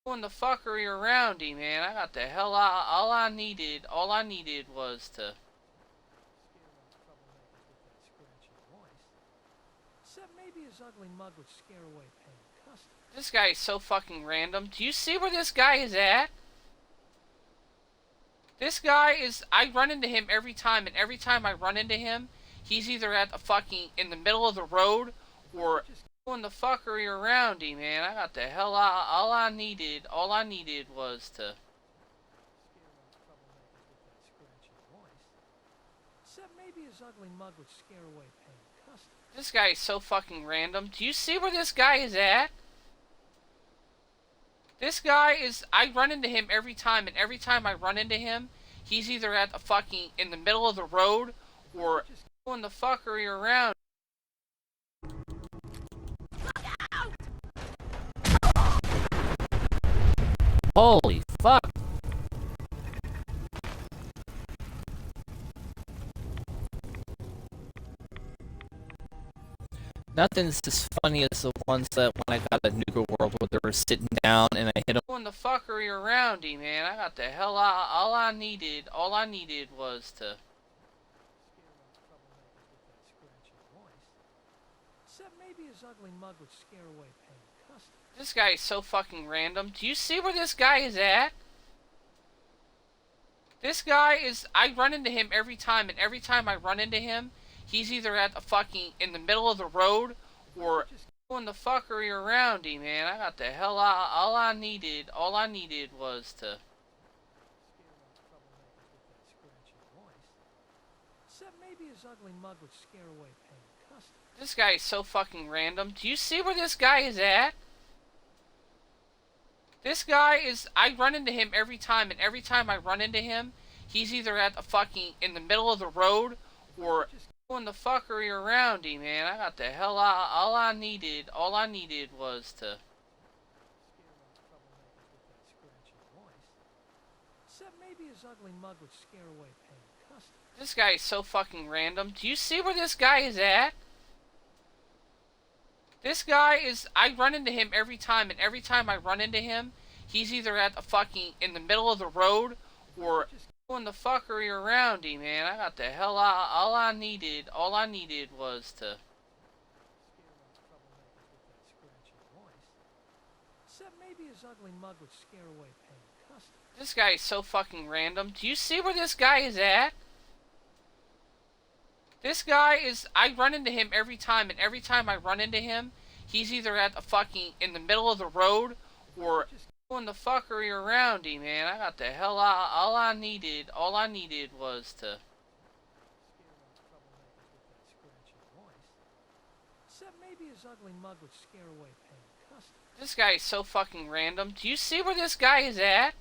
doing the fuckery around him, man. I got the hell out. All I needed was to. Maybe his ugly mug would scare away paying customers. This guy is so fucking random. Do you see where this guy is at? This guy is. I run into him every time, and every time I run into him, he's either at the fucking in the middle of the road or doing the fuckery around him, man. I got the hell out. All I needed was to. Maybe his ugly mug would scare away paying customers. This guy is so fucking random. Do you see where this guy is at? This guy is. I run into him every time, and every time I run into him, he's either at the fucking in the middle of the road or doing the fuckery around. Holy fuck. Nothing's as funny as the ones that when I got at Nuka World where they were sitting down and I hit them. Doing the fuckery around him, man. I got the hell out. All I needed was to. Maybe his ugly mug would scare away paying customers. This guy is so fucking random. Do you see where this guy is at? This guy is. I run into him every time, and every time I run into him, he's either at the fucking in the middle of the road or doing the fuckery around him, man. I got the hell out. All I needed was to. Maybe his ugly mug would scare away paying customers. This guy is so fucking random. Do you see where this guy is at? This guy is. I run into him every time, and every time I run into him, he's either at the fucking in the middle of the road or doing the fuckery around him, man. I got the hell out. All I needed was to. Maybe his ugly mug would scare away paying customers. This guy is so fucking random. Do you see where this guy is at? This guy is. I run into him every time, and every time I run into him, he's either at the fucking in the middle of the road or doing the fuckery around him, man. I got the hell out. All I needed was to. Maybe his ugly mug would scare away paying customers. This guy is so fucking random. Do you see where this guy is at? This guy is. I run into him every time, and every time I run into him, he's either at the fucking in the middle of the road or doing the fuckery around him, man. I got the hell out. All I needed was to. Maybe his ugly mug would scare away paying customers. This guy is so fucking random. Do you see where this guy is at?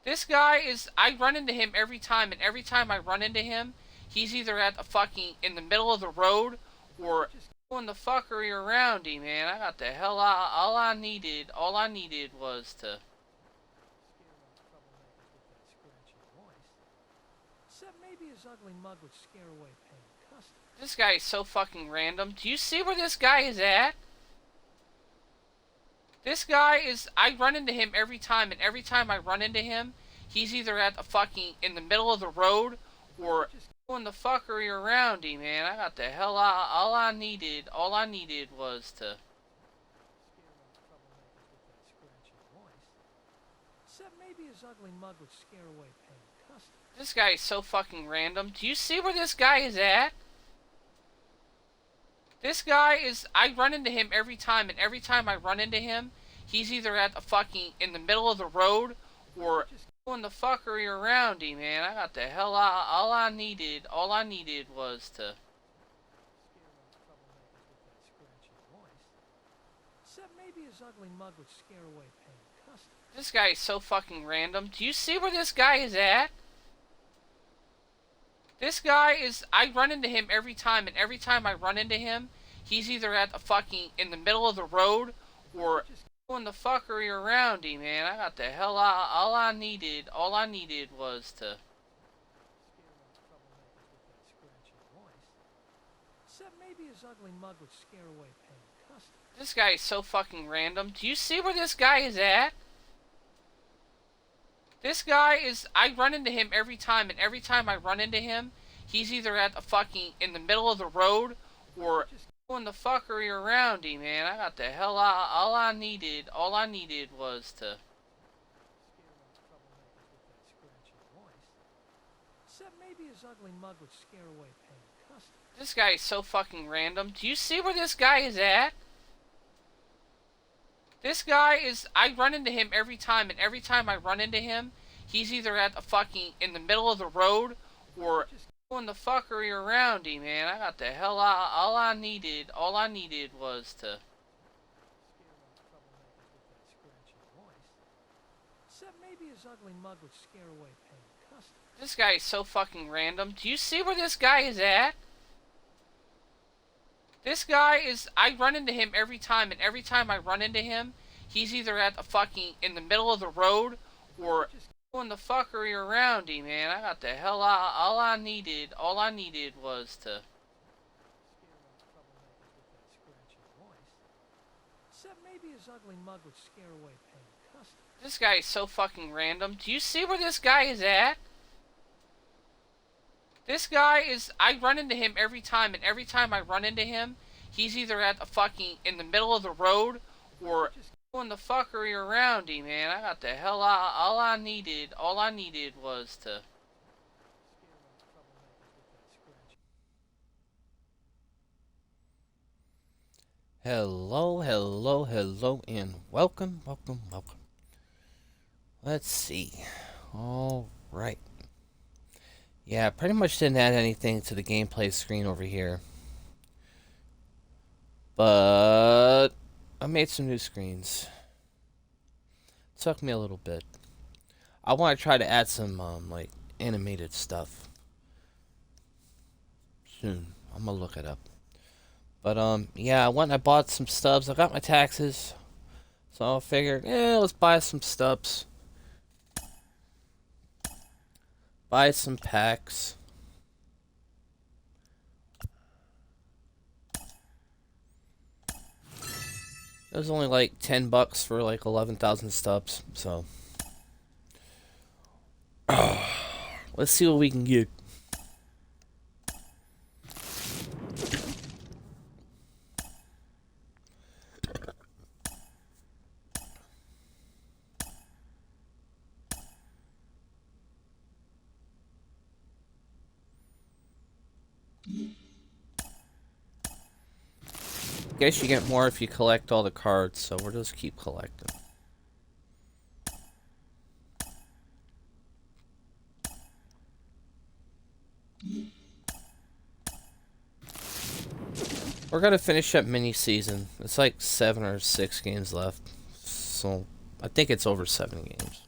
This guy is. I run into him every time, and every time I run into him, he's either at the fucking in the middle of the road or doing the fuckery around him, man. I got the hell out. All I needed was to. Maybe his ugly mug would scare away paying customers. This guy is so fucking random. Do you see where this guy is at? This guy is. I run into him every time, and every time I run into him, he's either at the fucking in the middle of the road or doing the fuckery around him, man. I got the hell out. All I needed was to. Maybe his ugly mug would scare away paying customers. This guy is so fucking random. Do you see where this guy is at? This guy is. I run into him every time, and every time I run into him, he's either at the fucking in the middle of the road or doing the fuckery around him, man. I got the hell out. All I needed was to. Maybe his ugly mug would scare away paying customers. This guy is so fucking random. Do you see where this guy is at? This guy is. I run into him every time, and every time I run into him, he's either at the fucking in the middle of the road or doing the fuckery around him, man. I got the hell out. All I needed was to. Maybe his ugly mug would scare away paying customers. This guy is so fucking random. Do you see where this guy is at? This guy is... I run into him every time, and every time I run into him, he's either at the fucking... in the middle of the road, or doing the fuckery around him, man. I got the hell out... All I needed was to... Except maybe his ugly mug would scare away paying customers. This guy is so fucking random. Do you see where this guy is at? This guy is... I run into him every time, and every time I run into him, he's either at the fucking... in the middle of the road, or doing the fuckery around him, man. I got the hell out... All I needed was to... Except maybe his ugly mug would scare away paying customers. This guy is so fucking random. Do you see where this guy is at? This guy is... I run into him every time, and every time I run into him, he's either at the fucking... in the middle of the road, or doing the fuckery around him, man. I got the hell out... All I needed was to... Except maybe his ugly mug would scare away paying customers. This guy is so fucking random. Do you see where this guy is at? This guy is... I run into him every time, and every time I run into him, he's either at the fucking... in the middle of the road, or doing the fuckery around him, man. I got the hell out... All I needed was to... Hello, hello, hello, and welcome, welcome, welcome. Let's see. Alright. Yeah, I pretty much didn't add anything to the gameplay screen over here. But I made some new screens. Took me a little bit. I want to try to add some, like, animated stuff. Soon. I'm gonna look it up. But, yeah, I went and I bought some stubs. I got my taxes. So I figured, let's buy some stubs. Buy some packs. It was only like $10 for like 11,000 stubs, so. Let's see what we can get. Guess you get more if you collect all the cards, so we'll just keep collecting. We're gonna finish up mini season. It's like 7 or 6 games left, so I think it's over 7 games.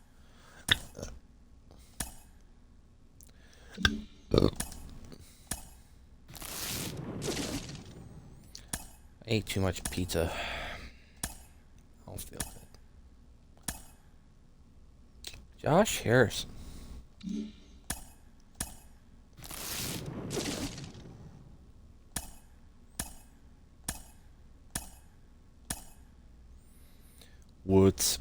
I ate too much pizza. I don't feel good. Josh Harrison. Woods.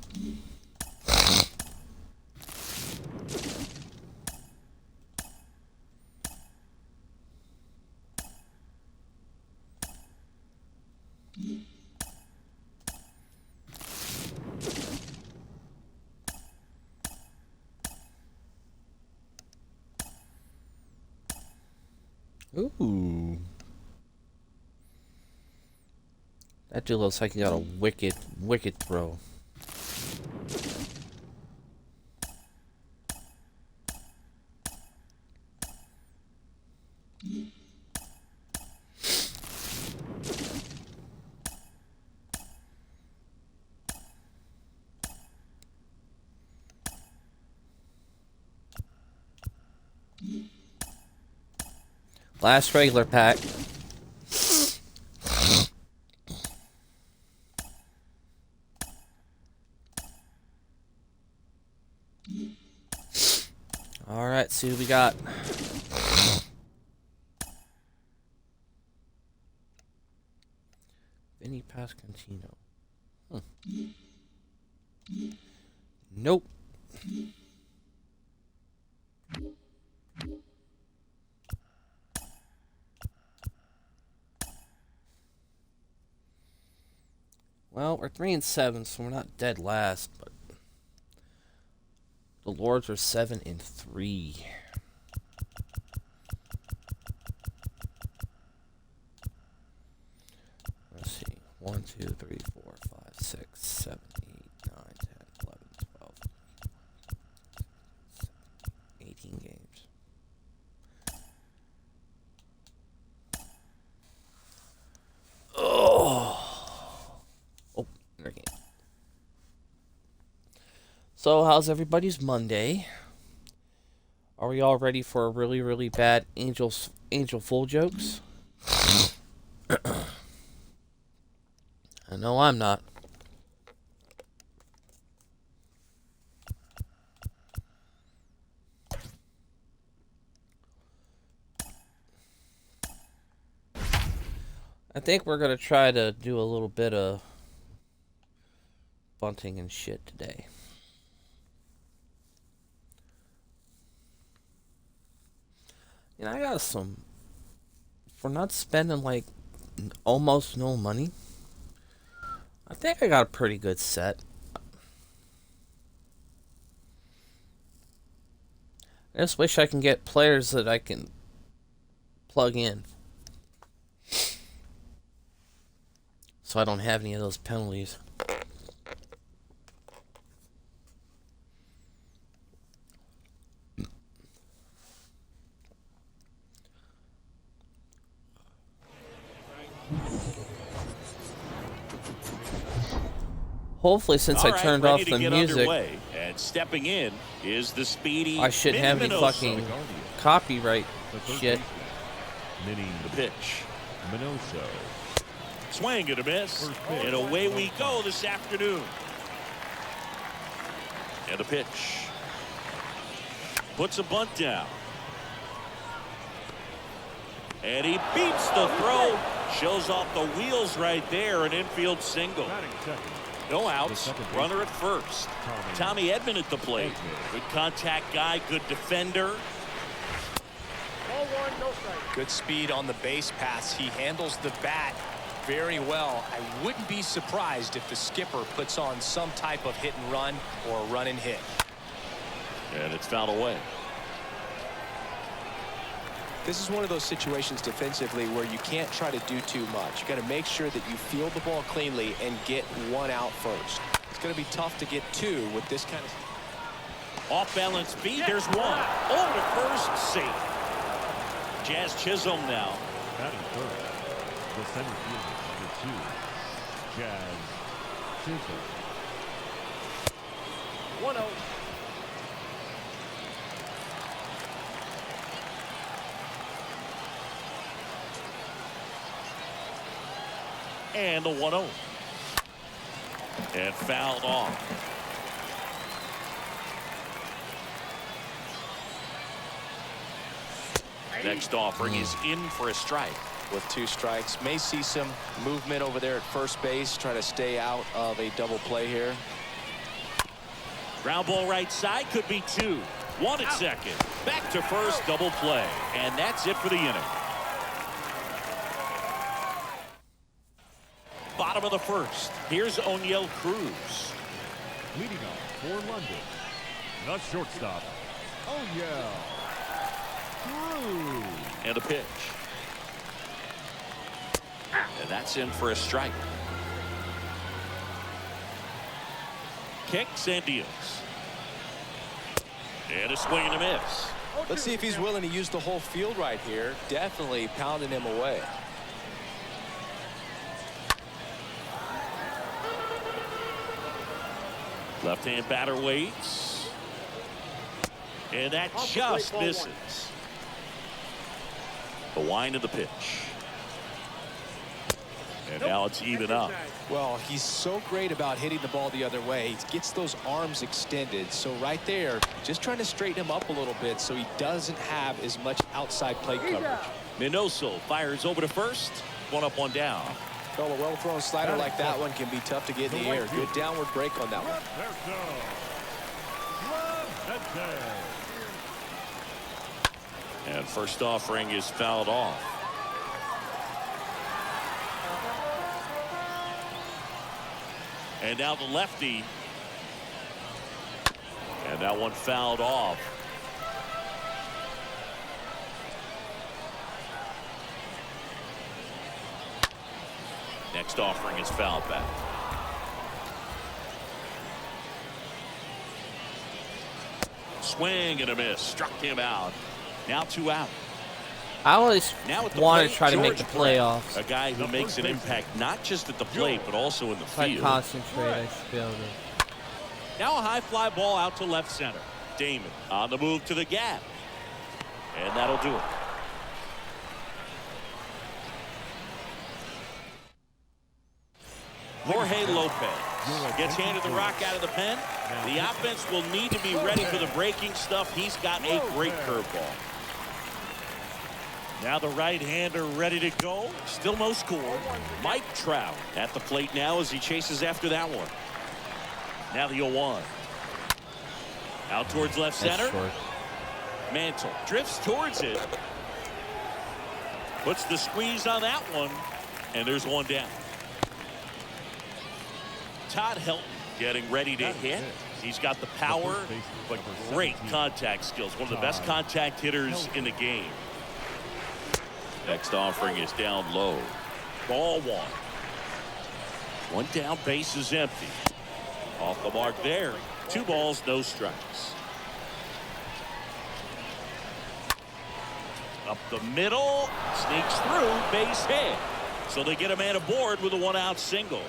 Ooh. That dude looks like he got a wicked throw. Last regular pack. Alright, see what we got. Vinny Pascantino. Nope. Well, we're 3-7, so we're not dead last, but the Lords are 7-3. Let's see. 1, 2, 3, 4, 5, 6, 7, 8, 9, 10, 11, 12, 18 games. Again. So, how's everybody's Monday? Are we all ready for a really, really bad Angel Fool jokes? I know I'm not. I think we're gonna try to do a little bit of bunting and shit today. You know, I got some, for not spending like almost no money, I think I got a pretty good set. I just wish I can get players that I can plug in, so I don't have any of those penalties. Hopefully, since I turned off the music, and stepping in is the speedy I shouldn't have any fucking copyright shit. The pitch. Minoso. Swing and a miss. And away we go this afternoon. And the pitch. Puts a bunt down. And he beats the throw. Shows off the wheels right there. An infield single. No outs. Runner at first. Tommy Edman at the plate. Good contact guy. Good defender. Good speed on the base pass. He handles the bat very well. I wouldn't be surprised if the skipper puts on some type of hit and run or run and hit. And it's fouled away. This is one of those situations defensively where you can't try to do too much. You got to make sure that you field the ball cleanly and get one out first. It's going to be tough to get two with this kind of off balance speed. There's one. Over to first, safe. Jazz Chisholm now. Batting first, the center fielder, number 2, Jazz Chisholm. 1-0. And the 1-0. And fouled off. Next offering is in for a strike. with 2 strikes. May see some movement over there at first base, try to stay out of a double play here. Ground ball right side, could be 2. 1 at second. Back to first, double play. And that's it for the inning. Bottom of the first. Here's O'Neill Cruz. Leading off for London, the shortstop, O'Neill Cruz. And a pitch. And that's in for a strike. Kicks and deals. And a swing and a miss. Let's see if he's willing to use the whole field right here. Definitely pounding him away. Left-hand batter waits. And that just misses. The wind of the pitch. And now it's even up. Well, he's so great about hitting the ball the other way. He gets those arms extended. So right there, just trying to straighten him up a little bit so he doesn't have as much outside plate coverage. Minoso fires over to first. 1 up, 1 down. Well, a well-thrown slider like that one can be tough to get in the air. Good downward break on that one. And first offering is fouled off. And now the lefty. And that one fouled off. Next offering is fouled back. Swing and a miss. Struck him out. Now 2 out. I always Now at the want to plate, try to make George the Brett, playoffs. A guy who makes an impact not just at the plate but also in the If I field. concentrate, I should be able to. Now a high fly ball out to left center. Damon on the move to the gap. And that'll do it. Jorge Lopez gets handed the rock out of the pen. The offense will need to be ready for the breaking stuff. He's got a great curveball. Now the right-hander ready to go. Still no score. Mike Trout at the plate now as he chases after that one. Now the 0-1. Out towards left center. Mantle drifts towards it. Puts the squeeze on that one. And there's one down. Todd Helton getting ready to hit. He's got the power, but great contact skills. One of the best contact hitters in the game. Next offering is down low. Ball 1. One down, base is empty. Off the mark there. 2 balls, no strikes. Up the middle, sneaks through, base hit. So they get a man aboard with a 1-out single.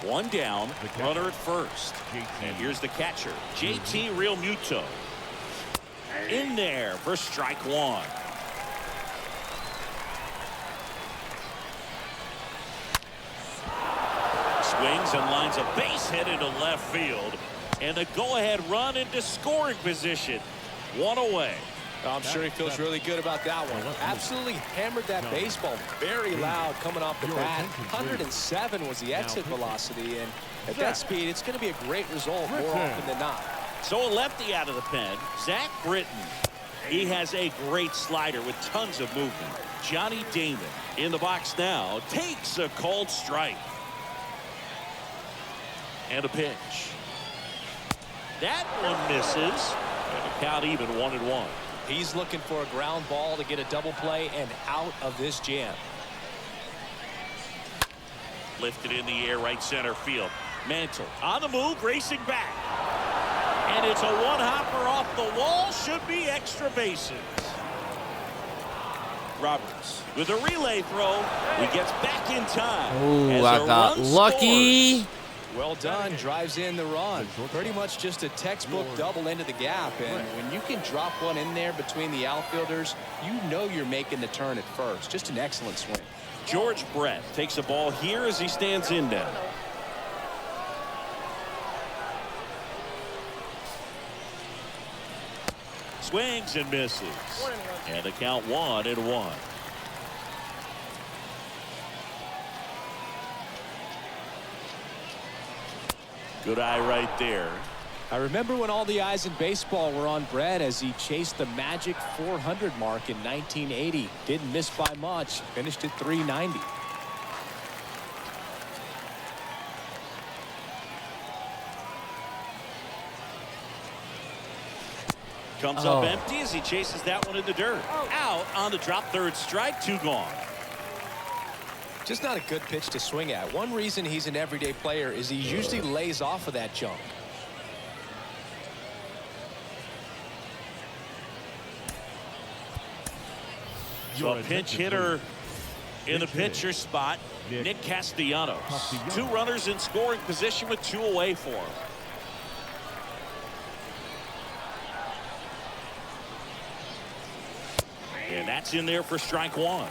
One down, runner at first. And here's the catcher, JT Realmuto. In there for strike 1. Swings and lines a base hit into left field. And the go-ahead run into scoring position. 1 away. I'm sure he feels really good about that one. Absolutely hammered that baseball. Very loud coming off the bat. 107 was the exit velocity. And at that speed, it's going to be a great result more often than not. So a lefty out of the pen, Zach Britton. He has a great slider with tons of movement. Johnny Damon in the box now takes a called strike. And a pitch. That one misses. And the count even 1-1. He's looking for a ground ball to get a double play and out of this jam. Lifted in the air, right center field. Mantle on the move, racing back. And it's a one-hopper off the wall. Should be extra bases. Roberts with a relay throw. He gets back in time. Ooh, I got lucky. Scores. Well done. Drives in the run. Pretty much just a textbook double into the gap. And when you can drop one in there between the outfielders, you know you're making the turn at first. Just an excellent swing. George Brett takes a ball here as he stands in now. Swings and misses. And the count 1-1. Good eye right there. I remember when all the eyes in baseball were on Brett as he chased the magic 400 mark in 1980. Didn't miss by much. Finished at 390. Comes up empty as he chases that one in the dirt. Out on the drop, third strike, 2 gone. Just not a good pitch to swing at. One reason he's an everyday player is he usually lays off of that jump. So a pinch hitter in the pitcher spot, Nick Castellanos. 2 runners in scoring position with 2 away for him. And that's in there for strike 1.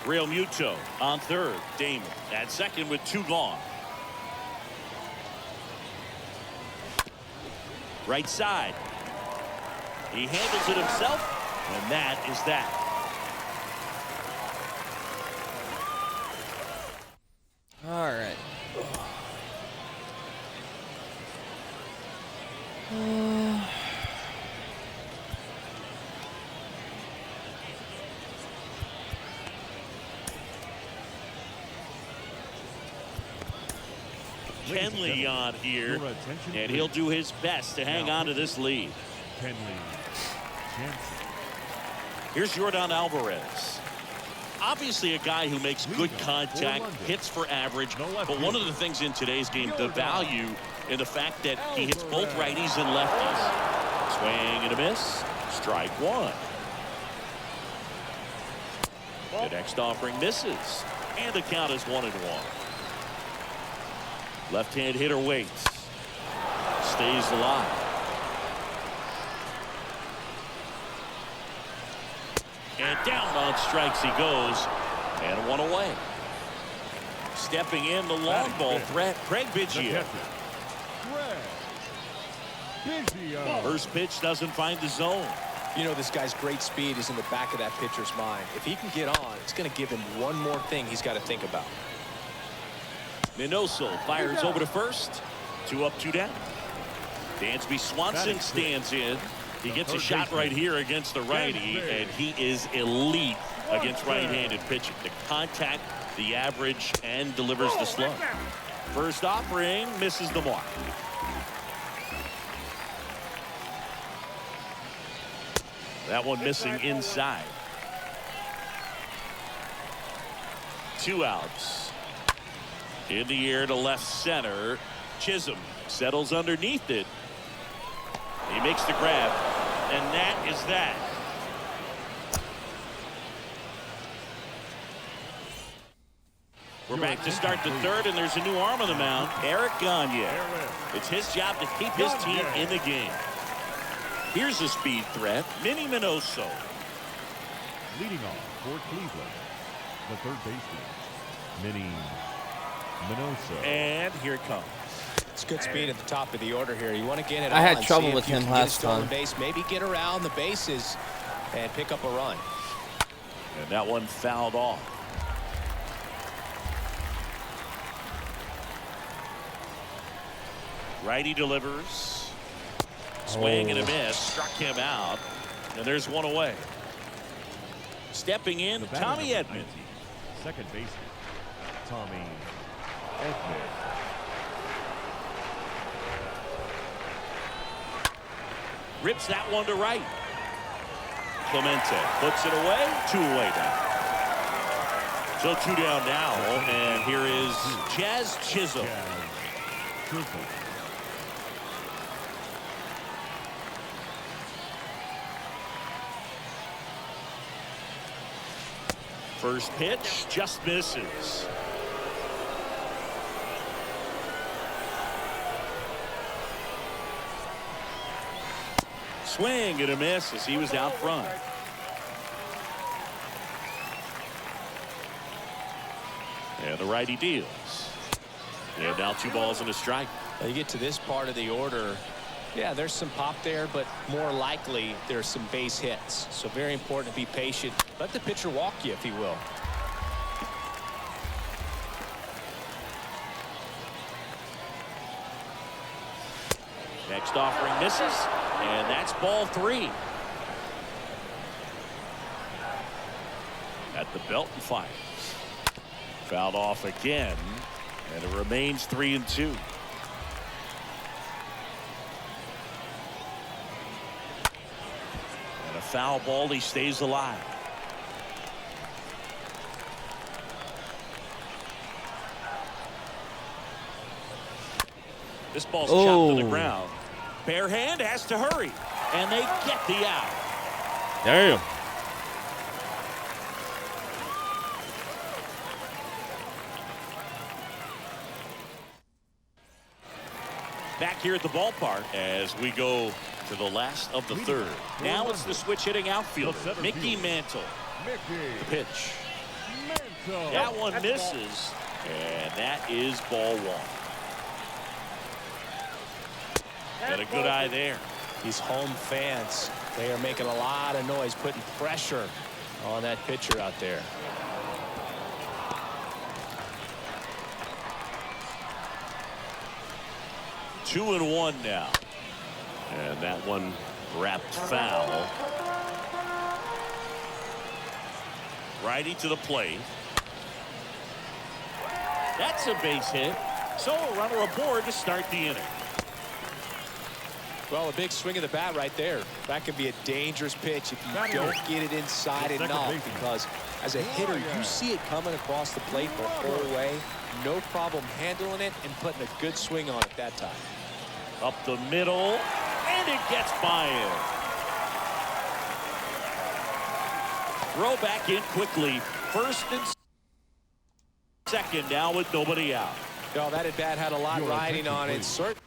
Realmuto on third. Damon at second with 2 gone. Right side. He handles it himself. And that is that. All right. Kenley on here, and he'll do his best to hang on to this lead. Kenley Jansen. Here's Yordan Alvarez. Obviously a guy who makes good contact, hits for average, but one of the things in today's game, the value in the fact that he hits both righties and lefties. Swing and a miss. Strike one. The next offering misses, and the count is 1-1. Left-hand hitter waits. Stays alive. And down on strikes he goes. And one away. Stepping in the long ball threat, Craig Biggio. First pitch doesn't find the zone. You know, this guy's great speed is in the back of that pitcher's mind. If he can get on, it's going to give him one more thing he's got to think about. Minoso fires over to first. 2 up, 2 down. Dansby Swanson stands in. He gets a shot right here against the righty, and he is elite against right-handed pitching. The contact, the average, and delivers the slug. First offering misses the mark. That one missing inside. 2 outs. In the air to left center. Chisholm settles underneath it. He makes the grab, and that is that. We're back to start the third, and there's a new arm on the mound, Eric Gagne. It's his job to keep his team in the game. Here's a speed threat, Minnie Minoso. Leading off for Cleveland, the third baseman, Minnie Minoso. And here it comes. It's good speed at the top of the order here. You want to get it I had on, trouble see with if you him can get a last stolen time. base, maybe get around the bases and pick up a run. And that one fouled off. Righty delivers. Swing and a miss. Struck him out. And there's one away. Stepping in, Tommy Edman. Second baseman, Tommy Edman. Rips that one to right. Clemente puts it away. 2 away now. So 2 down now. And here is Jazz Chisholm. Chisholm. First pitch just misses. Swing and a miss as he was out front. And the righty deals. And now 2 balls and a strike. You get to this part of the order. Yeah, there's some pop there, but more likely there's some base hits. So very important to be patient. Let the pitcher walk you if he will. Next offering misses, and that's ball 3. At the belt and fires. Fouled off again, and it remains 3-2. And a foul ball, he stays alive. This ball's chopped to the ground. Bare hand has to hurry, and they get the out. Damn. Back here at the ballpark as we go to the last of the third. Now it's the switch hitting outfielder, Mickey Mantle. The pitch. Mantle. That one misses, and that is ball 1. Got a good eye there. These home fans, They are making a lot of noise, putting pressure on that pitcher out there. Two and one now. And that one wrapped foul. Righty to the plate. That's a base hit. So a runner aboard to start the inning. Well, a big swing of the bat right there. That can be a dangerous pitch if you don't get it inside enough, because as a hitter, you see it coming across the plate the whole way. No problem handling it and putting a good swing on it that time. Up the middle, and it gets by him. Throw back in quickly. First and second now with nobody out. No, that at bat had a lot riding on it. Certainly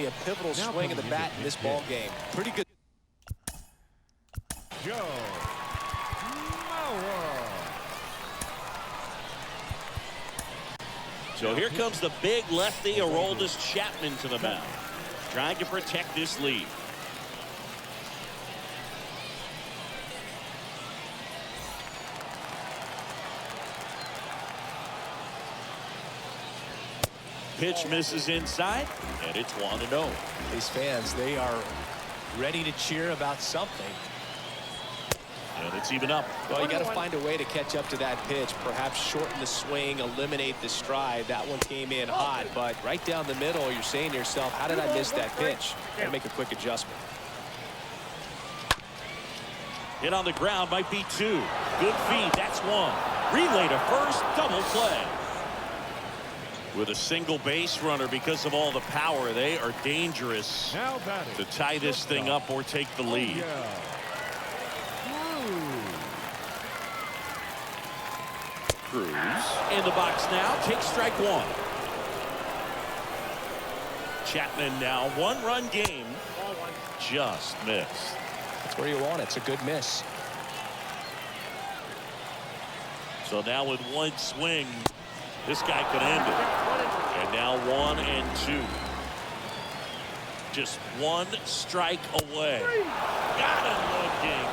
a pivotal swing of the bat in this ball game. Pretty good. Joe Mauer. So here comes the big lefty, Aroldis Chapman, to the mound, trying to protect this lead. Pitch misses inside, and it's 1-0. These fans, they are ready to cheer about something. And it's even up. Well, you got to find a way to catch up to that pitch. Perhaps shorten the swing, eliminate the stride. That one came in hot, but right down the middle, you're saying to yourself, how did I miss that pitch? Got to make a quick adjustment. Hit on the ground might be two. Good feed, that's one. Relay to first, double play. With a single base runner, because of all the power, they are dangerous Now batting. to tie this thing up or take the lead. Yeah. Cruz in the box now, takes strike one. Chapman now, one-run game, just missed. That's where you want it. It's a good miss. So now with one swing, this guy could end it. And now 1-2. Just one strike away. Got him looking.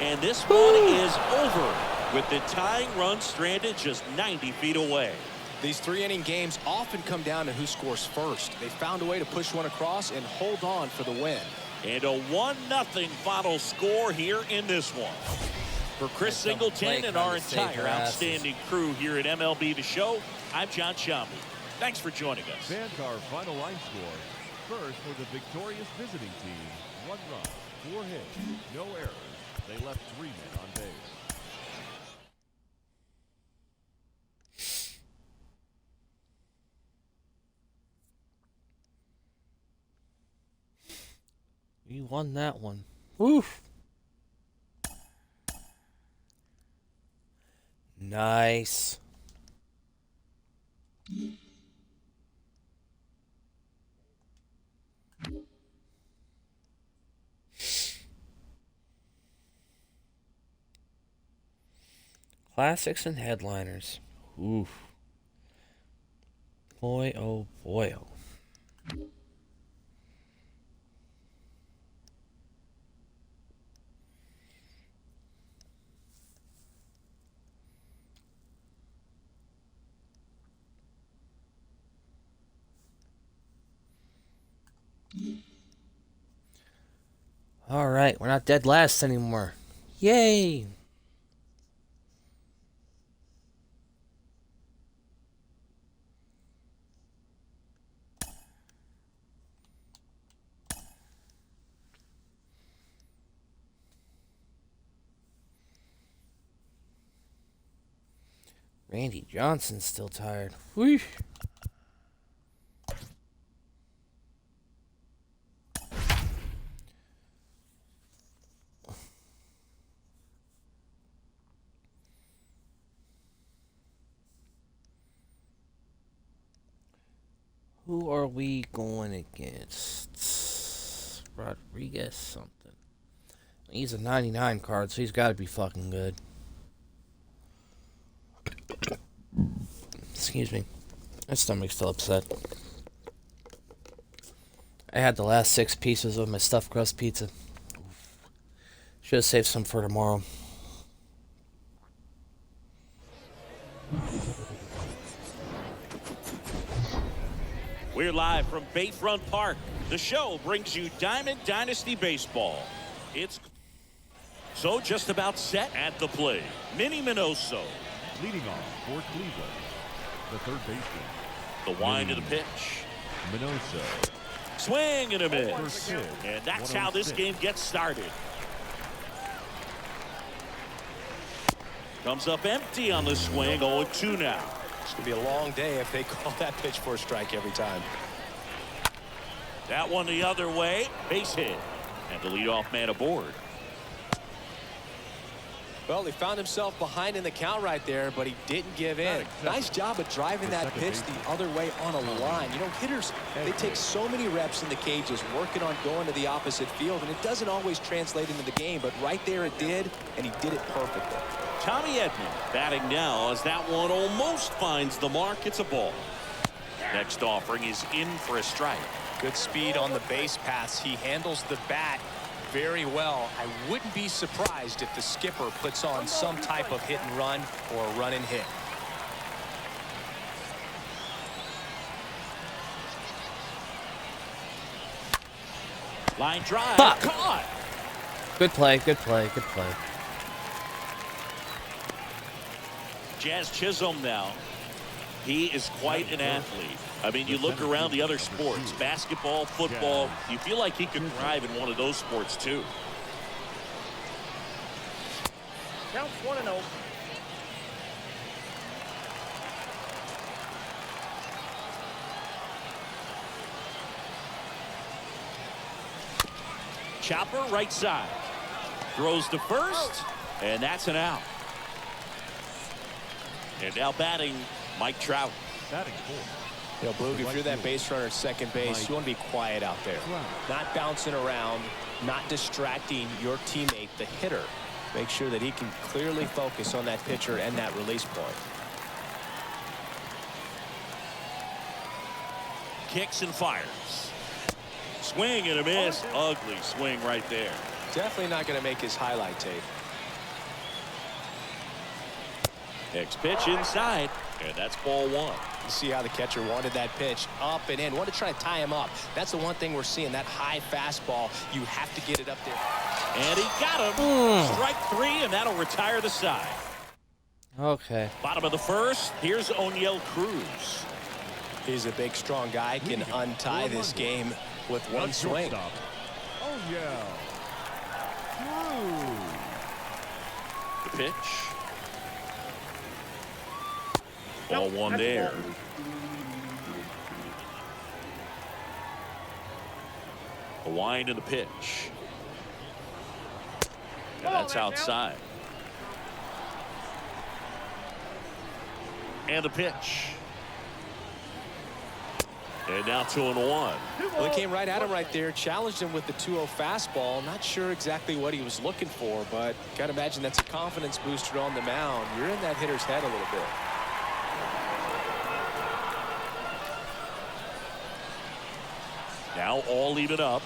And this one is over with the tying run stranded just 90 feet away. These three-inning games often come down to who scores first. They found a way to push one across and hold on for the win. And a 1-0 final score here in this one. For Chris Singleton and our entire outstanding crew here at MLB The Show, I'm John Sciambi. Thanks for joining us. Vantar final line score. First for the victorious visiting team. 1 run, 4 hits, no errors. They left 3 men on base. We won that one. Woof. Nice. Classics and headliners. Oof. Boy, oh boy, oh. All right, we're not dead last anymore. Yay! Randy Johnson's still tired. Whoosh. Who are we going against? Rodriguez something. He's a 99 card, so he's got to be fucking good. Excuse me. My stomach's still upset. I had the last 6 pieces of my stuffed crust pizza. Should have saved some for tomorrow. We're live from Bayfront Park. The show brings you Diamond Dynasty Baseball. It's so just about set at the plate. Minnie Minoso. Leading off for Cleveland, the third baseman. The wind of the pitch. Minoso. Swing and a miss. First pitch, And that's how this 106. game gets started. Comes up empty on the swing. 0-2 now. It's going to be a long day if they call that pitch for a strike every time. That one the other way. Base hit. And the leadoff man aboard. Well, he found himself behind in the count right there, but he didn't give in. Nice job of driving that pitch the other way on a line. You know, hitters, they take so many reps in the cages working on going to the opposite field, and it doesn't always translate into the game, but right there it did, and he did it perfectly. Tommy Edman batting now as that one almost finds the mark. It's a ball. Next offering is in for a strike. Good speed on the base paths. He handles the bat very well. I wouldn't be surprised if the skipper puts on some type of hit and run or a run and hit. Line drive. Fuck. Caught. Good play, good play, good play. Jazz Chisholm now. He is quite an athlete. I mean, you look around the other sports, basketball, football, you feel like he could thrive in one of those sports too. Counts 1-0. Chopper right side. Throws to first, and that's an out. And now batting, Mike Trout. Batting fourth. You know, Boog, if you're that base runner at second base, you want to be quiet out there. Not bouncing around, not distracting your teammate, the hitter. Make sure that he can clearly focus on that pitcher and that release point. Kicks and fires. Swing and a miss. Ugly swing right there. Definitely not going to make his highlight tape. Next pitch inside, and that's ball one. You see how the catcher wanted that pitch up and in. Wanted to try to tie him up. That's the one thing we're seeing, that high fastball. You have to get it up there. And he got him. Strike three, and that'll retire the side. Okay. Bottom of the first, here's O'Neill Cruz. He's a big, strong guy. Can untie this game with one swing. O'Neill Cruz. The pitch. Ball one there. A wind in the pitch. And that's outside. And the pitch. And now 2-1. Well, he came right at him right there, challenged him with the 2-0 fastball. Not sure exactly what he was looking for, but got to imagine that's a confidence booster on the mound. You're in that hitter's head a little bit. Now all even up.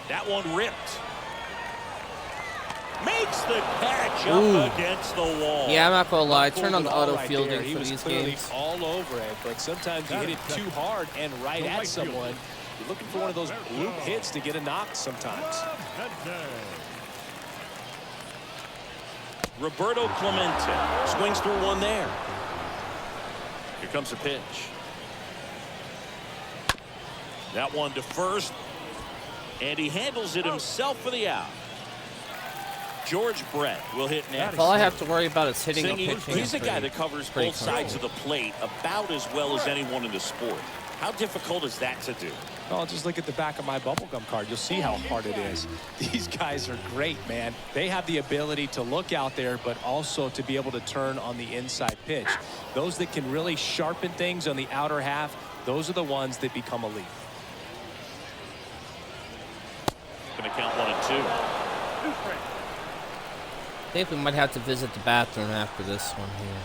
That one ripped. Makes the catch up against the wall. Yeah, I'm not gonna lie. Turn on the Pulled it all auto right fielding there. He for was these clearly games. all over it, but sometimes you hit it too hard and right at someone. You're looking for one of those loop hits to get a knock sometimes. Roberto Clemente swings through one there. Here comes the pitch. That one to first, and he handles it himself for the out. George Brett will hit next. All I have to worry about is hitting Singing, or pitching. he's a guy that covers pretty both sides of the plate about as well as anyone in the sport. How difficult is that to do? Oh, just look at the back of my bubblegum card. You'll see how hard it is. These guys are great, man. They have the ability to look out there, but also to be able to turn on the inside pitch. Those that can really sharpen things on the outer half, those are the ones that become elite. Going to count 1-2. I think we might have to visit the bathroom after this one here.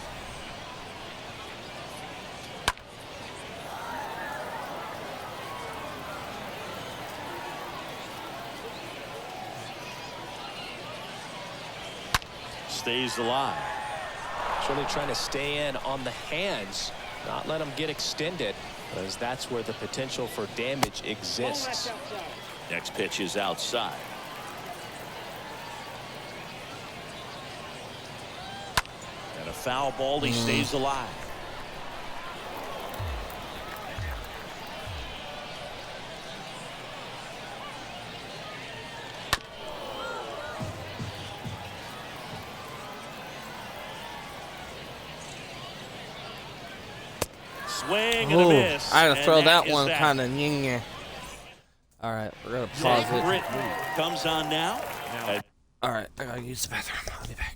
stays alive. It's really trying to stay in on the hands, not let them get extended, because that's where the potential for damage exists. Next pitch is outside. And a foul ball. He stays alive. Swing and a Ooh, miss. I had to and throw that is one that. kind of yin. All right, we're gonna pause Zach it. Britton comes on now. All right, I gotta use the bathroom. I'll be back.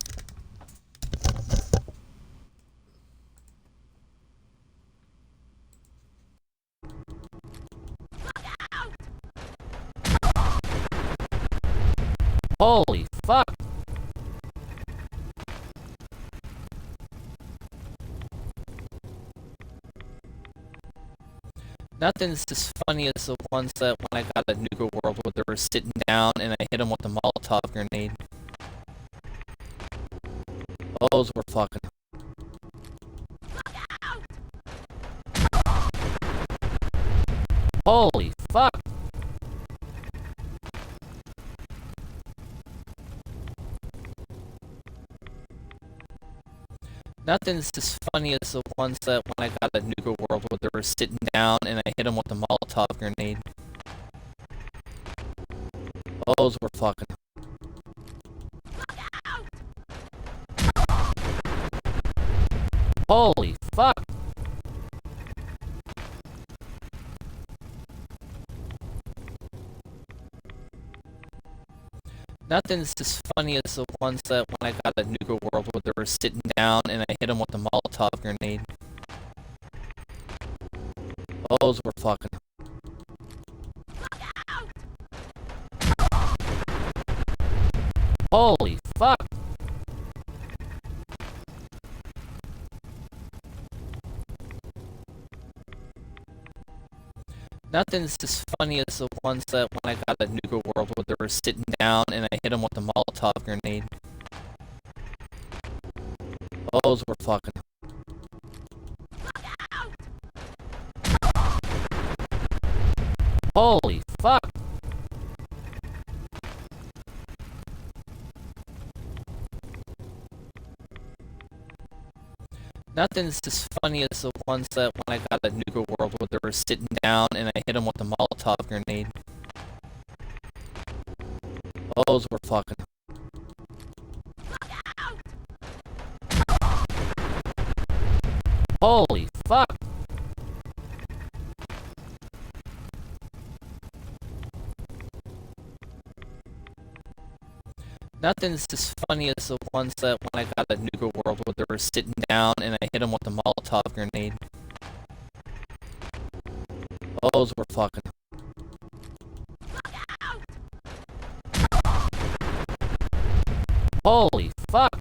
Holy fuck! Nothing's as funny as the ones that when I got at Nuka World where they were sitting down and I hit them with the Molotov grenade. Those were fucking. Holy fuck! Nothing's as funny as the ones that when I got at Nuka World where they were sitting down and I hit them with the Molotov grenade. Those were fucking. Holy fuck! Nothing's as funny as the ones that when I got at Nuka World where they were sitting down and I hit them with the Molotov grenade. Those were fucking. Holy fuck! Nothing's as funny as the ones that when I got at Nuka World where they were sitting down and I hit them with the Molotov grenade. Those were fucking. Holy fuck! Nothing's as funny as the ones that when I got at Nuka World where they were sitting down and I hit them with the Molotov grenade. Those were fucking. Holy fuck! Nothing's as funny as the ones that when I got at Nuka World where they were sitting down and I hit them with the Molotov grenade. Those were fucking. Holy fuck!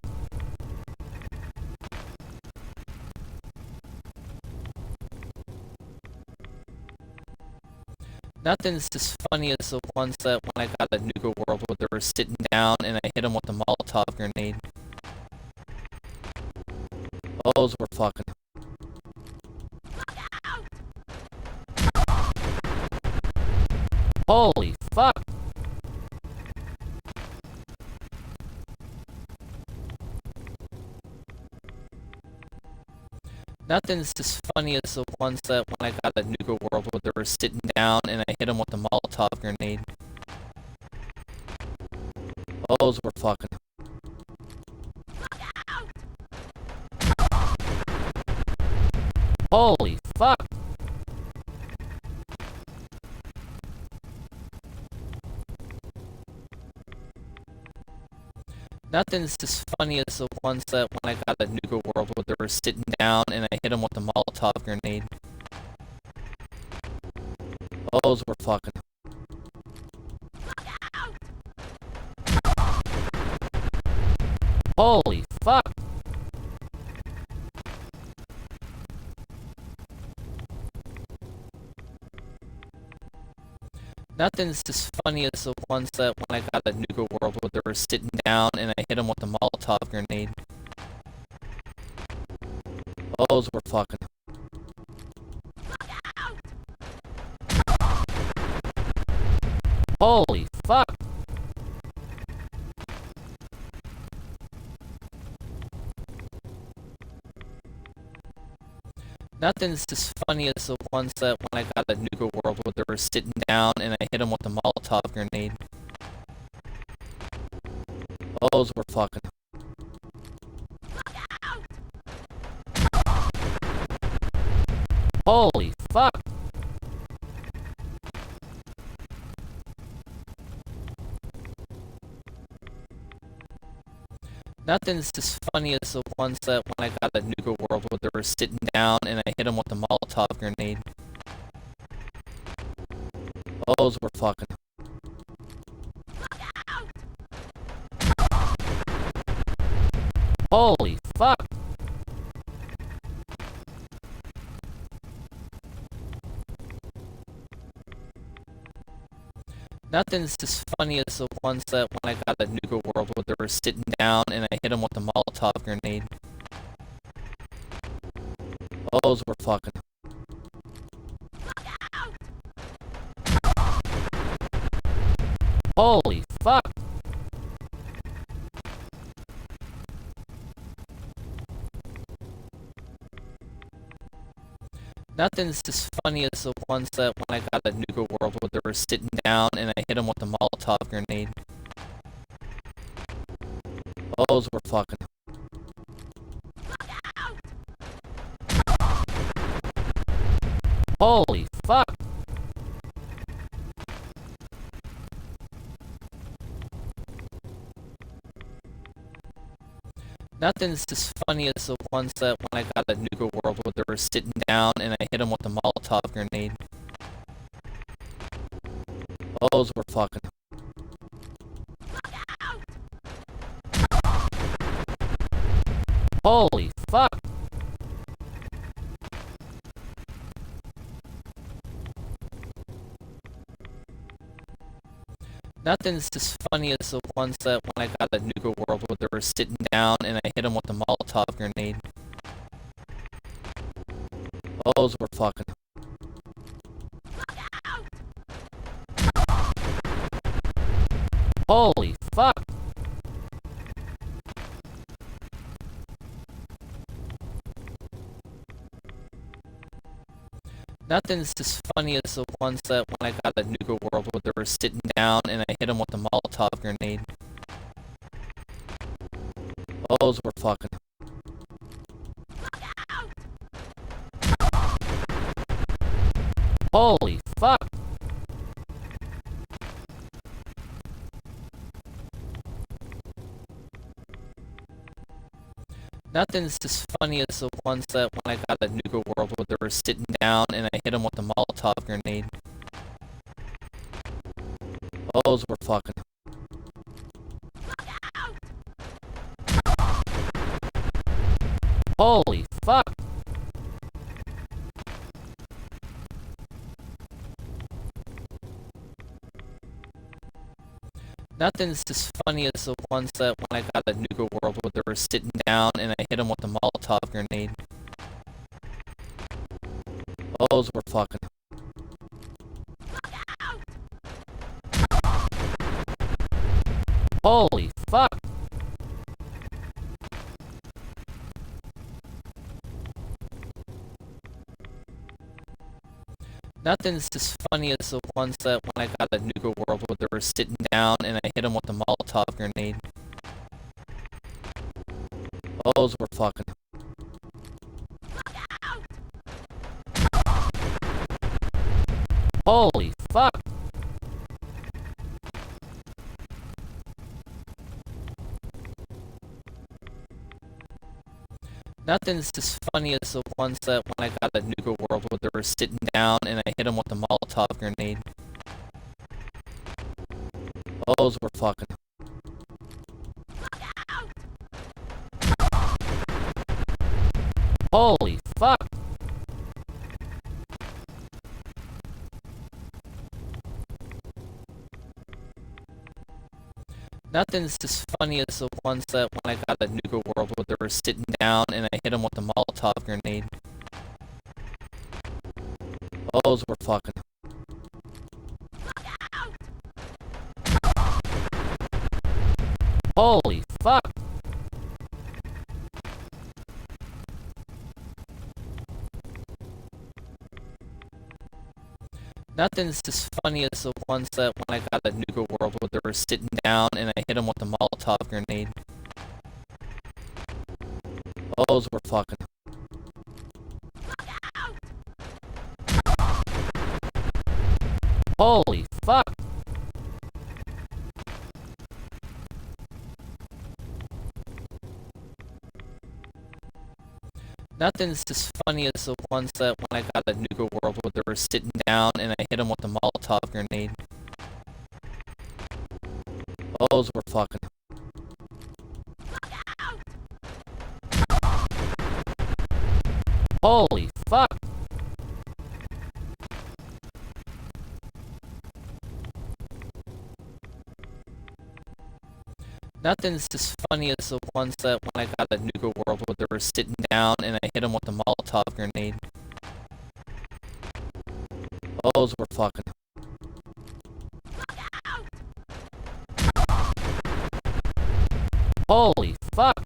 Nothing's as funny as the ones that when I got at Nuka World where they were sitting down and I hit them with the Molotov grenade. Those were fucking. Holy fuck! Nothing's as funny as the ones that when I got at Nuka World where they were sitting down and I hit them with the Molotov grenade. Those were fucking. Holy fuck! Nothing's as funny as the ones that when I got at Nuka World where they were sitting down and I hit them with the Molotov grenade. Those were fucking. Holy fuck! Nothing's as funny as the ones that when I got at Nuka World where they were sitting down and I hit them with a Molotov grenade. Those were fucking... Holy fuck! Nothing's as funny as the ones that when I got at Nuka World where they were sitting down and I hit them with a Molotov grenade. Those were fucking... Holy fuck! Nothing's as funny as the ones that when I got at Nuka World where they were sitting down and I hit them with a Molotov grenade. Those were fucking... Holy fuck! Nothing's as funny as the ones that when I got at Nuka World where they were sitting down and I hit them with a Molotov grenade. Those were fucking... Holy fuck! Nothing's as funny as the ones that when I got at Nuka World where they were sitting down and I hit them with a Molotov grenade. Those were fucking... Holy fuck! Nothing's as funny as the ones that when I got at Nuka World where they were sitting down and I hit them with a Molotov grenade. Those were fucking... Holy fuck! Nothing's as funny as the ones that when I got at Nuka World where they were sitting down and I hit them with a Molotov grenade. Those were fucking... Holy fuck! Nothing's as funny as the ones that when I got at Nuka World where they were sitting down and I hit them with a Molotov grenade. Those were fucking... Holy fuck! Nothing's as funny as the ones that when I got at Nuka World where they were sitting down and I hit them with a Molotov grenade. Those were fucking... Holy fuck! Nothing's as funny as the ones that when I got at Nuka World where they were sitting down and I hit them with a Molotov grenade. Those were fucking... Holy fuck! Nothing's as funny as the ones that when I got at Nuka World where they were sitting down and I hit them with a Molotov grenade. Those were fucking... Holy fuck! Nothing's as funny as the ones that when I got at Nuka World where they were sitting down and I hit them with a Molotov grenade. Those were fucking... Holy fuck! Nothing's as funny as the ones that when I got a Nuka World where they were sitting down and I hit them with a Molotov grenade. Those were fucking... Holy fuck! Nothing's as funny as the ones that when I got a Nuka World where they were sitting down and I hit them with a Molotov grenade. Those were fucking... Holy fuck! Nothing's as funny as the ones that when I got a Nuka World where they were sitting down and I hit them with a Molotov grenade. Those were fucking... Holy fuck! Nothing's as funny as the ones that when I got a Nuka World where they were sitting down and I hit them with a Molotov grenade. Those were fucking... Holy fuck!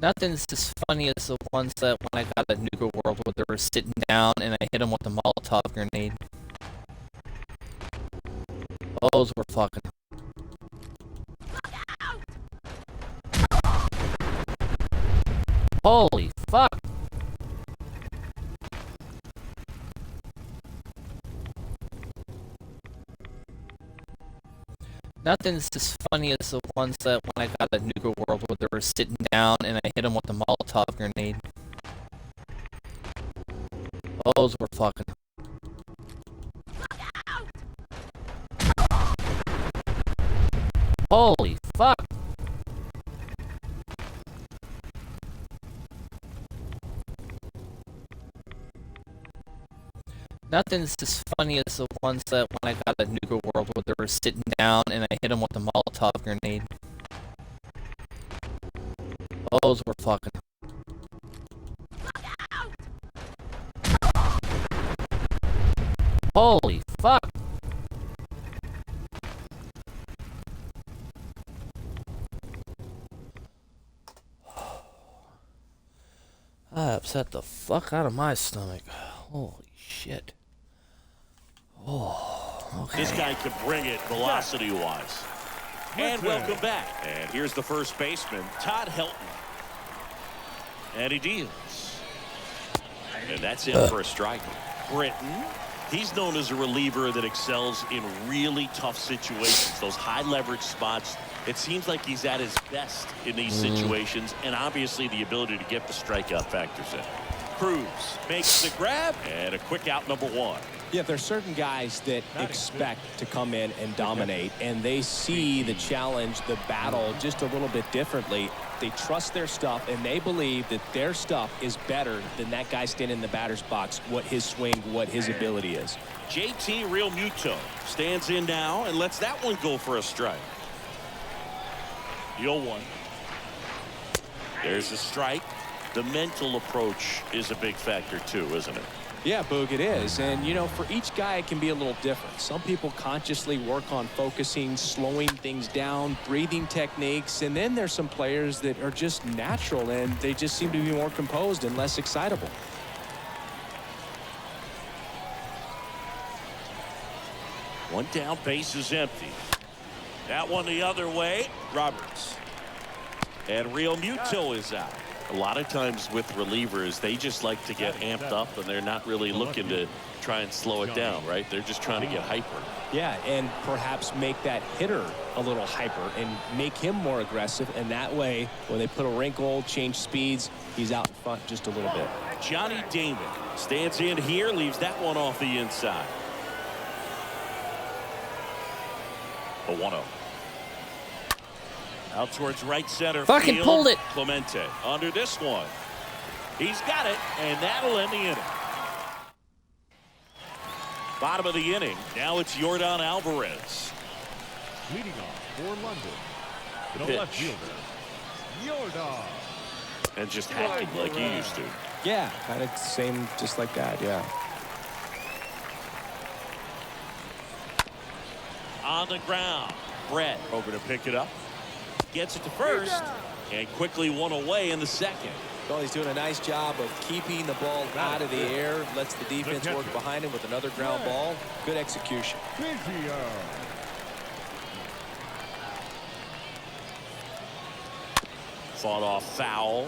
Nothing's as funny as the ones that when I got a Nuka World where they were sitting down and I hit them with a Molotov grenade. Those were fucking... Holy fuck! Nothing's as funny as the ones that when I got a Nuka World where they were sitting down and I hit them with a Molotov grenade. Those were fucking... Holy fuck! Nothing's as funny as the ones that when I got a Nuka World where they were sitting down and I hit them with a Molotov grenade. Those were fucking... Holy fuck! I upset the fuck out of my stomach. Holy shit. Oh, okay. This guy can bring it velocity-wise. And welcome back. And here's the first baseman, Todd Helton. And he deals. And that's it for a strike. Britton, he's known as a reliever that excels in really tough situations. Those high-leverage spots. It seems like he's at his best in these situations. And obviously the ability to get the strikeout factors in. Cruz makes the grab. And a quick out, number one. Yeah, there's certain guys that expect to come in and dominate, and they see the challenge, the battle just a little bit differently. They trust their stuff, and they believe that their stuff is better than that guy standing in the batter's box, what his swing, what his ability is. JT Realmuto stands in now and lets that one go for a strike. The 0-1. There's a strike. The mental approach is a big factor too, isn't it? Yeah, Boog, it is. And, you know, for each guy, it can be a little different. Some people consciously work on focusing, slowing things down, breathing techniques. And then there's some players that are just natural, and they just seem to be more composed and less excitable. One down, base is empty. That one the other way. Roberts. And Realmuto is out. A lot of times with relievers, they just like to get amped up, and they're not really looking to try and slow it down, right? They're just trying to get hyper. Yeah, and perhaps make that hitter a little hyper and make him more aggressive. And that way, when they put a wrinkle, change speeds, he's out in front just a little bit. Johnny Damon stands in here, leaves that one off the inside. A 1-0. Out towards right center. Fucking field. pulled it. Clemente under this one. He's got it, and that'll end the inning. Bottom of the inning. Now it's Yordan Alvarez. Leading off for London, the Pitch. left fielder, Yordan. And just hacking like he used to. Yeah, kind of same, just like that, yeah. On the ground. Brett over to pick it up. Gets it to first. And quickly one away in the second. Well, he's doing a nice job of keeping the ball out of the air. Lets the defense work behind him with another ground ball. Good execution. Biggio. Fought off foul.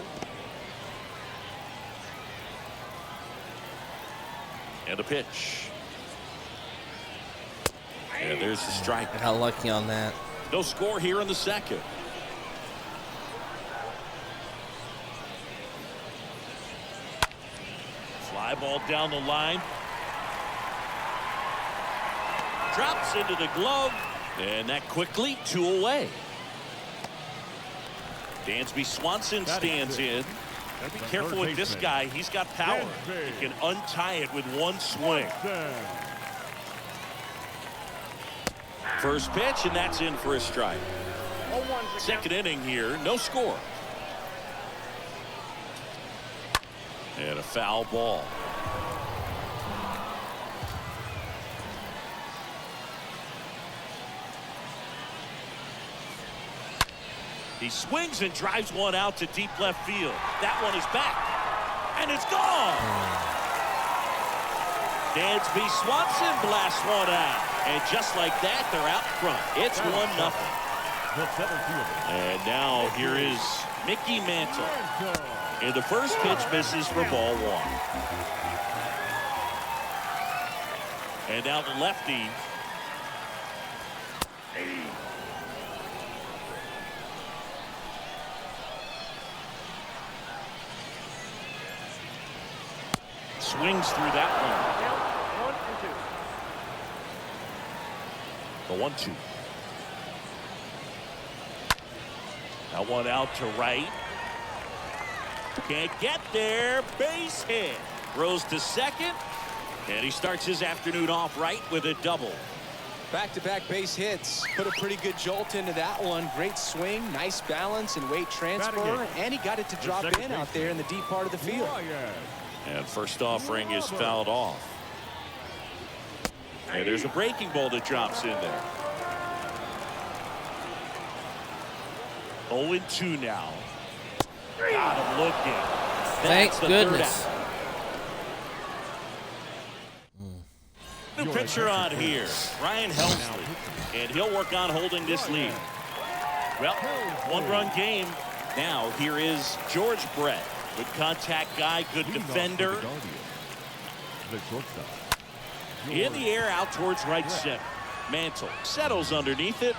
And a pitch. And there's the strike. I got lucky on that. No score here in the second. Fly ball down the line. Drops into the glove. And that quickly 2 away. Dansby Swanson stands in. Be careful with this guy. He's got power. He can untie it with one swing. First pitch, and that's in for a strike. Second inning here, no score. And a foul ball. He swings and drives one out to deep left field. That one is back, and it's gone. Dansby Swanson blasts one out, and just like that, they're out front. It's 1-0. And now here is Mickey Mantle. And the first pitch misses for ball 1. And now the lefty. Swings through that one. The 1-2. That one out to right. Can't get there. Base hit. Throws to second. And he starts his afternoon off right with a double. Back-to-back base hits. Put a pretty good jolt into that one. Great swing, nice balance and weight transfer. And he got it to drop in out there in the deep part of the field. And first offering is fouled off. And there's a breaking ball that drops in there. 0-2 now. Got him looking. Thank That's the goodness. third out. New pitcher on here, Ryan Helsley. And he'll work on holding this lead. Well, 1-run game. Now here is George Brett. Good contact guy, good defender. In the air out towards right center. Mantle settles underneath it.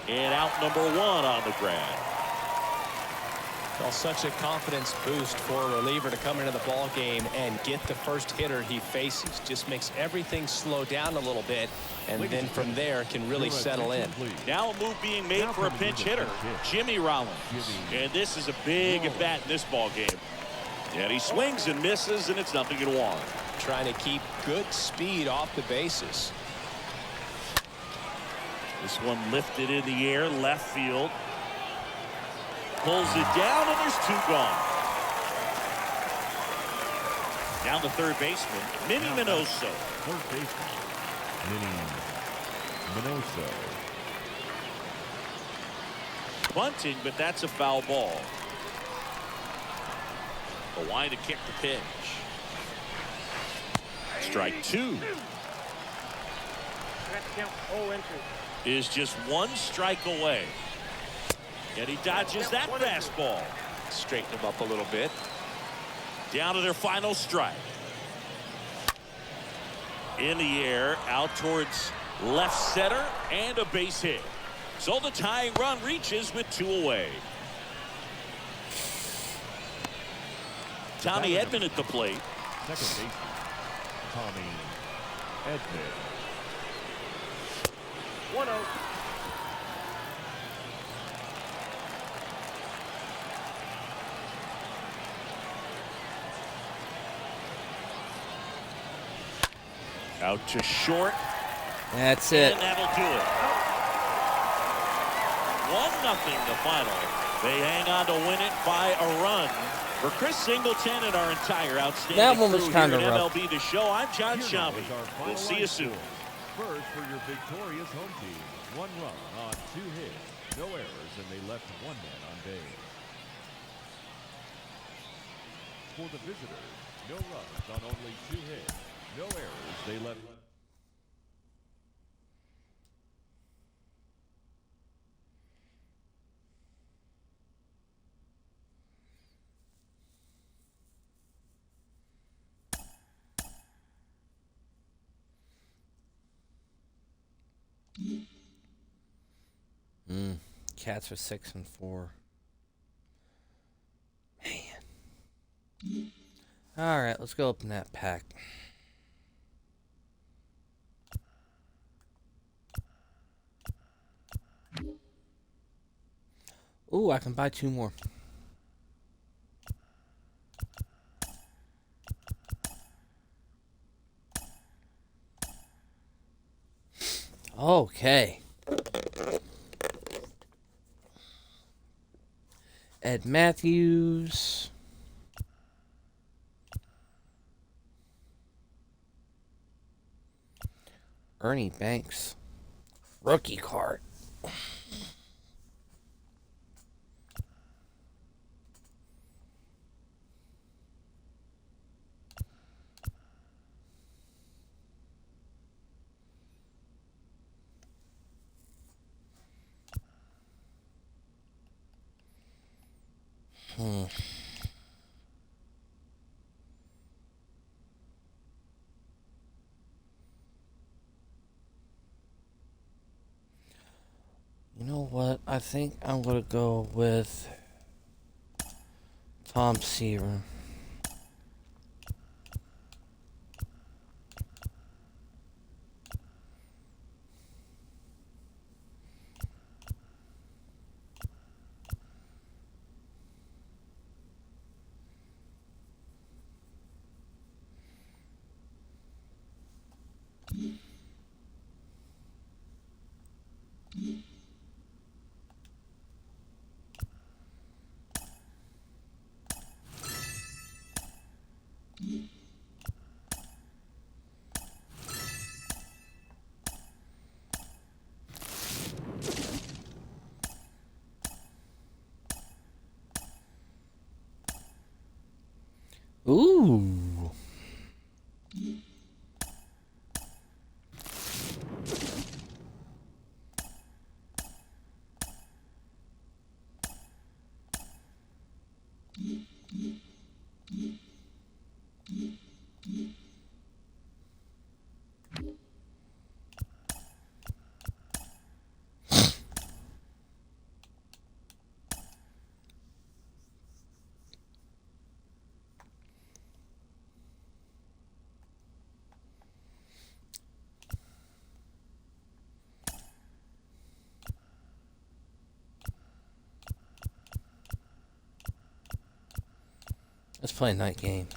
And out number 1 on the ground. Well, such a confidence boost for a reliever to come into the ball game and get the first hitter he faces. Just makes everything slow down a little bit, and then from there can really settle in. Now a move being made for a pinch hitter, Jimmy Rollins. And this is a big at bat in this ball game. And he swings and misses, and it's 0-1. Trying to keep good speed off the bases. This one lifted in the air, left field. Pulls it down, and there's 2 gone. Down the third baseman, Minnie Minoso. Third baseman, Minnie Minoso. Bunting, but that's a foul ball. Kawhi to kick the pitch. Strike 2. Is just 1 strike away. And he dodges that fastball. Straighten him up a little bit. Down to their final strike. In the air, out towards left center, and a base hit. So the tying run reaches with 2 away. Tommy Edman at the plate. Second baseman, Tommy Edman. 1-0. Out to short. That's it. And that'll do it. 1-0 the final. They hang on to win it by a run. For Chris Singleton and our entire outstanding That one was crew kinda here at rough. MLB The Show, I'm John Here now Shelby. is our final We'll see you line soon. score. First for your victorious home team. 1 run on 2 hits. No errors, and they left 1 man on base. For the visitors, no runs on only 2 hits. No errors, they left. Cats are 6 and 4. Man. All right, let's go open that pack. Ooh, I can buy 2 more. Okay. Ed Matthews. Ernie Banks. Rookie card. You know what? I think I'm going to go with Tom Seaver. Ooh. Let's play a night game.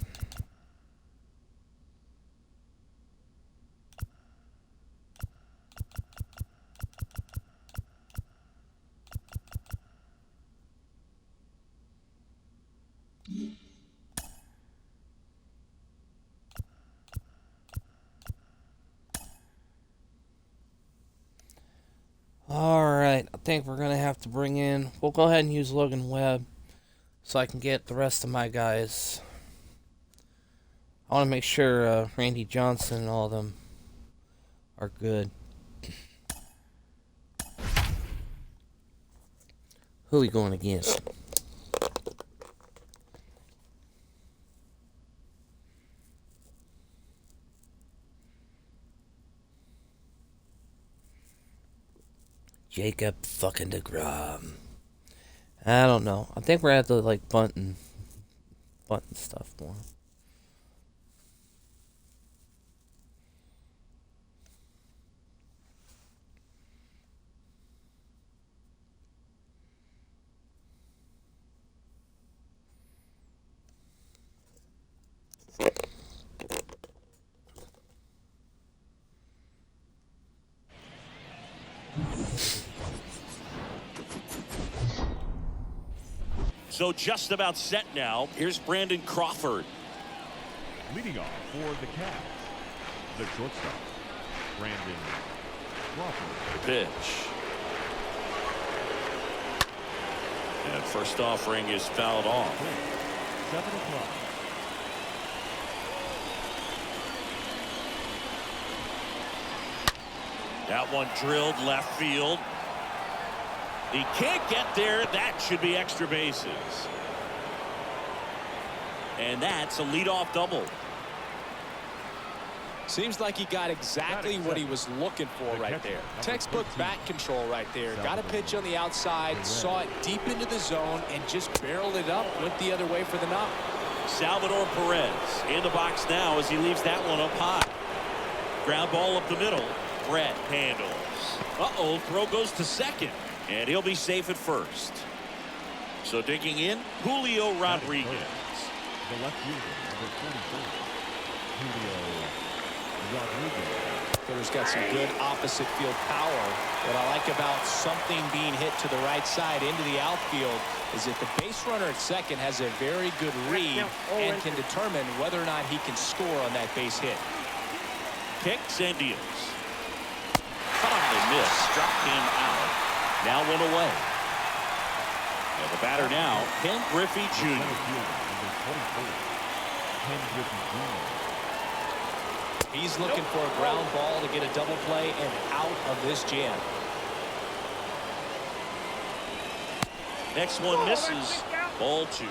Alright, I think we're going to have to bring in... We'll go ahead and use Logan Webb so I can get the rest of my guys. I want to make sure Randy Johnson and all of them are good. Who are we going against? Jacob fucking DeGrom. I don't know. I think we're at the like bunting stuff more. So just about set now. Here's Brandon Crawford. Leading off for the Cavs, the shortstop, Brandon Crawford. Pitch. And first offering is fouled off. 7 o'clock. That one drilled left field. He can't get there. That should be extra bases. And that's a leadoff double. Seems like he got exactly what he was looking for right there. Textbook bat control right there. Got a pitch on the outside, saw it deep into the zone, and just barreled it up, went the other way for the knock. Salvador Perez in the box now as he leaves that one up high. Ground ball up the middle. Brett handles. Uh-oh, throw goes to second. And he'll be safe at first. So digging in, Julio Rodriguez. The left fielder, number 44, Julio Rodriguez. Hitter's got some good opposite field power. What I like about something being hit to the right side into the outfield is that the base runner at second has a very good read and can determine whether or not he can score on that base hit. Kicks and deals. Cut on the miss. Struck him out. Now one away. And the batter now, Ken Griffey Jr. Center fielder, number 24, Ken Griffey Jr. He's looking for a ground ball to get a double play and out of this jam. Next one misses. Ball 2.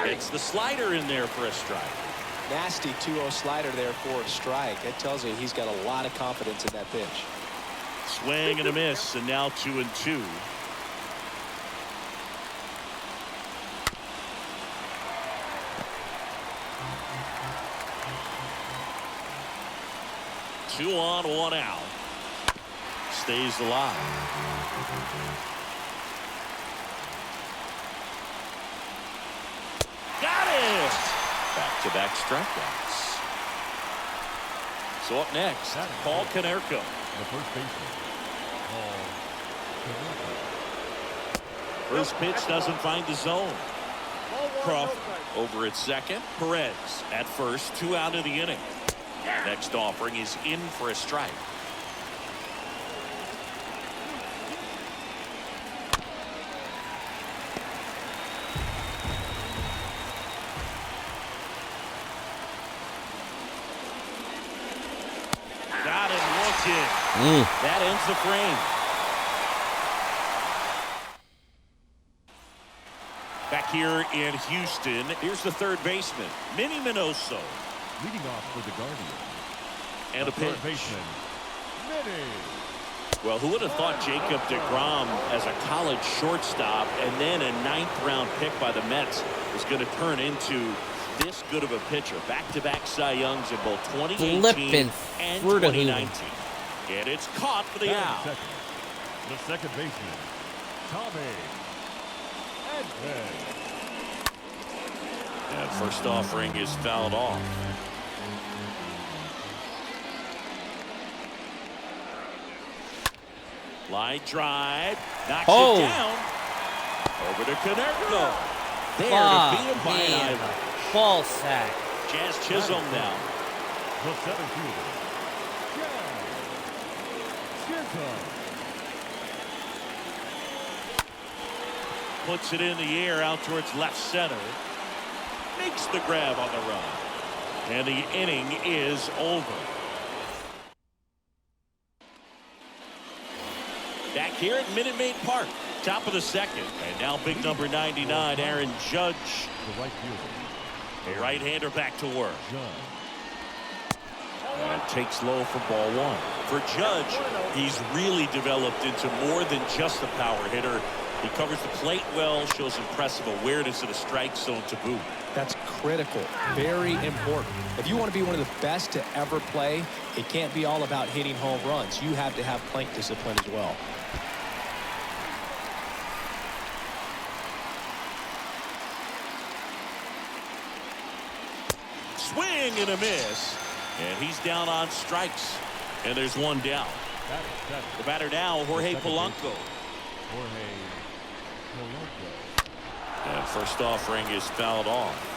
It's the slider in there for a strike. Nasty 2-0 slider there for a strike. That tells you he's got a lot of confidence in that pitch. Swing and a miss, and now 2-2. Two on, one out. Stays alive. Got it! Back-to-back strikeouts. So up next, Paul Konerko. The first baseman, Paul Konerko. First pitch doesn't find the zone. Crawford over at second. Perez at first. 2 out of the inning. Next offering is in for a strike. Got him looking. That ends the frame. Back here in Houston, here's the third baseman, Minnie Minoso. Leading off for the Guardians, And a pitch. third baseman, Minnie. Well, who would have thought Jacob deGrom as a college shortstop and then a 9th-round pick by the Mets was going to turn into this good of a pitcher. Back-to-back Cy Youngs in both 2018 Flippin' and Fruit of 2019. And it's caught for the Batting out. second, the second baseman, Tommy Edman. And first offering is fouled off. Line drive. Knocks it down. Over to Konerko. There to beat him by an eye. Ball sack. Jazz Chisholm now. The center fielder, Jazz Chisholm. Puts it in the air out towards left center. Makes the grab on the run. And the inning is over. Back here at Minute Maid Park. Top of the second. And now big number 99, Aaron Judge. The right fielder, A right-hander back to work. Judge. And takes low for ball 1. For Judge, he's really developed into more than just a power hitter. He covers the plate well, shows impressive awareness of the strike zone to boot. That's critical. Very important. If you want to be one of the best to ever play, it can't be all about hitting home runs. You have to have plate discipline as well. Swing and a miss. And he's down on strikes. And there's one down. Batting seventh, The batter now, Jorge second Polanco. baseman, Jorge Polanco. And first offering is fouled off.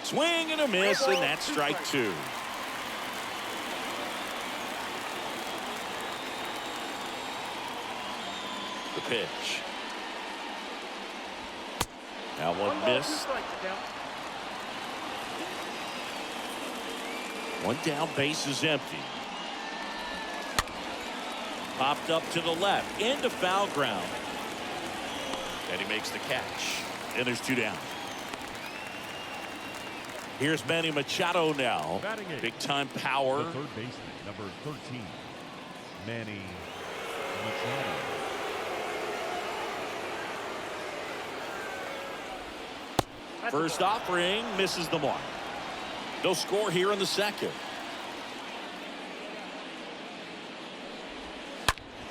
Swing and a miss, and that's strike two. The pitch. Now one missed. One down, base is empty. Popped up to the left, into foul ground. And he makes the catch. And there's two down. Here's Manny Machado now. Batting eighth, Big time power. the third baseman, number 13, Manny Machado. First offering misses the mark. No score here in the second.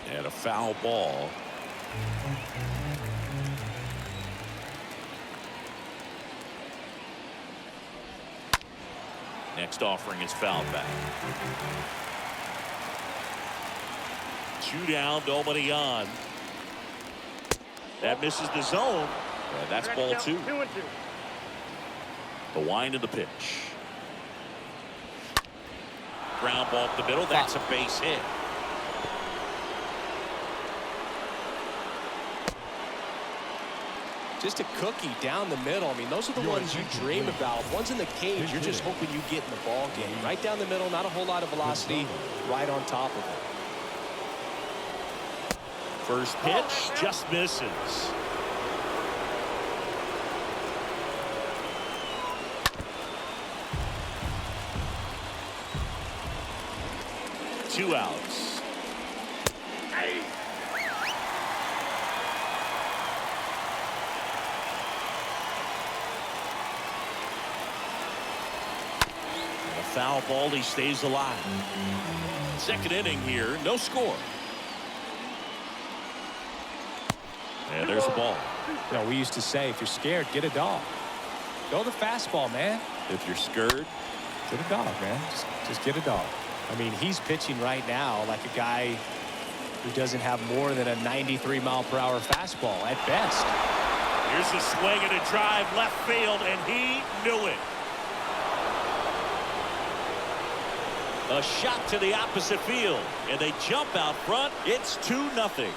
And a foul ball. Next offering is fouled back. Two down, nobody on. That misses the zone. And that's ball two. The wind of the pitch. Ground ball up the middle. That's a base hit. Just a cookie down the middle. I mean, those are the ones you dream about. Ones in the cage, you're just hoping you get in the ball game. Right down the middle, not a whole lot of velocity, right on top of it. First pitch just misses. Two outs. And a foul ball, he stays alive. Second inning here, no score. And there's a ball. You know, we used to say, if you're scared, get a dog. Go the fastball, man. If you're scared, Get a dog, man. Just get a dog. I mean, he's pitching right now like a guy who doesn't have more than a 93-mile-per-hour fastball at best. here's a swing and a drive left field, and he knew it. A shot to the opposite field, and they jump out front. It's 2-0.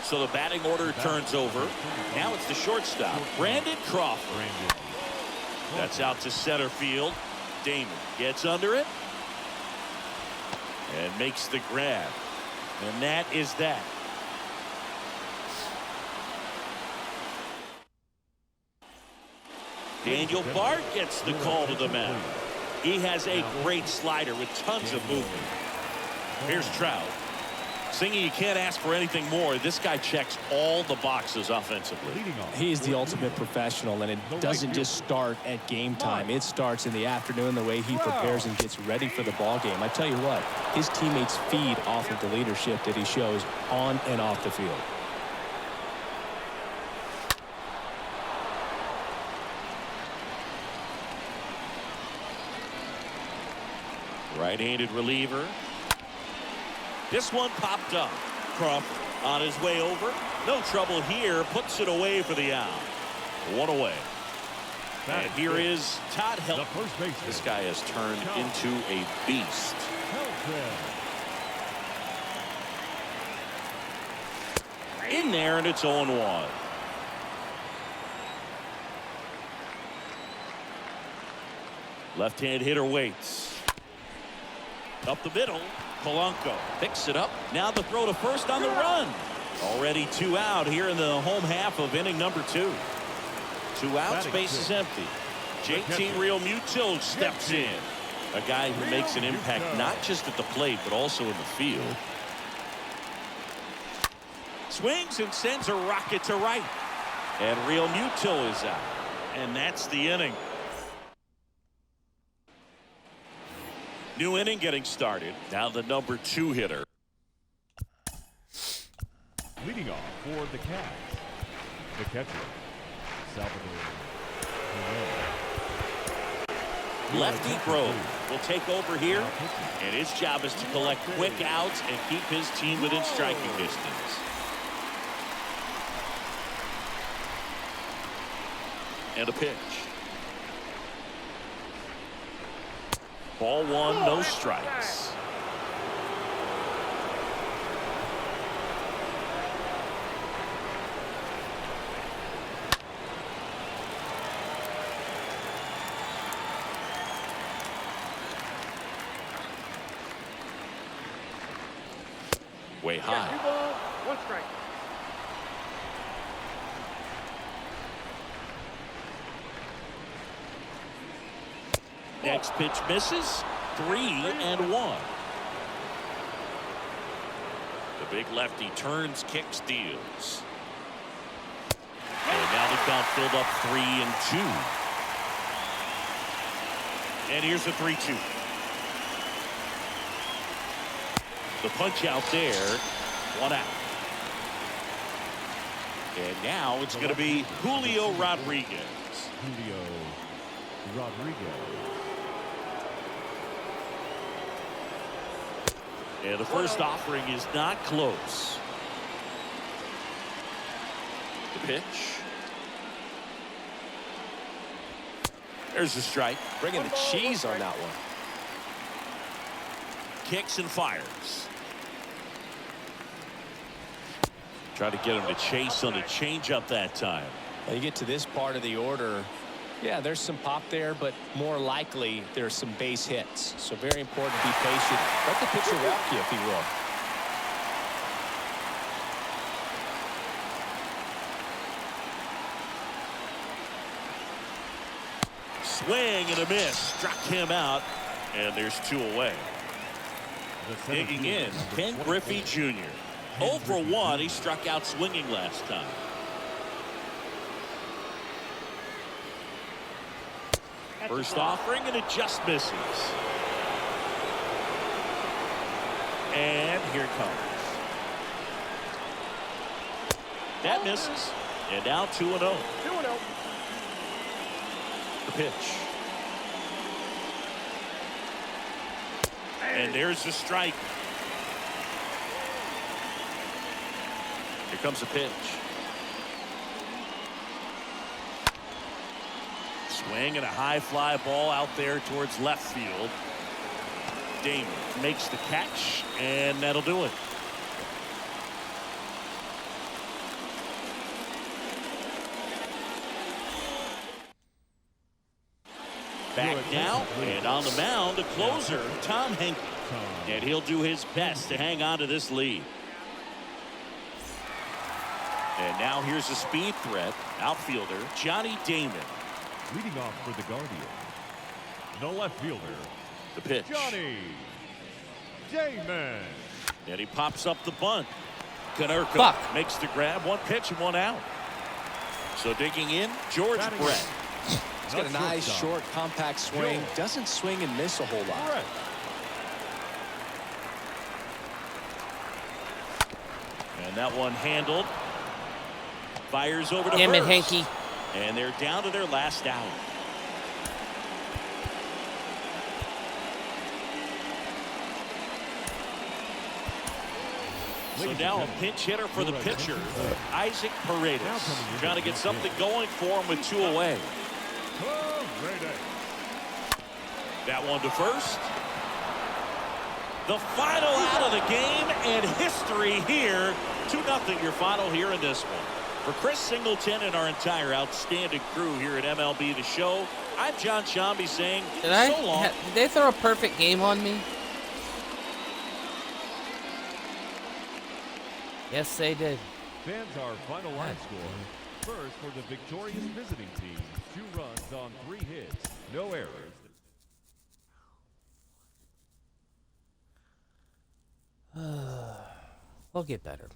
So the batting order turns over. Now it's the shortstop, Brandon Crawford. That's out to center field. Damon gets under it and makes the grab. And that is that. Daniel Bard gets the call to the mound. He has a great slider with tons of movement. Here's Trout. Singy, you can't ask for anything more. This guy checks all the boxes offensively. He is the ultimate professional, and it doesn't just start at game time. It starts in the afternoon, the way he prepares and gets ready for the ball game. I tell you what, his teammates feed off of the leadership that he shows on and off the field. Right-handed reliever. This one popped up. Crawford on his way over. No trouble here. Puts it away for the out. One away. And here is Todd Helton. This guy has turned into a beast. In there, and it's 0-1. Left-hand hitter waits. Up the middle. Polanco picks it up. Now the throw to first on the run. Already 2 out here in the home half of inning number 2. 2 outs, base is empty. JT Realmuto steps in. A guy who makes an impact not just at the plate but also in the field. Swings and sends a rocket to right. And Realmuto is out. And that's the inning. New inning getting started. Now the number 2 hitter. Leading off for the Cats, the catcher, Salvador Perez. Lefty Grove will take over here, and his job is to collect quick outs and keep his team within striking distance. And a pitch. Ball one, no strikes. Way high. 2 balls, 1 strike. Next pitch misses. 3-1. The big lefty turns, kicks, deals. And now the count filled up 3-2. And here's the 3-2. The punch out there. 1 out. And now it's going to be Julio Rodriguez. Julio Rodriguez. And the first offering is not close. The pitch. There's the strike. Bringing the cheese on that one. Kicks and fires. Try to get him to chase on the changeup that time. When you get to this part of the order, yeah, there's some pop there, but more likely there's some base hits. So very important to be patient. Let the pitcher walk you if he will. Swing and a miss. Struck him out. And there's 2 away. Digging in, Ken Griffey Jr. 0 for 1. He struck out swinging last time. First offering, and it just misses. And here it comes. That misses. And now 2-0. 2-0. The pitch. And there's the strike. Here comes the pitch. Swing and a high fly ball out there towards left field. Damon makes the catch, and that'll do it. Back now, and on the mound, the closer, Tom Henke. And he'll do his best to hang on to this lead. And now here's a speed threat, outfielder Johnny Damon. Leading off for the Guardians, the left fielder, The pitch. Johnny Damon. And he pops up the bunt. Konerko Fuck. makes the grab. 1 pitch and 1 out. So digging in, George Batting Brett. He's got a nice, short, compact swing. Doesn't swing and miss a whole lot. Brett. And that one handled. Fires over to Damn it, first. Henke. And they're down to their last out. So now a pinch hitter for the pitcher, Isaac Paredes. Trying to get something going for him with 2 away. That one to first. The final out of the game, and history here. 2-0 your final here in this one. For Chris Singleton and our entire outstanding crew here at MLB The Show, I'm John Shambi saying so long. Did they throw a perfect game on me? Yes, they did. Fans, our final line score. First for the victorious visiting team. 2 runs on 3 hits. No errors. We'll get better.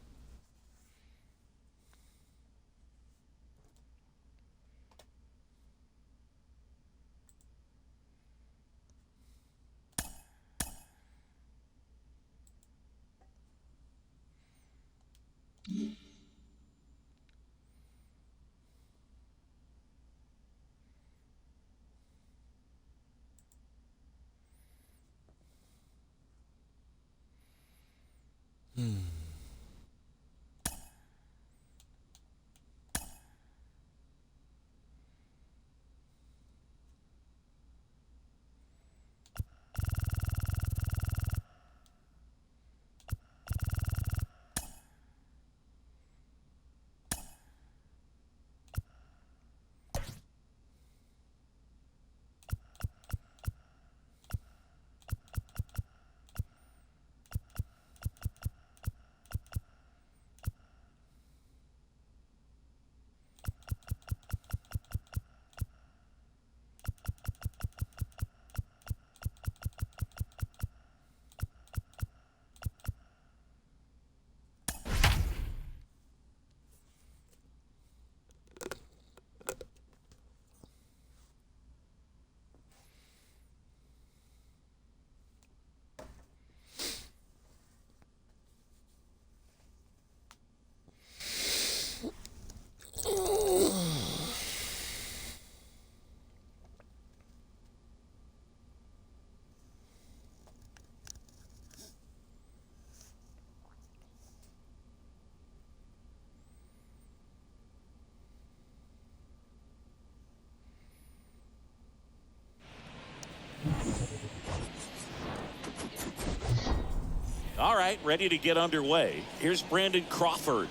All right, ready to get underway. Here's Brandon Crawford.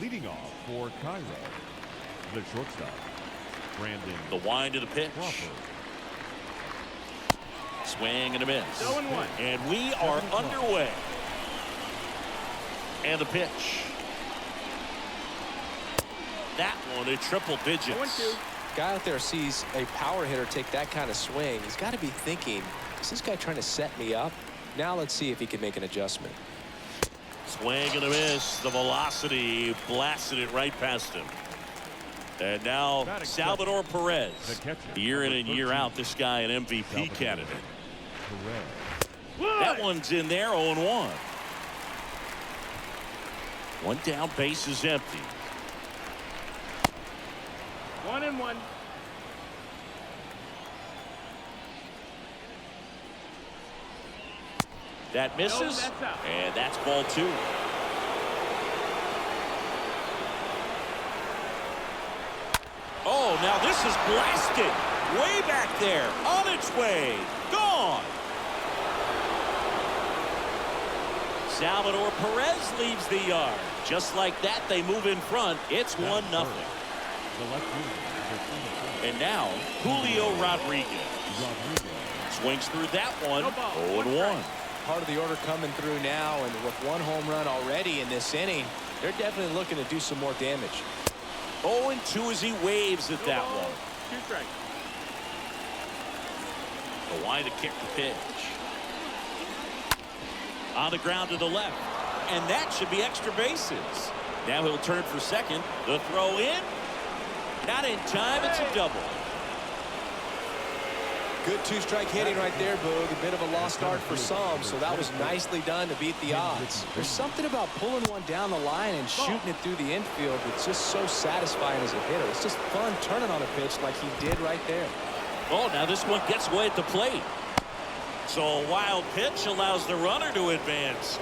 Leading off for Cairo, the shortstop, Brandon The wind of the pitch. Crawford. Swing and a miss. 0-1. And we are underway. And the pitch. That one at triple digits. Guy out there sees a power hitter take that kind of swing. He's got to be thinking, is this guy trying to set me up? Now let's see if he can make an adjustment. Swing and a miss. The velocity blasted it right past him. And now Salvador Perez. Year in and year out, this guy an MVP candidate. That one's in there, 0-1. One down, base is empty. 1-1. That misses, and that's ball 2. Oh, now this is blasted. Way back there, on its way, gone. Salvador Perez leaves the yard. Just like that, they move in front. It's 1-0. And now, Julio Rodriguez. Swings through that one, 0-1. Part of the order coming through now, and with one home run already in this inning, they're definitely looking to do some more damage. 0-2 as he waves at that one. 2 strikes. The wind to kick the pitch. On the ground to the left. And that should be extra bases. Now he'll turn for second. The throw in. Not in time. It's a double. Good 2-strike hitting right there, Boog. A bit of a lost start for some, so that was nicely done to beat the odds. There's something about pulling one down the line and shooting it through the infield that's just so satisfying as a hitter. It's just fun turning on a pitch like he did right there. Oh, now this one gets away at the plate. So a wild pitch allows the runner to advance.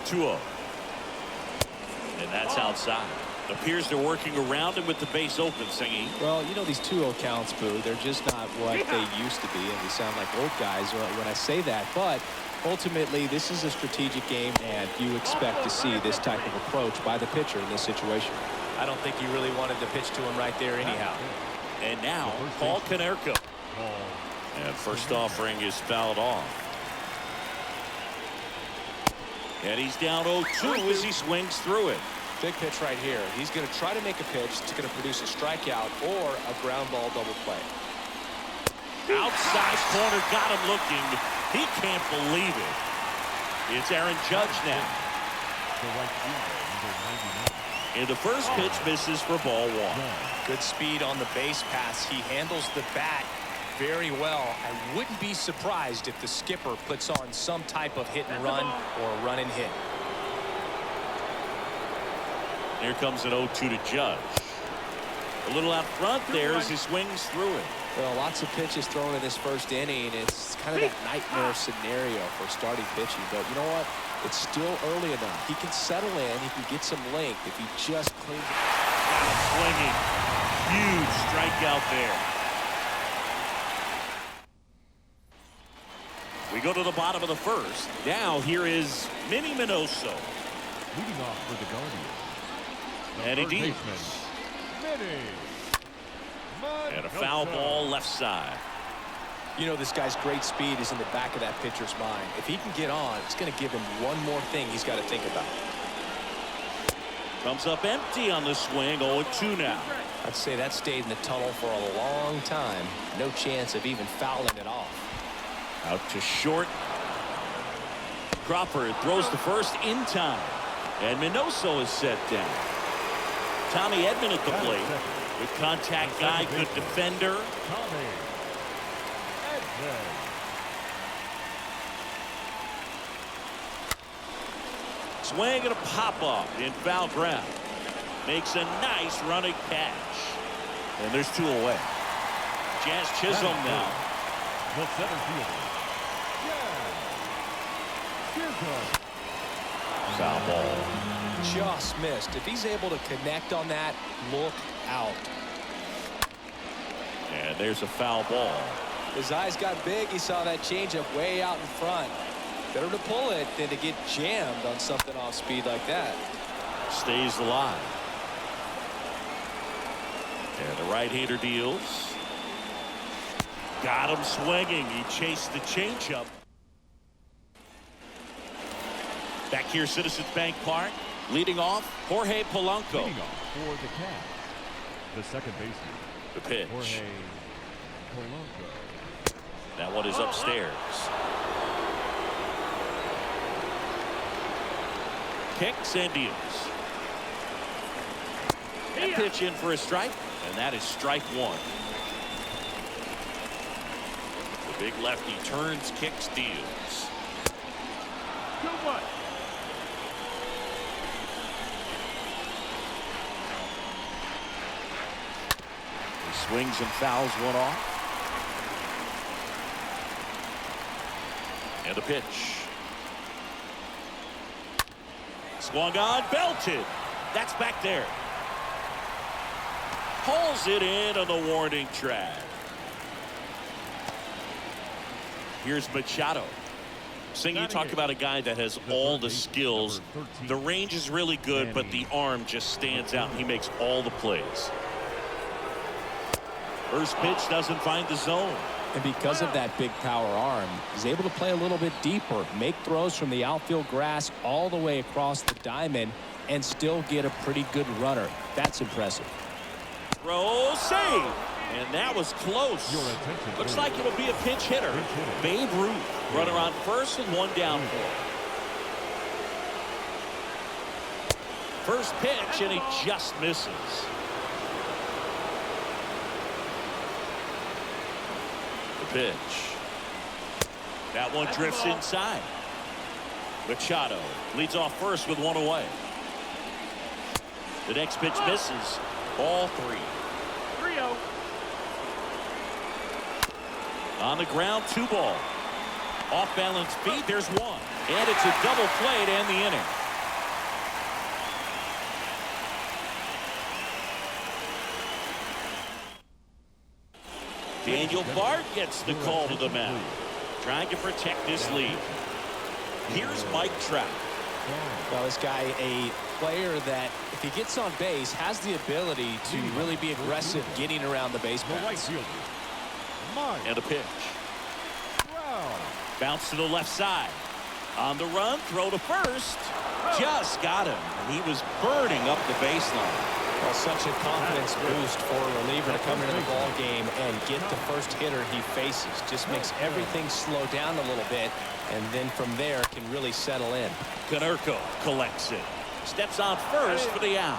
2-0. And that's outside. Appears they're working around him with the base open, Singy. Well, you know, these 2-0 counts, Boo, they're just not what they used to be, and we sound like old guys when I say that. But ultimately, this is a strategic game, and you expect to see this type of approach by the pitcher in this situation. I don't think you really wanted to pitch to him right there anyhow. And now, Paul Konerko. And first offering is fouled off. And he's down 0-2 as he swings through it. Big pitch right here. He's going to try to make a pitch that's going to produce a strikeout or a ground ball double play. Outside corner, got him looking. He can't believe it. It's Aaron Judge now. And the first pitch misses for ball 1. Good speed on the base pass. He handles the bat very well. I wouldn't be surprised if the skipper puts on some type of hit and run or a run and hit. Here comes an 0-2 to Judge. A little out front there as he swings through it. Well, lots of pitches thrown in this first inning. It's kind of that nightmare scenario for starting pitching. But you know what? It's still early enough. He can settle in. He can get some length if he just cleans it. Swinging. Huge strikeout there. We go to the bottom of the first. Now here is Minnie Minoso. Leading off for the Guardians. And he third deals. baseman, Minnie And a foul Minoso. ball left side. You know, this guy's great speed is in the back of that pitcher's mind. If he can get on, it's going to give him one more thing he's got to think about. Comes up empty on the swing. 0-2 now. I'd say that stayed in the tunnel for a long time. No chance of even fouling it off. Out to short. Crawford throws the first in time. And Minoso is set down. Tommy Edman at the plate. With contact guy, good defender. Tommy Edman. Swing and a pop-up in foul ground. Makes a nice running catch. And there's 2 away. Jazz Chisholm now. The center fielder. Jazz Chisholm. Foul ball. Just missed. If he's able to connect on that, look out. And there's a foul ball. His eyes got big. He saw that changeup way out in front. Better to pull it than to get jammed on something off speed like that. Stays alive. And the right-hander deals. Got him swinging. He chased the changeup. Back here, Citizens Bank Park. Leading off, Jorge Polanco. Leading off for the Cavs. The second baseman, The pitch. Jorge Polanco. That one is upstairs. Kicks and deals. That pitch in for a strike, and that is strike 1. The big lefty turns, kicks, deals. 2-1. He swings and fouls one off. And a pitch. Swung on, belted. That's back there. Pulls it in on the warning track. Here's Machado. Sing, you talk about a guy that has all the skills. The range is really good, but the arm just stands out. He makes all the plays. First pitch doesn't find the zone. And because of that big power arm, he's able to play a little bit deeper, make throws from the outfield grass all the way across the diamond, and still get a pretty good runner. That's impressive. Throw, save. And that was close. Your attention, Looks please. like it'll be a pinch hitter. Babe Ruth, runner on first and 1 down for him. First pitch, and he just misses. The pitch. That one drifts inside. Machado leads off first with 1 away. The next pitch misses. Ball 3. 3-0. On the ground, 2 ball. Off balance feet, there's 1. And it's a double play to end the inning. Daniel Bard gets the call to the mound, trying to protect this lead. Here's Mike Trout. Well, this guy, a player that, if he gets on base, has the ability to really be aggressive getting around the base The right paths. fielder, Mike And a pitch. Trout. Bounce to the left side. On the run, throw to first. Just got him. He was burning up the baseline. Well, such a confidence boost for a reliever to come into the ball game and get the first hitter he faces. Just makes everything slow down a little bit, and then from there can really settle in. Konerko collects it. Steps on first for the out.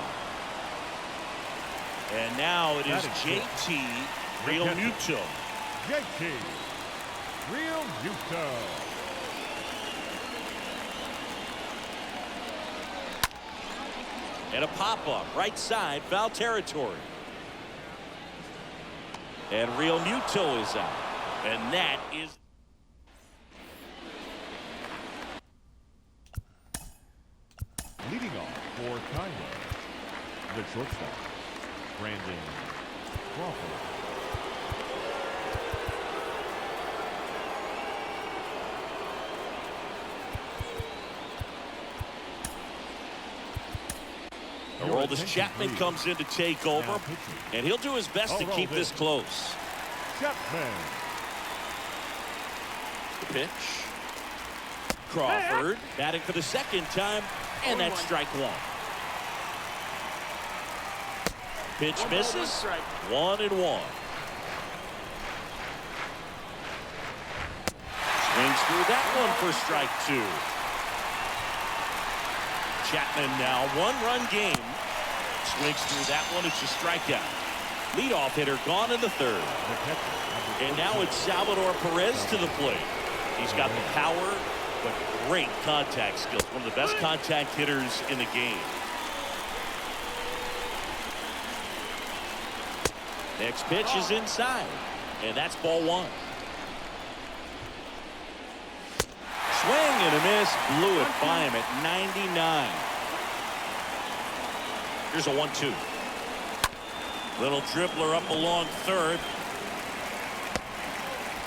And now it is JT Realmuto. JT Realmuto. And a pop-up, right side, foul territory. And Real Muto is out. And that is... Leading off for Kyle, the shortstop, Brandon Crawford. Aroldis Chapman comes in to take over, and he'll do his best to keep this close. Chapman. The pitch. Crawford batting for the second time, and that's strike one. Pitch misses. 1-1. Swings through that one for strike two. Chapman now one-run game. Swings through that one. It's a strikeout. Leadoff hitter gone in the third. And now it's Salvador Perez to the plate. He's got the power, but great contact skills. One of the best contact hitters in the game. Next pitch is inside, and that's ball one. Swing and a miss, blew it by him at 99. Here's a 1-2. Little dribbler up along third.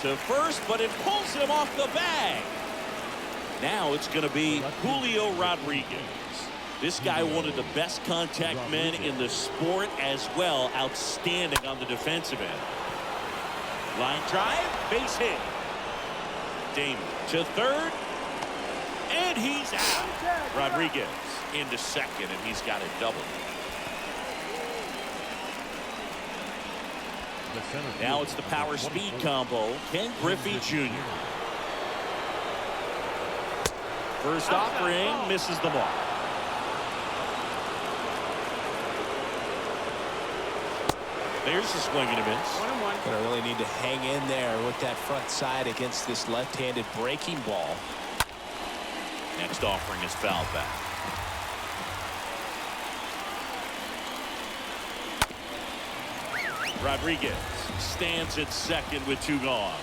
To first, but it pulls him off the bag. Now it's going to be Julio Rodriguez. This guy, one of the best contact men in the sport as well. Outstanding on the defensive end. Line drive, base hit. Damon to third, and he's out. Rodriguez into second, and he's got a double. Now it's the power speed combo. Ken Griffey Jr. First offering misses the mark. There's a swing and a miss. Gonna really need to hang in there with that front side against this left-handed breaking ball. Next offering is fouled back. Rodriguez stands at second with two gone.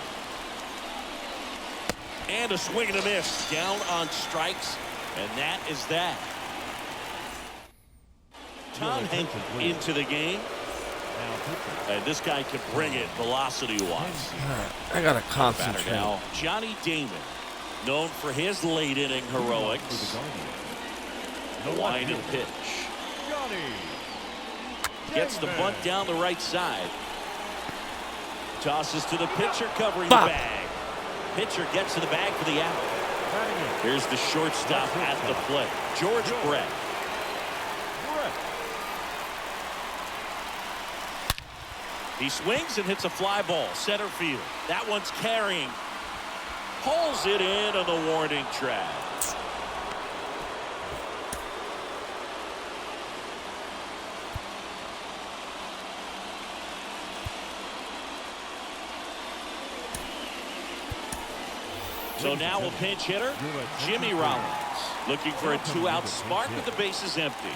And a swing and a miss. Down on strikes, and that is that. Tom Henke into the game. And this guy can bring it velocity-wise. I gotta concentrate. Now, Johnny Damon, known for his late-inning heroics. The wind and pitch. Gets the bunt down the right side. Tosses to the pitcher covering the bag. Pitcher gets to the bag for the out. Here's the shortstop at the plate, George Brett. He swings and hits a fly ball, center field. That one's carrying. Pulls it in on the warning track. So now a pinch hitter, Jimmy Rollins, looking for a two-out spark with the bases empty.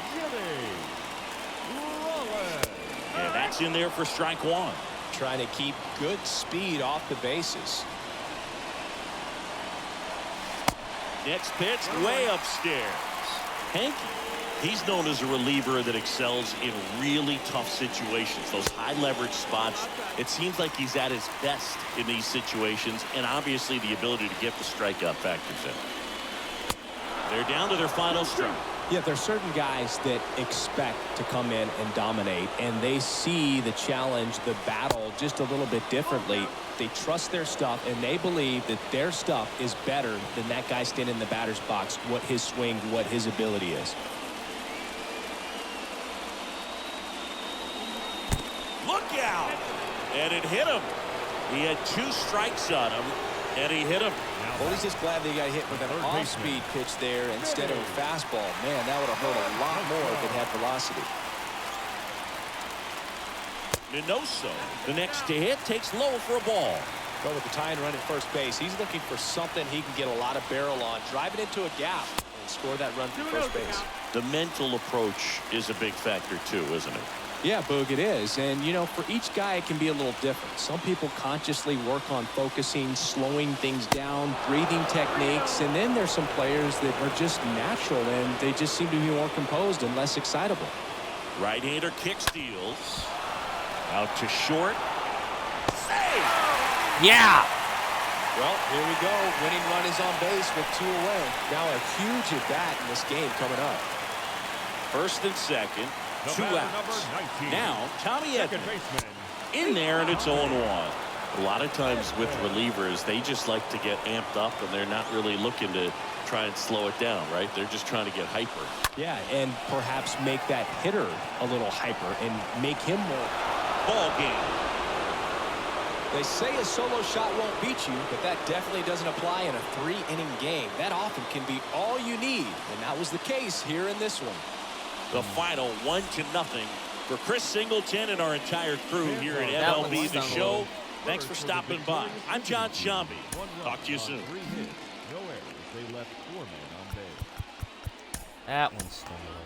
And that's in there for strike one. Trying to keep good speed off the bases. Next pitch, way upstairs. Henke, he's known as a reliever that excels in really tough situations. Those high leverage spots, it seems like he's at his best in these situations, and obviously the ability to get the strikeout factors in. They're down to their final strike. Yeah, there's certain guys that expect to come in and dominate, and they see the challenge, the battle, just a little bit differently. They trust their stuff, and they believe that their stuff is better than that guy standing in the batter's box, what his swing, what his ability is. Look out! And it hit him. He had two strikes on him, and he hit him. Well, he's just glad that he got hit with an off-speed pitch there instead of a fastball. Man, that would have hurt a lot more if it had velocity. Minoso, the next to hit, takes low for a ball. But with the tying run at first base, he's looking for something he can get a lot of barrel on, drive it into a gap, and score that run from first base. The mental approach is a big factor too, isn't it? Yeah, Boog, it is. And, you know, for each guy, it can be a little different. Some people consciously work on focusing, slowing things down, breathing techniques. And then there's some players that are just natural, and they just seem to be more composed and less excitable. Right-hander kick steals. Out to short. Save! Yeah. Well, here we go. Winning run is on base with 2 away. Now a huge at-bat in this game coming up. First and second. The 2 batter, outs. number 19, Now, Tommy second Edman baseman. in there, and it's 0-1. A lot of times with relievers, they just like to get amped up, and they're not really looking to try and slow it down, right? They're just trying to get hyper. Yeah, and perhaps make that hitter a little hyper and make him more. Ball game. They say a solo shot won't beat you, but that definitely doesn't apply in a 3-inning game. That often can be all you need, and that was the case here in this one. The final 1-0 for Chris Singleton and our entire crew here at That MLB one's The done Show. well. Thanks for stopping by. I'm John Shambi. Talk to you soon. 3 hits, no errors. They left 4 men on base. That one's still low.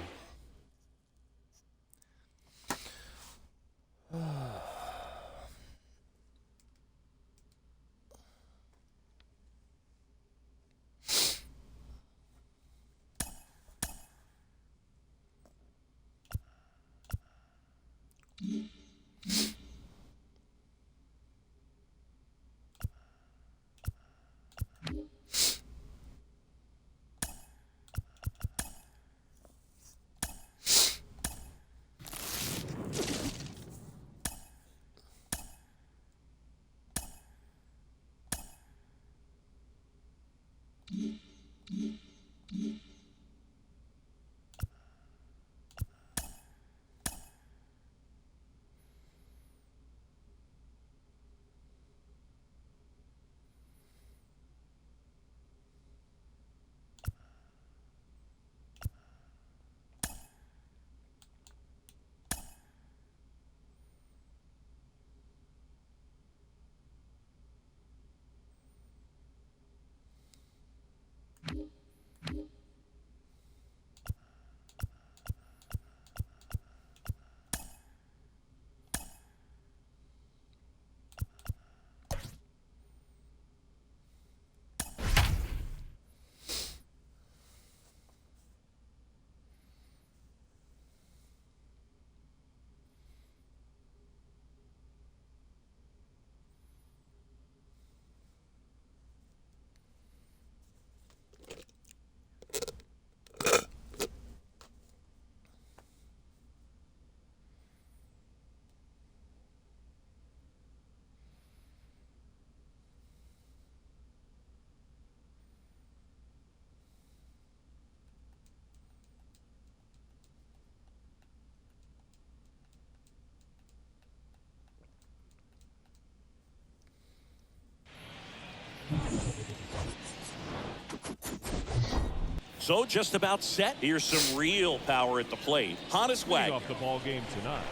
So just about set. Here's some real power at the plate. Honus Leading Wagner. off the ball game tonight,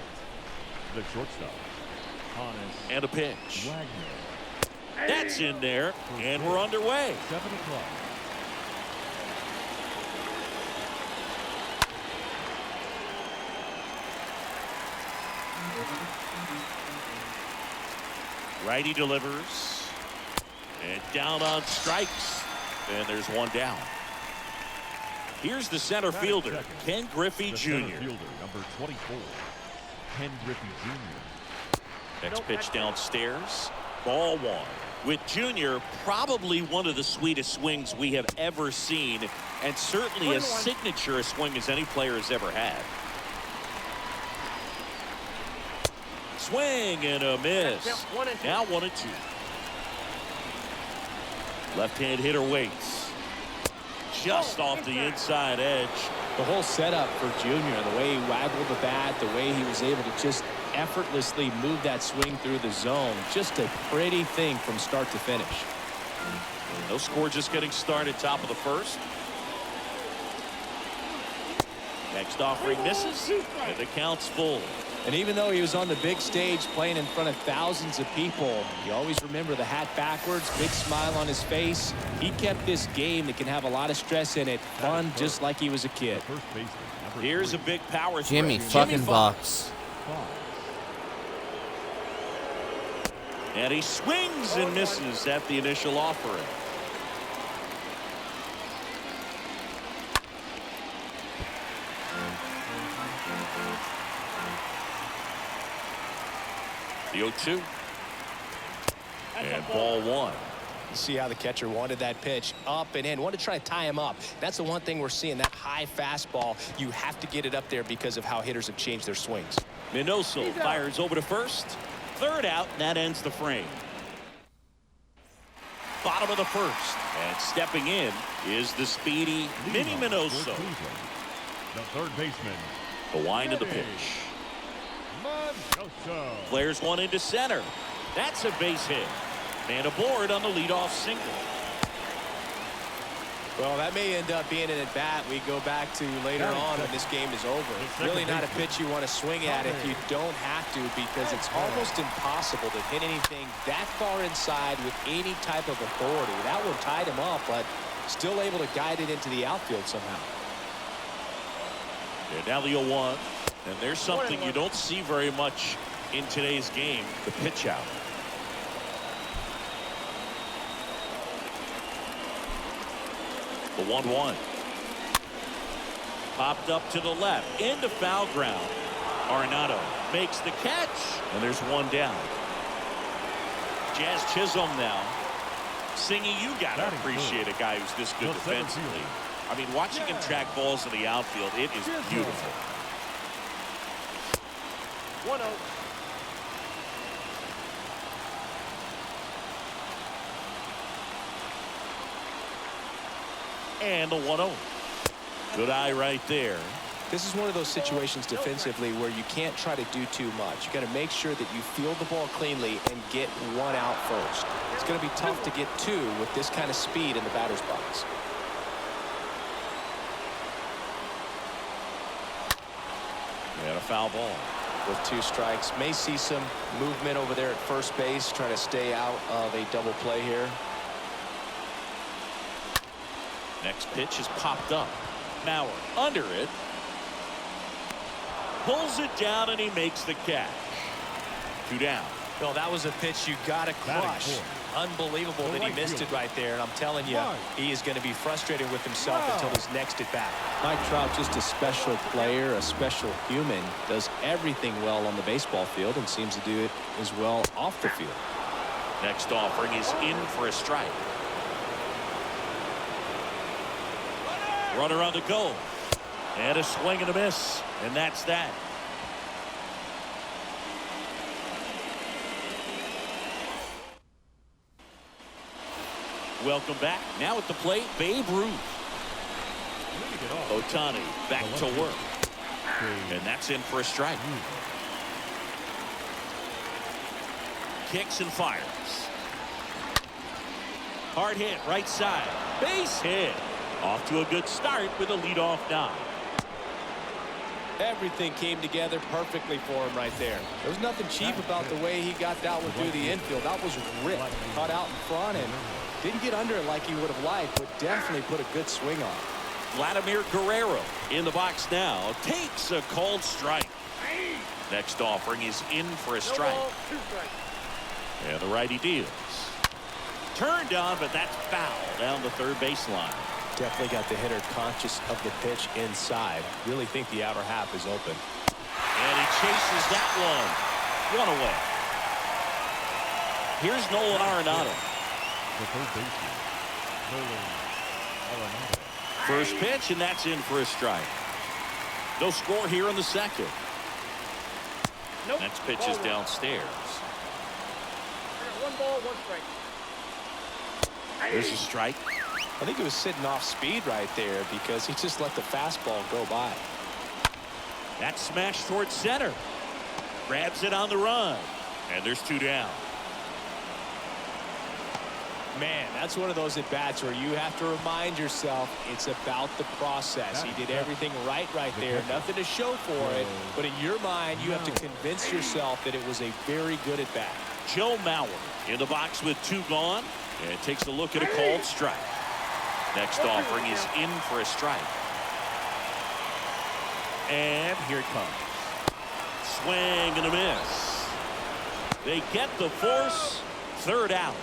the shortstop, Honus And a pitch. Wagner. That's in there, and we're underway. 7 o'clock. Righty delivers. And down on strikes. And there's one down. Here's the center fielder, Ken Griffey The Jr. center fielder, number 24, Ken Griffey Jr. Next pitch downstairs. Ball 1. With Jr. probably one of the sweetest swings we have ever seen, and certainly as signature a swing as any player has ever had. Swing and a miss. Now 1-2. Left-hand hitter waits. Just off the inside edge. The whole setup for Junior, the way he waggled the bat, the way he was able to just effortlessly move that swing through the zone. Just a pretty thing from start to finish. No score, just getting started, top of the first. Next offering misses, and the count's full. And even though he was on the big stage playing in front of thousands of people, you always remember the hat backwards, big smile on his face. He kept this game that can have a lot of stress in it fun, just like he was a kid. First baseman, number Here's 3. a big power threat. Jimmy fucking Fox. And he swings and misses at the initial offering. The 0-2. And ball one. You see how the catcher wanted that pitch up and in, wanted to try to tie him up. That's the one thing we're seeing, that high fastball. You have to get it up there because of how hitters have changed their swings. Minoso fires over to first. Third out, and that ends the frame. Bottom of the first. And stepping in is the speedy Minnie Minoso. The third baseman. The wind of the pitch. Minoso. Flares one into center. That's a base hit. Man aboard on the leadoff single. Well, that may end up being an at-bat we go back to later on when this game is over. Really not a pitch you want to swing at if you don't have to, because it's almost impossible to hit anything that far inside with any type of authority. That one tied him up, but still able to guide it into the outfield somehow. And now the 0-1. And there's something you don't see very much in today's game, the pitch out. The 1-1. Popped up to the left into foul ground. Arenado makes the catch, and there's one down. Jazz Chisholm now singing, you gotta appreciate a guy who's this good defensively. I mean, watching him track balls in the outfield, it is beautiful. 1-0. And the 1-0. Good eye right there. This is one of those situations defensively where you can't try to do too much. You got to make sure that you field the ball cleanly and get one out first. It's going to be tough to get two with this kind of speed in the batter's box. And a foul ball. With two strikes, may see some movement over there at first base, trying to stay out of a double play here. Next pitch is popped up. Mauer under it. Pulls it down and he makes the catch. Two down. Well, that was a pitch you got to crush. Unbelievable that he missed it right there. And I'm telling you, he is going to be frustrated with himself until his next at bat. Mike Trout, just a special player, a special human, does everything well on the baseball field and seems to do it as well off the field. Next offering is in for a strike. Runner on the go. And a swing and a miss. And that's that. Welcome back. Now at the plate, Babe Ruth. Ohtani back to work. And that's in for a strike. Kicks and fires. Hard hit right side. Base hit. Off to a good start with a leadoff nod. Everything came together perfectly for him right there. There was nothing cheap about the way he got that one through the infield. That was ripped, cut out in front, and didn't get under it like he would have liked, but definitely put a good swing on. Vladimir Guerrero in the box now. Takes a called strike. Next offering is in for a strike. And the righty deals. Turned on, but that's foul down the third baseline. Definitely got the hitter conscious of the pitch inside. Really think the outer half is open. And he chases that one. One away. Here's Nolan Arenado. The third baseman, Nolan Arenado. First pitch, and that's in for a strike. No score here in the second. Nope. Next pitch is downstairs. One ball, one strike. There's a strike. I think he was sitting off speed right there because he just let the fastball go by. That smash towards center. Grabs it on the run. And there's two down. Man, that's one of those at-bats where you have to remind yourself it's about the process. He did everything right there. Nothing to show for it. But in your mind, you have to convince yourself that it was a very good at-bat. Joe Mauer in the box with two gone. And takes a look at a called strike. Next offering is in for a strike. And here it comes. Swing and a miss. They get the force. Third out.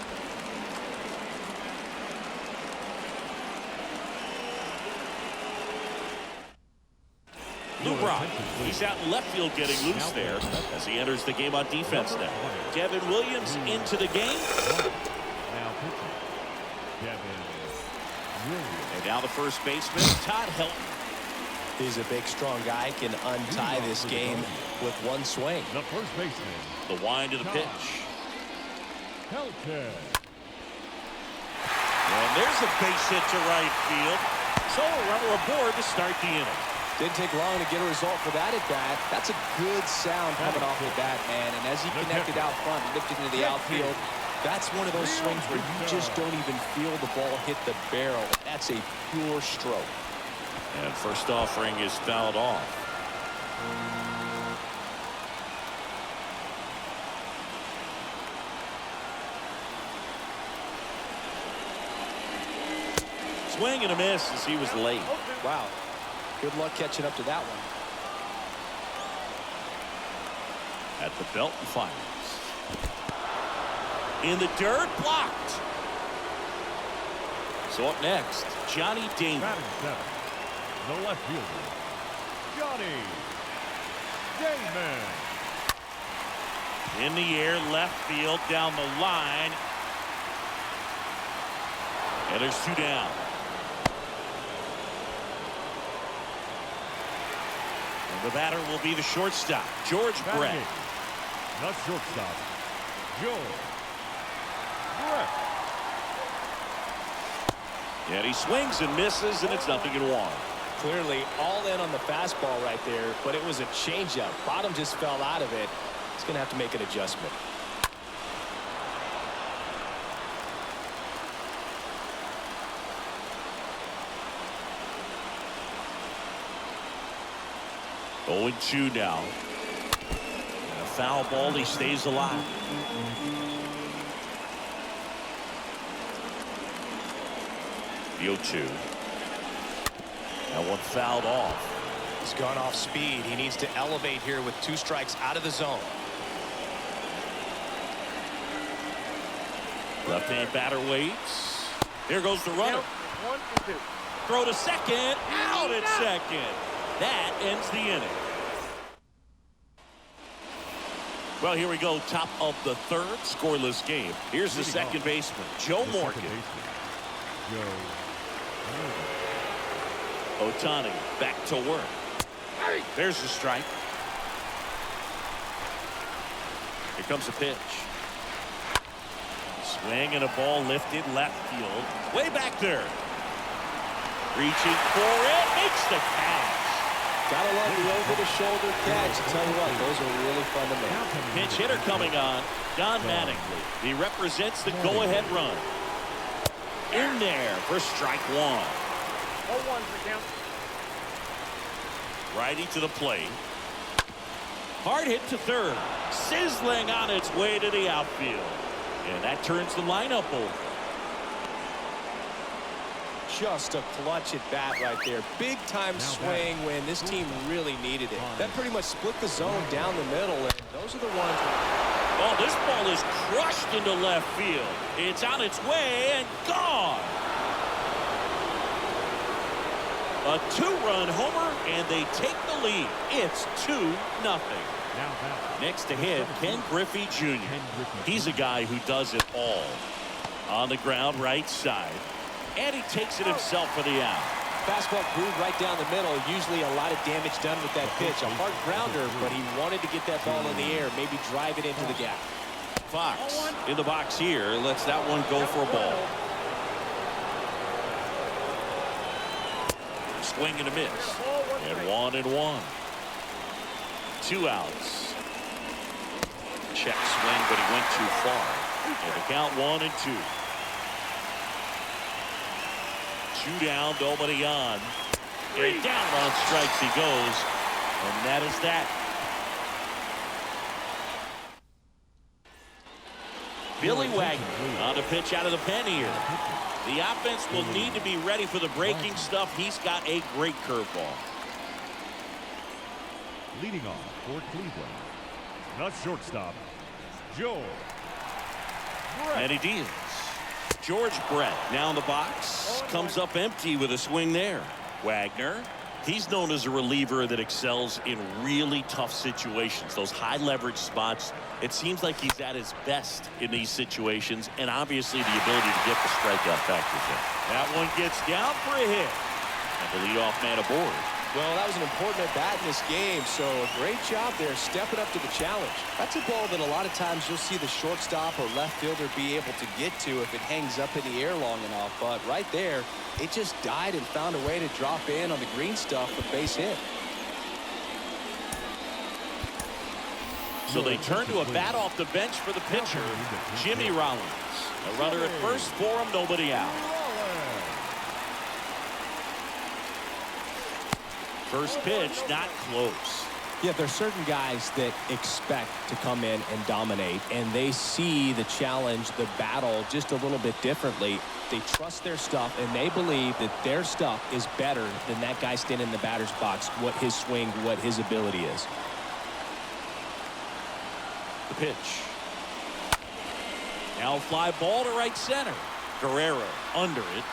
Lou Brock, he's out in left field getting loose there as he enters the game on defense now. Devin Williams into the game. Now pitching. Devin Williams. And now the first baseman, Todd Helton. He's a big, strong guy. Can untie this game with one swing. The first baseman, The wind of the pitch. Helton. And there's a base hit to right field. So a runner aboard to start the inning. Didn't take long to get a result for that at bat. That's a good sound coming off the bat, man. And as he connected out front, lifted into the outfield, that's one of those swings where you just don't even feel the ball hit the barrel. That's a pure stroke. And first offering is fouled off. Swing and a miss as he was late. Wow. Good luck catching up to that one. At the belt and fires. In the dirt, blocked. So up next, Johnny Damon. Batting seventh, the left fielder, Johnny Damon. In the air, left field, down the line. And there's two down. And the batter will be the shortstop, George Batting Brett. eighth, the shortstop, George Brett. And he swings and misses, and it's 0-1. Clearly all in on the fastball right there, but it was a changeup. Bottom just fell out of it. He's going to have to make an adjustment. Oh, 0-2 now. And a foul ball, he stays alive. The 0-2. That one fouled off. He's gone off speed. He needs to elevate here with 2 strikes out of the zone. Left-hand batter waits. Here goes the runner. 1 and 2. Throw to second. Out at second. That ends the inning. Well, here we go. Top of the third. Scoreless game. Here's the second baseman, Joe The Morgan. second baseman, Joe Morgan. Ohtani back to work. There's the strike. Here comes a pitch. Swing and a ball lifted left field. Way back there. Reaching for it. Makes the catch. Gotta love the over-the-shoulder catch. I tell you what, those are really fun to make. Pitch hitter coming on. Don Mattingly. He represents the go-ahead run. In there for strike one. 0-1 for count. Righty to the plate. Hard hit to third. Sizzling on its way to the outfield. And that turns the lineup over. Just a clutch at bat right there. Big time swing when this team really needed it. That pretty much split the zone down the middle, and those are the ones. Oh, this ball is crushed into left field. It's on its way and gone. A 2-run homer, and they take the lead. It's 2-0. Now batting. Next to him, Ken Griffey Jr. He's a guy who does it all. On the ground, right side. And he takes it himself for the out. Fastball groove right down the middle. Usually a lot of damage done with that pitch. A hard grounder, but he wanted to get that ball in the air, maybe drive it into the gap. Fox in the box here, lets that one go for a ball. Swing and a miss. And 1-1. 2 outs. Check swing, but he went too far. And the count 1-2. 2 down, nobody on. And down on strikes he goes. And that is that. Billy Wagner on the pitch out of the pen here. The offense will need to be ready for the breaking stuff. He's got a great curveball. Leading off for Cleveland, the shortstop, George Brett. And he deals. George Brett now in the box. Comes up empty with a swing there. Wagner. He's known as a reliever that excels in really tough situations. Those high leverage spots. It seems like he's at his best in these situations. And obviously the ability to get the strikeout factors in. That one gets down for a hit. And the leadoff man aboard. Well, that was an important at-bat in this game, so a great job there stepping up to the challenge. That's a ball that a lot of times you'll see the shortstop or left fielder be able to get to if it hangs up in the air long enough. But right there, it just died and found a way to drop in on the green stuff for base hit. So they turn to a bat off the bench for the pitcher, Jimmy Rollins. A runner at first for him, nobody out. First pitch, not close. Yeah, there's certain guys that expect to come in and dominate, and they see the challenge, the battle, just a little bit differently. They trust their stuff, and they believe that their stuff is better than that guy standing in the batter's box, what his swing, what his ability is. The pitch. Now fly ball to right center. Guerrero under it.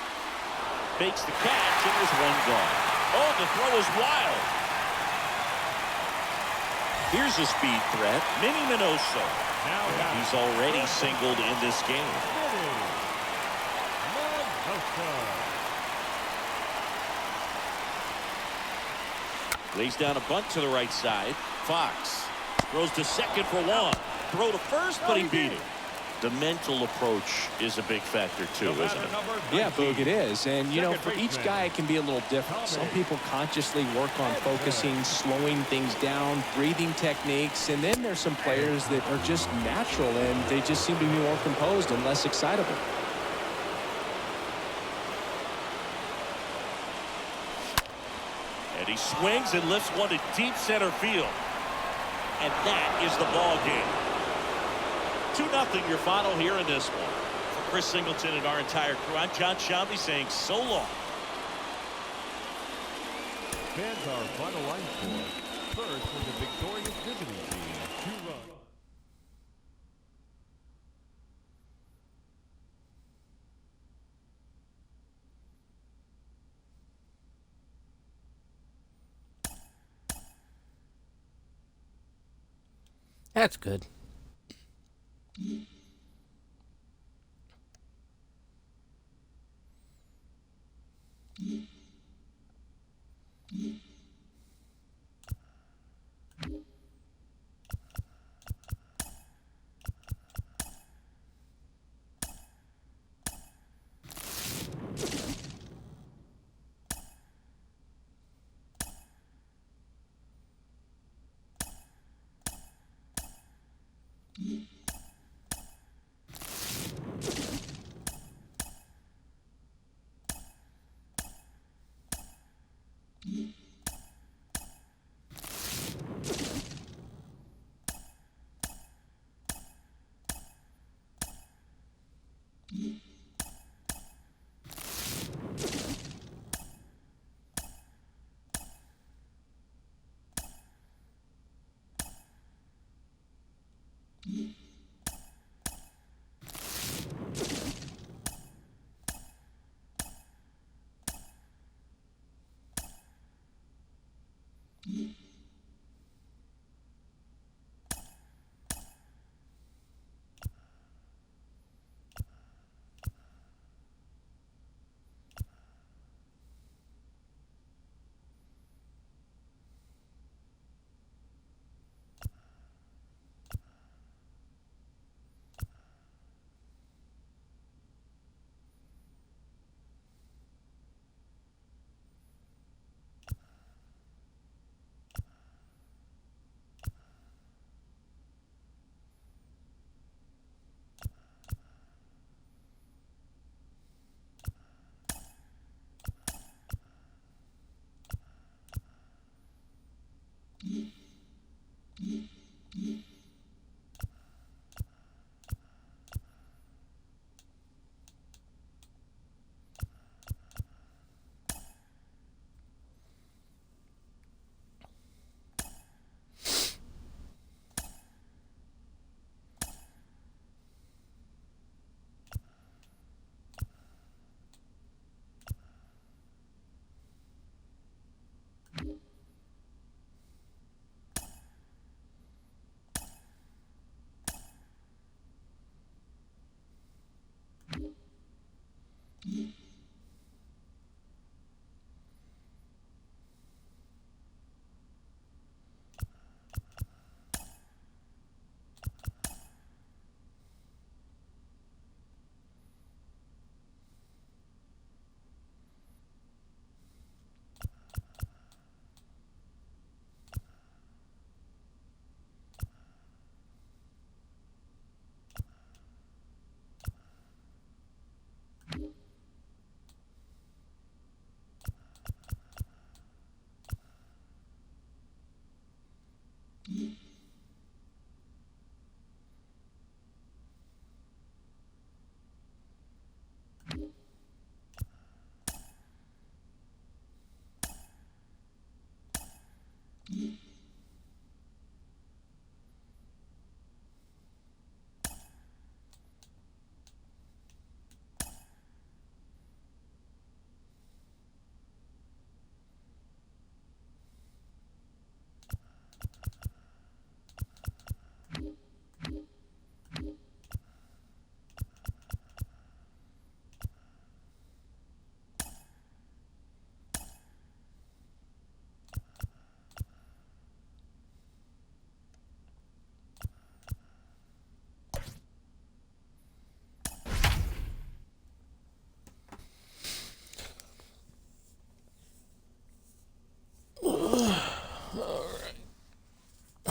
Makes the catch, and there's one gone. Oh, the throw is wild. Here's a speed threat, Minnie Minoso. He's already singled in this game. Lays down a bunt to the right side. Fox throws to second for one. Throw to first, but he beat it. The mental approach is a big factor too, isn't it? Yeah, Boog, it is. And, you know, for each guy, it can be a little different. Some people consciously work on focusing, slowing things down, breathing techniques. And then there's some players that are just natural, and they just seem to be more composed and less excitable. And he swings and lifts one to deep center field. And that is the ball game. 2-0 your final here in this one. For Chris Singleton and our entire crew, I'm John Shambi saying so long. Fans our final line score. First for the victorious visiting team, 2 runs. That's good.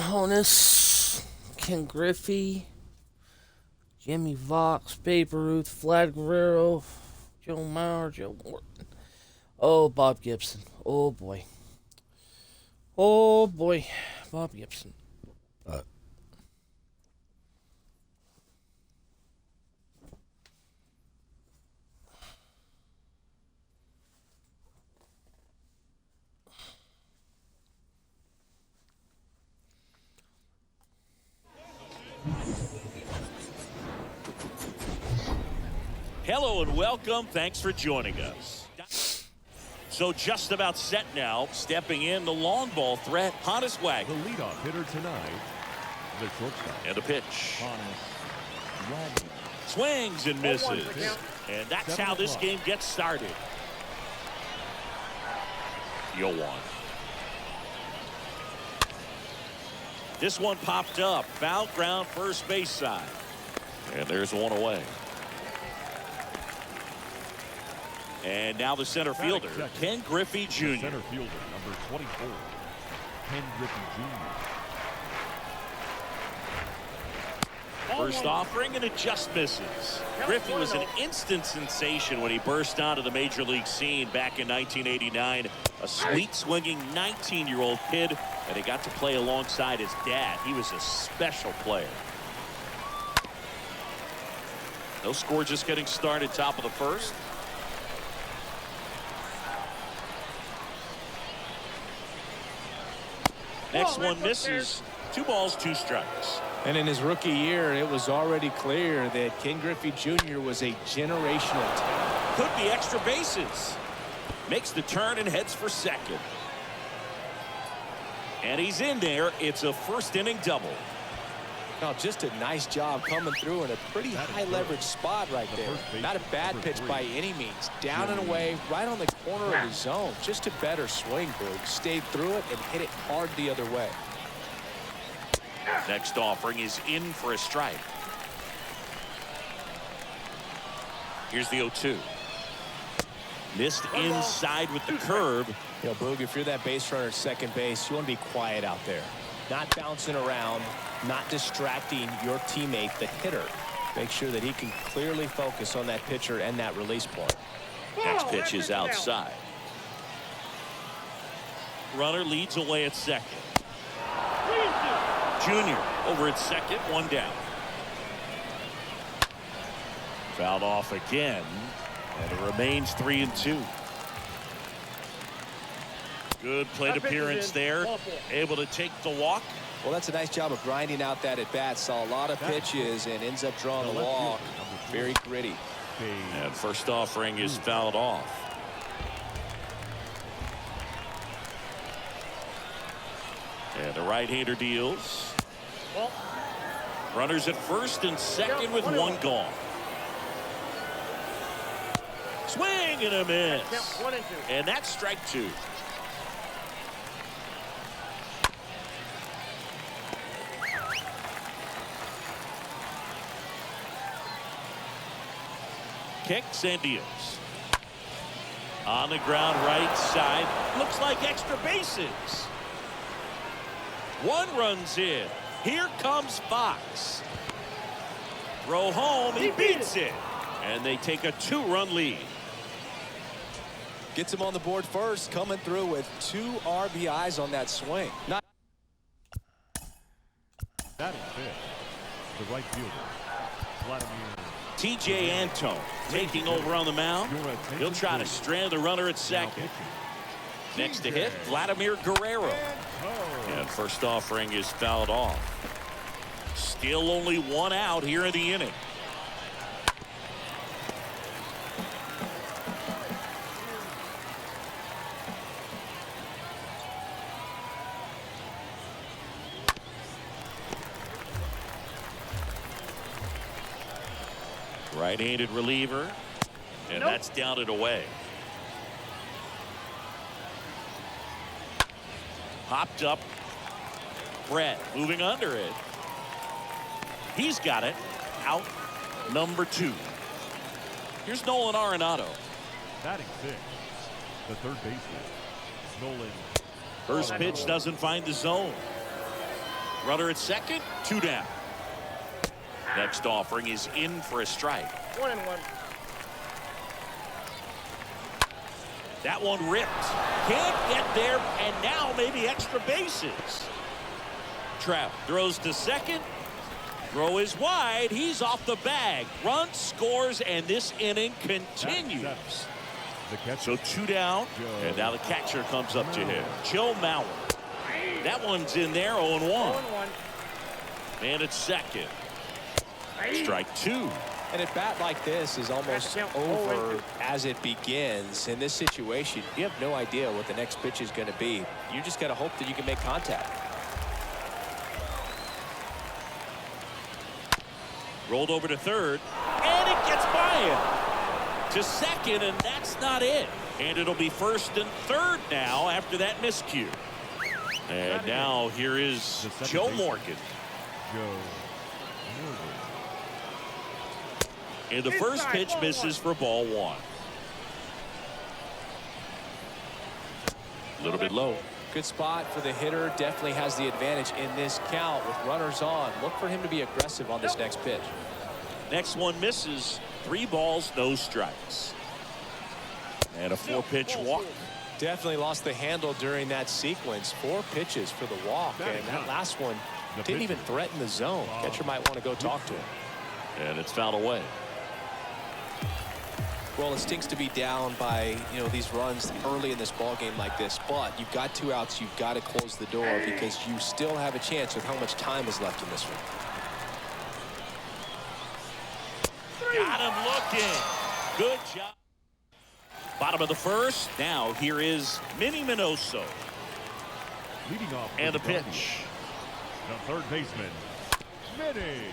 Honus, Ken Griffey, Jimmy Vox, Babe Ruth, Vlad Guerrero, Joe Mauer, Joe Morton. Oh, Bob Gibson. Oh, boy. Oh, boy. Bob Gibson. Hello and welcome. Thanks for joining us. So just about set now. Stepping in, the long ball threat, Honus Wagner. The leadoff hitter tonight, the shortstop. And the pitch. Swings and misses. And that's how this game gets started. 0-1. This one popped up. Foul ground first base side. And there's one away. And now the center fielder, Ken Griffey Jr. The center fielder, number 24, Ken Griffey Jr. First offering, and it just misses. Griffey was an instant sensation when he burst onto the major league scene back in 1989. A sweet swinging 19-year-old kid, and he got to play alongside his dad. He was a special player. No score, just getting started, top of the first. Next one misses. 2 balls, 2 strikes. And in his rookie year, it was already clear that Ken Griffey Jr. was a generational talent. Could be extra bases. Makes the turn and heads for second. And he's in there. It's a first inning double. Now, just a nice job coming through in a pretty high leverage spot right there. Not a bad pitch by any means. Down and away, right on the corner of the zone. Just a better swing, Boog. Stayed through it and hit it hard the other way. Next offering is in for a strike. Here's the 0-2. Missed inside with the curve. You know, Boog, if you're that base runner at second base, you want to be quiet out there. Not bouncing around, not distracting your teammate, the hitter. Make sure that he can clearly focus on that pitcher and that release point. Next pitch is outside. Runner leads away at second. Junior over at second, 1 down. Fouled off again, and it remains 3-2. Good plate appearance there. Able to take the walk. Well, that's a nice job of grinding out that at bat. Saw a lot of pitches and ends up drawing a walk. Very gritty. And first offering is fouled off. And the right-hander deals. Runners at first and second with 1 gone. Swing and a miss. And that's strike 2. Kicks and deals. On the ground right side. Looks like extra bases. 1 runs in. Here comes Fox. Throw home. He beats it. And they take a 2-run lead. Gets him on the board first, coming through with 2 RBIs on that swing. Batting fifth, the right fielder, Vladimir. T.J. Antone taking over on the mound. He'll try to strand the runner at second. Next to hit, Vladimir Guerrero. And first offering is fouled off. Still only 1 out here in the inning. Right-handed reliever, and that's down and away. Popped up. Brett moving under it. He's got it. Out number 2. Here's Nolan Arenado. Batting sixth, the third baseman, Nolan. First pitch doesn't find the zone. Runner at second, 2 down. Next offering is in for a strike. 1-1. That one ripped. Can't get there, and now maybe extra bases. Trout throws to second. Throw is wide. He's off the bag. Runs, scores, and this inning continues. So 2 down, and now the catcher comes up to him. Joe Mauer. That one's in there, 0-1. And it's second. Strike 2. And at bat like this is almost over as it begins. In this situation, you have no idea what the next pitch is going to be. You just got to hope that you can make contact. Rolled over to third, and it gets by him. To second, and that's not it. And it'll be first and third now after that miscue. And now here is Joe Morgan. And the first pitch misses for ball 1. A little bit low. Good spot for the hitter. Definitely has the advantage in this count with runners on. Look for him to be aggressive on this next pitch. Next one misses. 3 balls, no strikes. And a 4-pitch walk. Definitely lost the handle during that sequence. 4 pitches for the walk, and that last one didn't even threaten the zone. Catcher might want to go talk to him. And it's fouled away. Well, it stinks to be down by, these runs early in this ball game like this, but you've got 2 outs. You've got to close the door because you still have a chance with how much time is left in this one. Got him looking. Good job. Bottom of the first. Now here is Minnie Minoso. Leading off And the pitch. The third baseman, Minnie.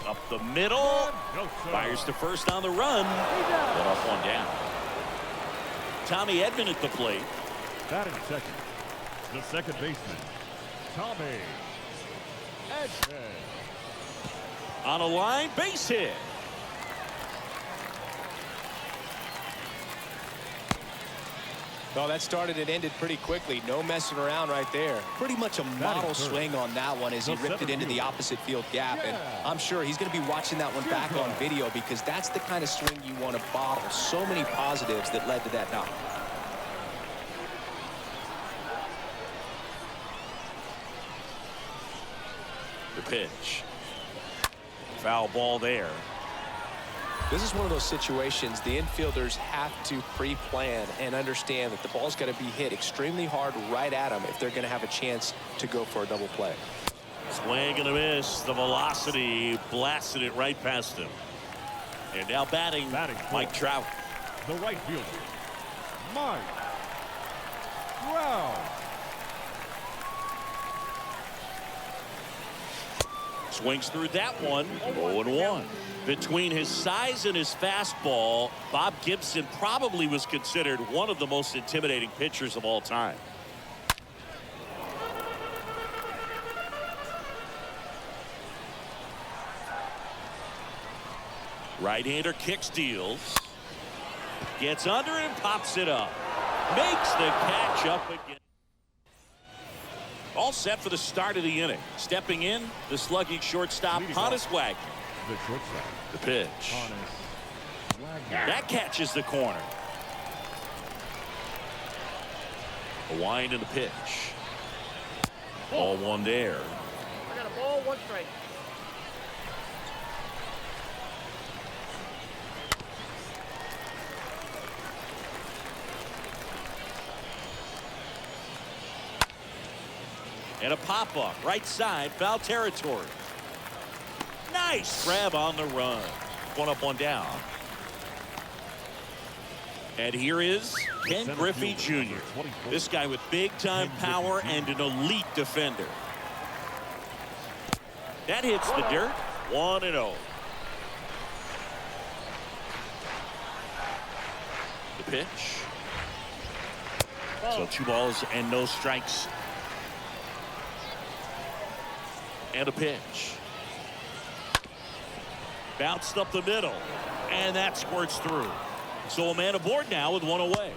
Up the middle. Fires to first on the run. Let off one down. Tommy Edman at the plate. Batting second, the second baseman, Tommy Edman. On a line, base hit. Well, that started and ended pretty quickly. No messing around right there. Pretty much a model swing on that one as he ripped it into the opposite field gap. And I'm sure he's going to be watching that one back on video because that's the kind of swing you want to bottle. So many positives that led to that knock. The pitch. Foul ball there. This is one of those situations the infielders have to pre-plan and understand that the ball's got to be hit extremely hard right at them if they're going to have a chance to go for a double play. Swing and a miss. The velocity blasted it right past him. And now batting Mike Trout. The right fielder, Mike Trout. Swings through that one. 0-1. Between his size and his fastball, Bob Gibson probably was considered one of the most intimidating pitchers of all time. Right-hander kick steals. Gets under it and pops it up. Makes the catch up again. All set for the start of the inning. Stepping in, the slugging shortstop, Honus Wagner. The shortstop, The pitch. Honus Wagner. That catches the corner. A wind in the pitch. Ball 1 there. I got a ball, 1 strike. And a pop-up, right side, foul territory. Nice grab on the run. 1 up, 1 down. And here is Ken Griffey Jr. This guy with big-time power and an elite defender. That hits the dirt. 1-0. The pitch. So 2 balls and no strikes. And a pitch. Bounced up the middle. And that squirts through. So a man aboard now with 1 away.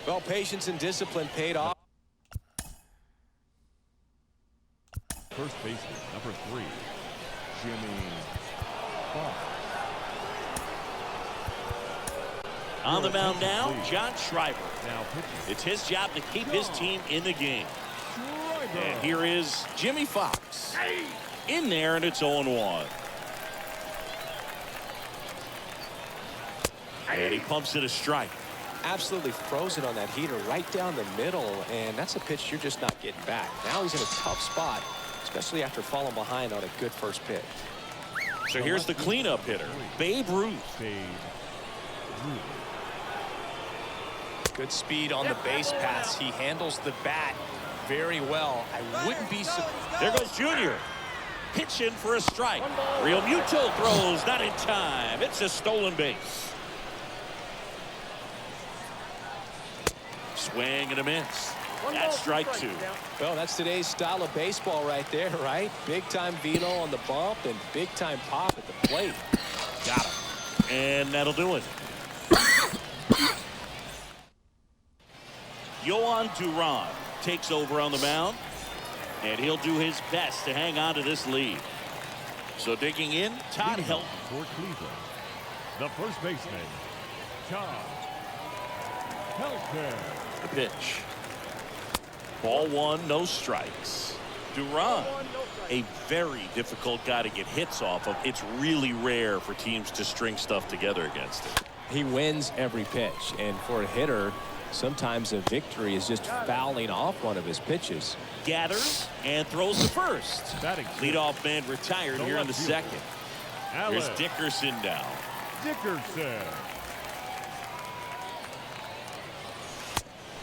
Well, patience and discipline paid off. First baseman, number 3, Jimmy Fox. On the mound now, Please. John Schreiber. Now pitching. It's his job to keep his team in the game. And here is Jimmy Fox. In there, and it's 0-1. And he pumps it a strike. Absolutely frozen on that heater right down the middle, and that's a pitch you're just not getting back. Now he's in a tough spot, especially after falling behind on a good first pitch. So here's the cleanup hitter, Babe Ruth. Babe Ruth. Good speed on the base pass. He handles the bat very well. I wouldn't be surprised. There goes Junior. Pitching for a strike. Real Muto throws, not in time. It's a stolen base. Swing and a miss. That's strike 2. Well, that's today's style of baseball right there, right? Big-time velo on the bump and big-time pop at the plate. Got him. And that'll do it. Yohan Duran takes over on the mound, and he'll do his best to hang on to this lead. So digging in, Todd Helton. For Cleveland, the first baseman, Todd Helton. The pitch. Ball 1, no strikes. Duran, a very difficult guy to get hits off of. It's really rare for teams to string stuff together against him. He wins every pitch, and for a hitter, sometimes a victory is just fouling off one of his pitches. Gathers and throws to first. Batting Leadoff man retired here in the second. Here's Alex Dickerson down. Dickerson.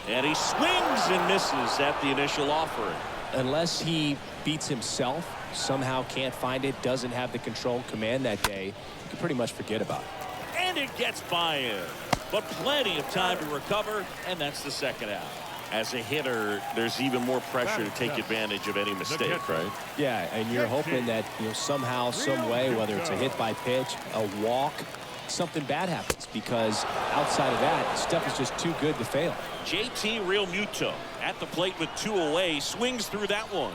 And he swings and misses at the initial offering. Unless he beats himself, somehow can't find it, doesn't have the control command that day, you can pretty much forget about it. And it gets by him. But plenty of time to recover, and that's the second out. As a hitter, there's even more pressure to take advantage of any mistake, right? Yeah, and you're hoping that, somehow, some way, whether it's a hit by pitch, a walk, something bad happens, because outside of that, stuff is just too good to fail. JT Real Muto at the plate with 2 away, swings through that one.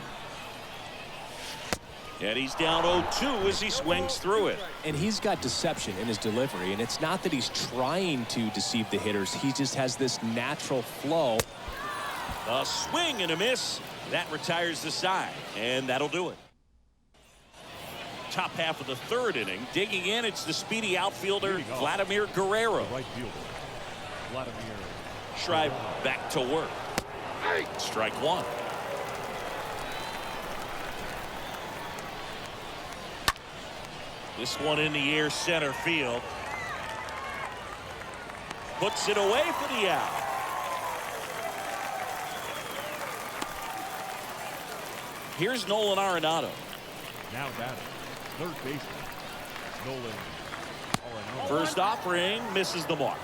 And he's down 0-2 as he swings through it. And he's got deception in his delivery, and it's not that he's trying to deceive the hitters. He just has this natural flow. A swing and a miss. That retires the side, and that'll do it. Top half of the third inning. Digging in, it's the speedy outfielder, Vladimir Guerrero. Right fielder, Vladimir. Schreiber back to work. Strike 1. This one in the air, center field. Puts it away for the out. Here's Nolan Arenado. Now batting, third baseman, Nolan Arenado. First offering, misses the mark.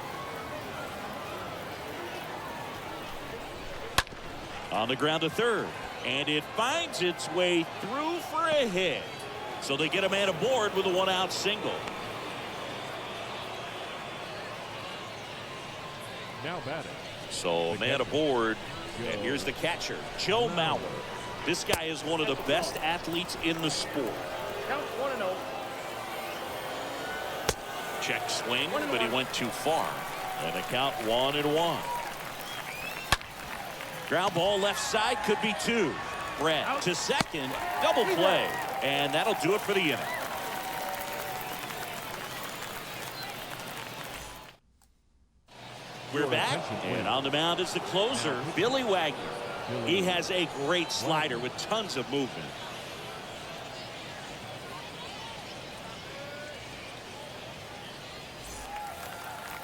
On the ground to third, and it finds its way through for a hit. So they get a man aboard with a 1-out single. Now batting, So a man aboard, and here's the catcher, Joe Mauer. This guy is one of the best athletes in the sport. Count 1-0. Check swing, but he went too far. And a count 1-1. Ground ball left side, could be 2. Brett to second, double play, and that'll do it for the inning. We're back, and on the mound is the closer, Billy Wagner. He has a great slider with tons of movement.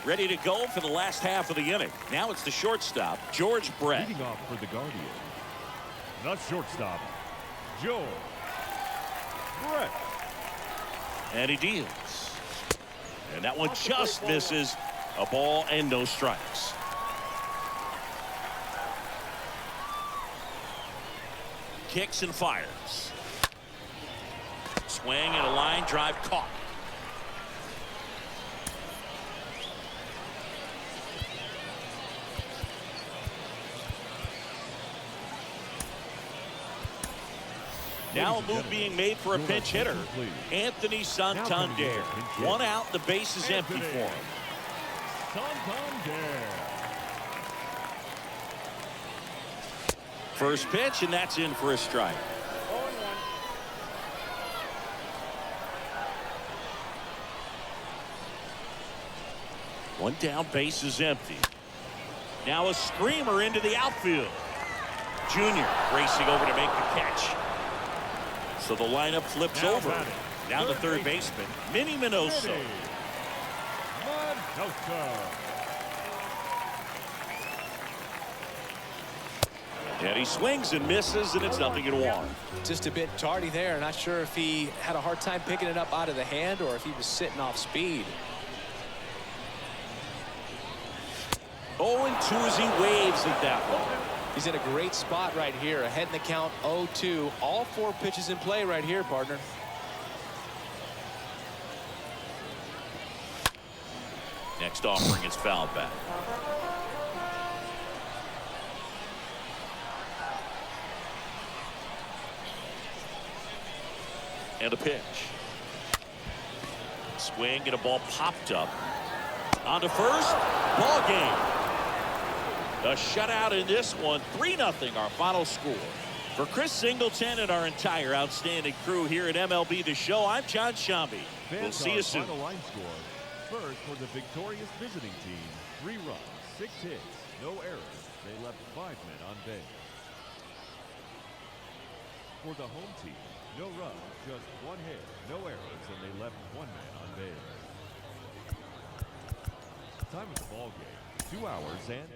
Ready to go for the last half of the inning. Now it's the shortstop, George Brett. leading off for the Guardians, the shortstop, George Brett. And he deals. And that one just misses. A ball and no strikes. Kicks and fires. Swing and a line drive caught. Now a move being made for a pinch hitter. Anthony Santander. One out, the base is empty for him. Santander. First pitch, and that's in for a strike. One down, base is empty. Now a screamer into the outfield. Junior racing over to make the catch. So the lineup flips over. Now the third baseman, Minnie Minoso. And he swings and misses, and it's 0-1. Just a bit tardy there. Not sure if he had a hard time picking it up out of the hand or if he was sitting off speed. 0-2 as he waves at that one. He's in a great spot right here. Ahead in the count 0-2. All 4 pitches in play right here, partner. Next offering is fouled back. And a pitch. Swing and a ball popped up. On to first. Ball game. A shutout in this one. 3-0 our final score. For Chris Singleton and our entire outstanding crew here at MLB The Show, I'm John Shambi. We'll see you soon. Final line score. First for the victorious visiting team, 3 runs, 6 hits, no errors. They left 5 men on base. For the home team, no runs, just 1 hit, no errors, and they left 1 man on base. Time of the ball game, 2 hours and...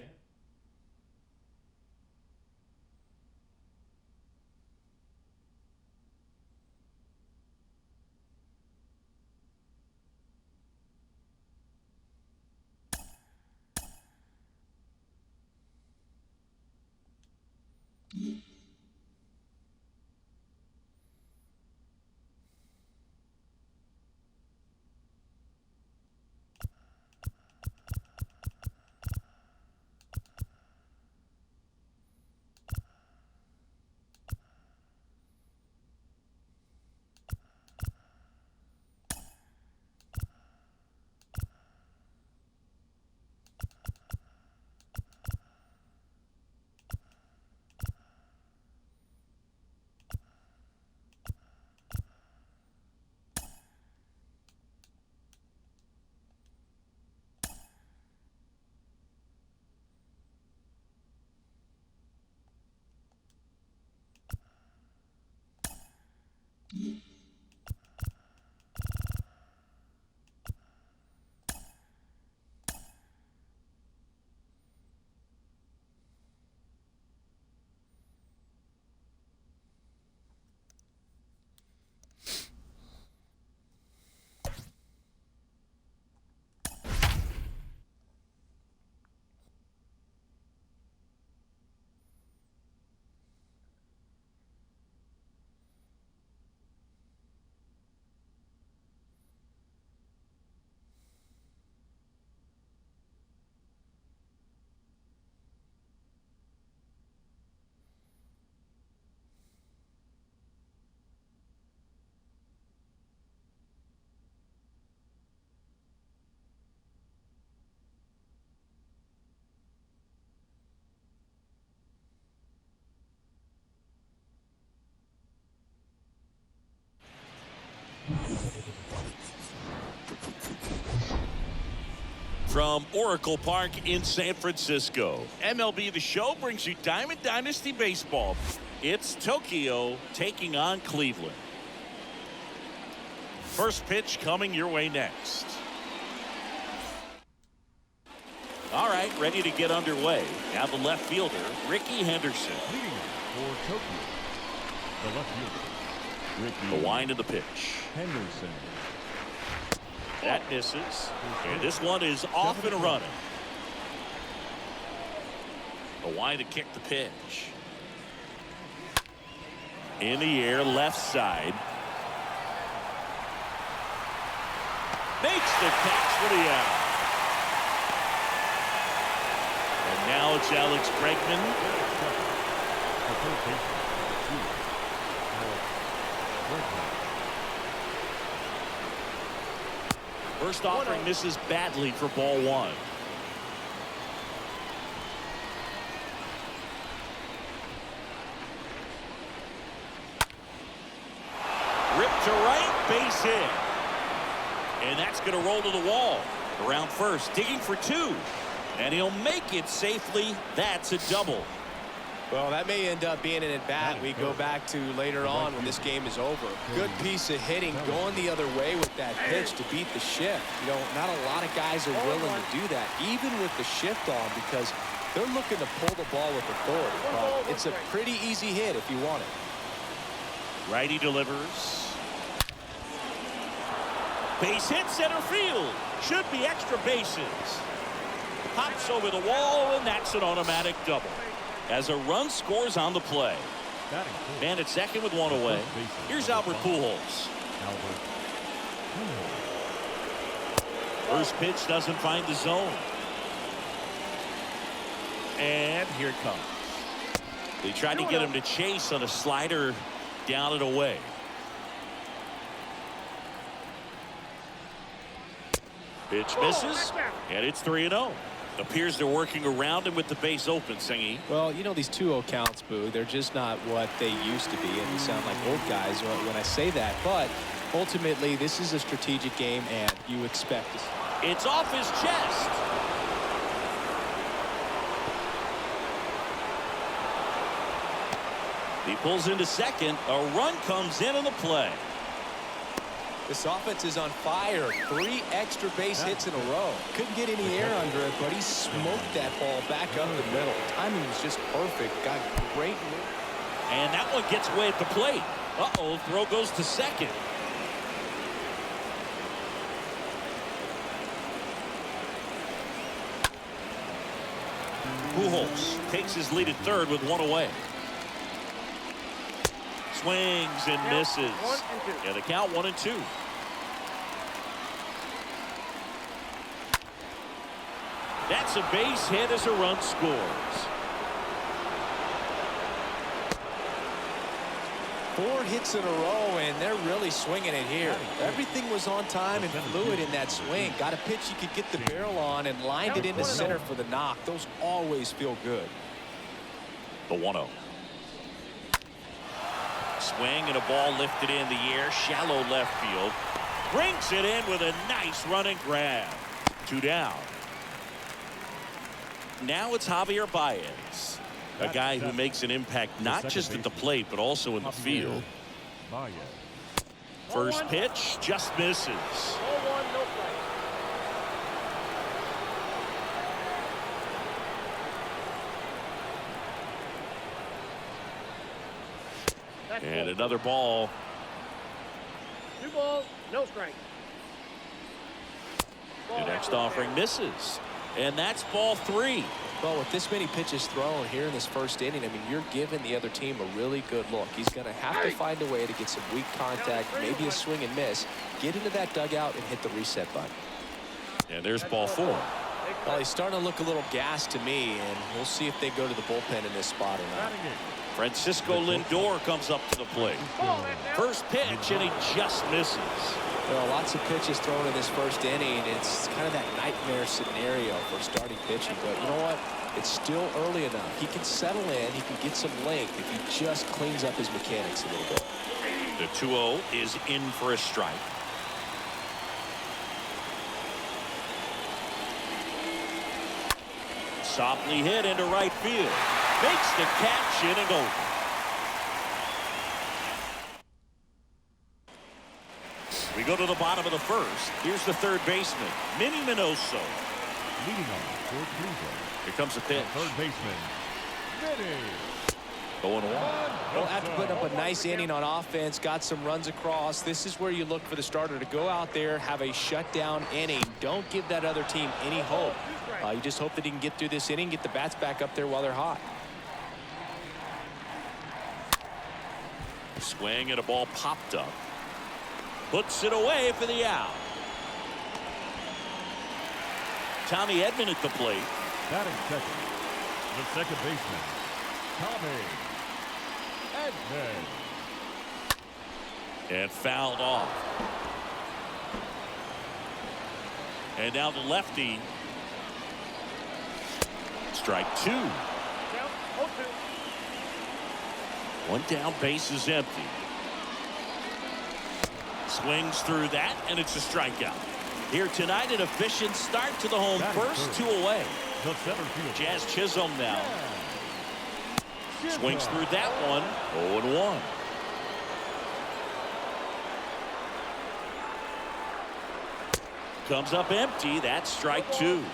From Oracle Park in San Francisco, MLB The Show brings you Diamond Dynasty Baseball. It's Tokyo taking on Cleveland. First pitch coming your way next. All right, ready to get underway. Now the left fielder, Ricky Henderson. Leading for Tokyo, the left fielder, Ricky. The wind of the pitch. Henderson. That misses. And this one is off and running. The wind to kick the pitch. In the air, left side. Makes the catch for the out. And now it's Alex Bregman. First offering misses badly for ball one. Ripped to right, base hit. And that's going to roll to the wall. Around first, digging for two. And he'll make it safely. That's a double. Well, that may end up being an at-bat we go back to later on when this game is over. Good piece of hitting, going the other way with that pitch to beat the shift. You know, not a lot of guys are willing to do that, even with the shift on, because they're looking to pull the ball with authority. But it's a pretty easy hit if you want it. Righty delivers. Base hit, center field. Should be extra bases. Pops over the wall, and that's an automatic double. As a run scores on the play. Man at second with one away. Here's Albert Pujols. First pitch doesn't find the zone. And here it comes. They tried to get him to chase on a slider down and away. Pitch misses, and it's 3-0. Appears they're working around him with the base open, Singy. Well, you know, these 2-0 counts, Boo, they're just not what they used to be, and we sound like old guys when I say that. But ultimately, this is a strategic game, and you expect it. It's off his chest. He pulls into second. A run comes in on the play. This offense is on fire. 3 extra base hits in a row. Couldn't get any air under it, but he smoked that ball back up the middle. Timing was just perfect. Got great. And that one gets away at the plate. Uh-oh, throw goes to second. Pujols takes his lead at third with one away. Swings and misses. Yeah, the count 1-2. That's a base hit as a run scores. 4 hits in a row, and they're really swinging it here. Everything was on time and fluid in that swing. Got a pitch you could get the barrel on and lined it into center for the knock. Those always feel good. The 1-0. Swing and a ball lifted in the air, shallow left field. Brings it in with a nice running grab. 2 down. Now it's Javier Baez, a guy who makes an impact not just at the plate but also in the field. First pitch just misses. And another ball. 2 balls, no strike. The next offering misses. And that's ball 3. Well, with this many pitches thrown here in this first inning, I mean, you're giving the other team a really good look. He's going to have to find a way to get some weak contact, maybe a swing and miss, get into that dugout and hit the reset button. And there's ball 4. Well, he's starting to look a little gassed to me, and we'll see if they go to the bullpen in this spot or not. Francisco Lindor comes up to the plate. First pitch, and he just misses. Well, lots of pitches thrown in this first inning. It's kind of that nightmare scenario for starting pitching. But you know what? It's still early enough. He can settle in. He can get some length if he just cleans up his mechanics a little bit. The 2-0 is in for a strike. Softly hit into right field. Makes the catch, inning over. We go to the bottom of the first. Here's the third baseman, Minnie Minoso. Leading off for Cleveland. Here comes the pitch. Third baseman, Minnie. 0-1. Well, after putting up a nice inning on offense, got some runs across, this is where you look for the starter to go out there, have a shutdown inning. Don't give that other team any hope. You just hope that he can get through this inning, get the bats back up there while they're hot. Swing and a ball popped up. Puts it away for the out. Tommy Edman at the plate. Batting second, the second baseman, Tommy Edman. And fouled off. And now the lefty. Strike two. One down, base is empty. Swings through that, and it's a strikeout. Here tonight, an efficient start to the home first, 2 away. The center field. Jazz Chisholm now. Swings through that one, 0-1. Comes up empty. That's strike two.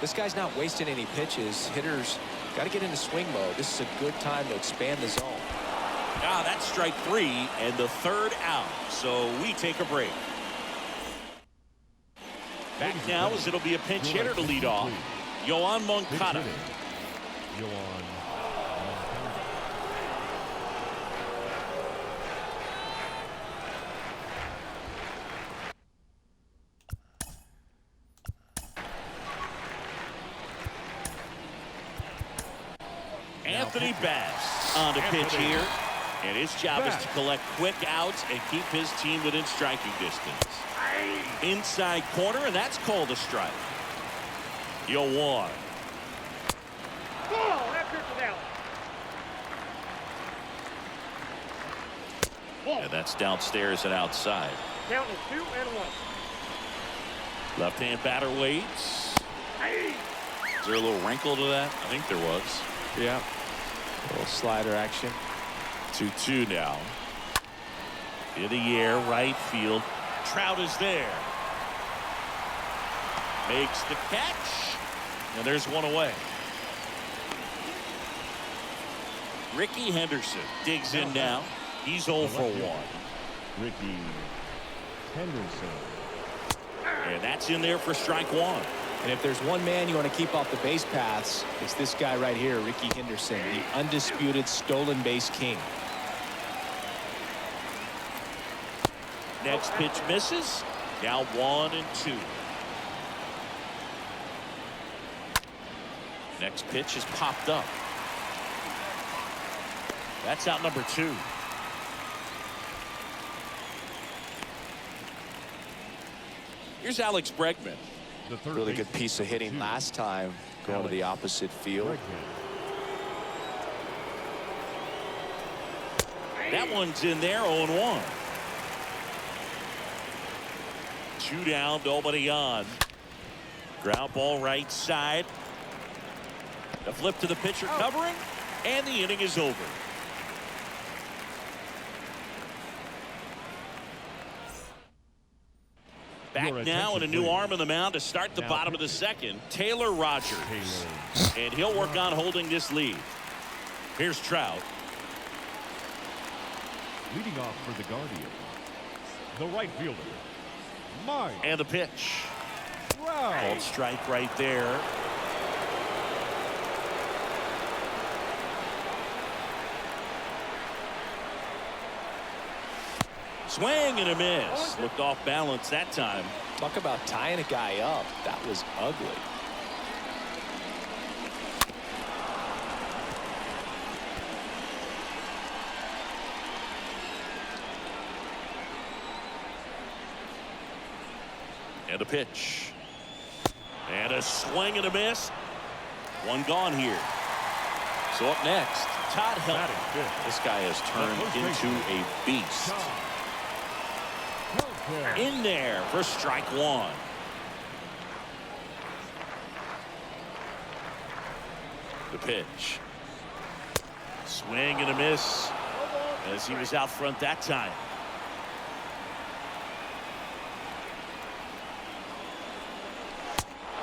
This guy's not wasting any pitches. Hitters got to get into swing mode. This is a good time to expand the zone. Ah, that's strike three and the third out. So we take a break. Back now as it'll be a pinch hitter to lead off. Yoan Moncada. Yoan. Anthony Bass on the pitch here. And his job is to collect quick outs and keep his team within striking distance. Inside corner, and that's called a strike. Yoan. And that's downstairs and outside. Count is 2-1. Left-hand batter waits. Is there a little wrinkle to that? I think there was. Yeah. A little slider action. 2-2 now. In the air, right field. Trout is there. Makes the catch. And there's one away. Ricky Henderson digs in now. He's 0 for 1. Ricky Henderson. And that's in there for strike one. And if there's one man you want to keep off the base paths, it's this guy right here, Ricky Henderson, the undisputed stolen base king. Next pitch misses. Now 1-2. Next pitch is popped up. That's out number 2. Here's Alex Bregman. The third Really baseman. good piece of hitting last time, going to the opposite field. That one's in there, 0-1. 2 down, nobody on. Ground ball right side. The flip to the pitcher covering, and the inning is over. Back now and a new arm in the mound to start the bottom of the second. Taylor Rogers. And he'll work on holding this lead. Here's Trout. Leading off for the Guardians, the right fielder, Mike And the pitch. Trout. Called strike right there. Swing and a miss. Looked off balance that time. Talk about tying a guy up. That was ugly. And a pitch. And a swing and a miss. One gone here. So up next, Todd Helton. This guy has turned into a beast. In there for strike one. The pitch. Swing and a miss as he was out front that time.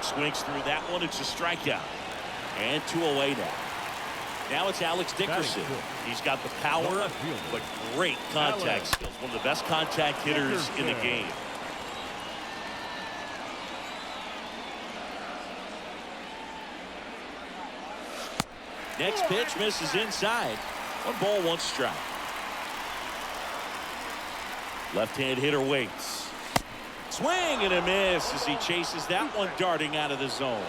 Swings through that one. It's a strikeout. And 2 away now. Now it's Alex Dickerson. He's got the power, but great contact skills. One of the best contact hitters in the game. Next pitch misses inside. 1 ball, 1 strike. Left-hand hitter waits. Swing and a miss as he chases that one darting out of the zone.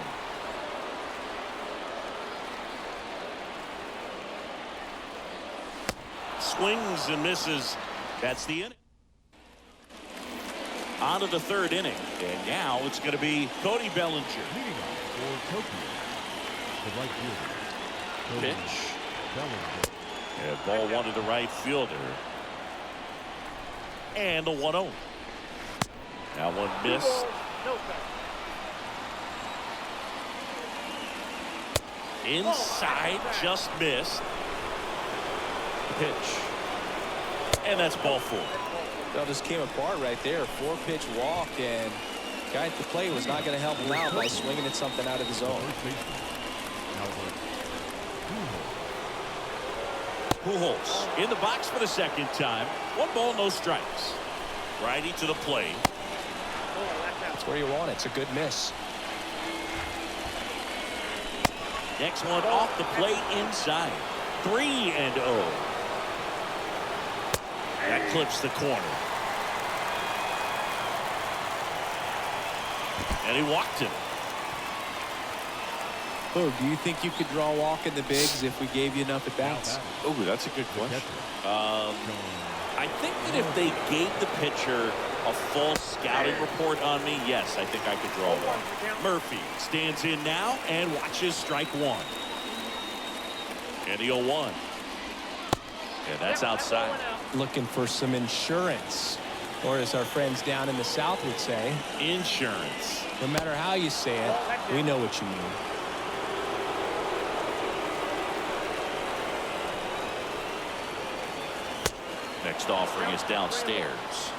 Swings and misses. That's the inning. On to the third inning. And now it's going to be Cody Bellinger. Leading off for Tokyo, the right fielder. Cody Pitch. Bellinger. And ball one to the right fielder. And the 1-0. That one missed. Inside, just missed. Pitch. And that's ball 4. That just came apart right there. 4-pitch walk, and guy at the plate was not going to help him out by swinging at something out of the zone. First baseman, Albert Pujols in the box for the second time. 1 ball, no strikes. Righty to the plate. That's where you want it. It's a good miss. Next one off the plate inside. 3-0. That clips the corner. And he walked him. Boog, do you think you could draw a walk in the bigs if we gave you enough at bats? Oh, that's a good question. John I think that if they gave the pitcher a full scouting report on me, yes, I think I could draw one. Murphy stands in now and watches strike 1. And the 0-1. And that's outside. Looking for some insurance, or as our friends down in the South would say, Insurance. no matter how you say it, we know what you mean. Next offering is downstairs.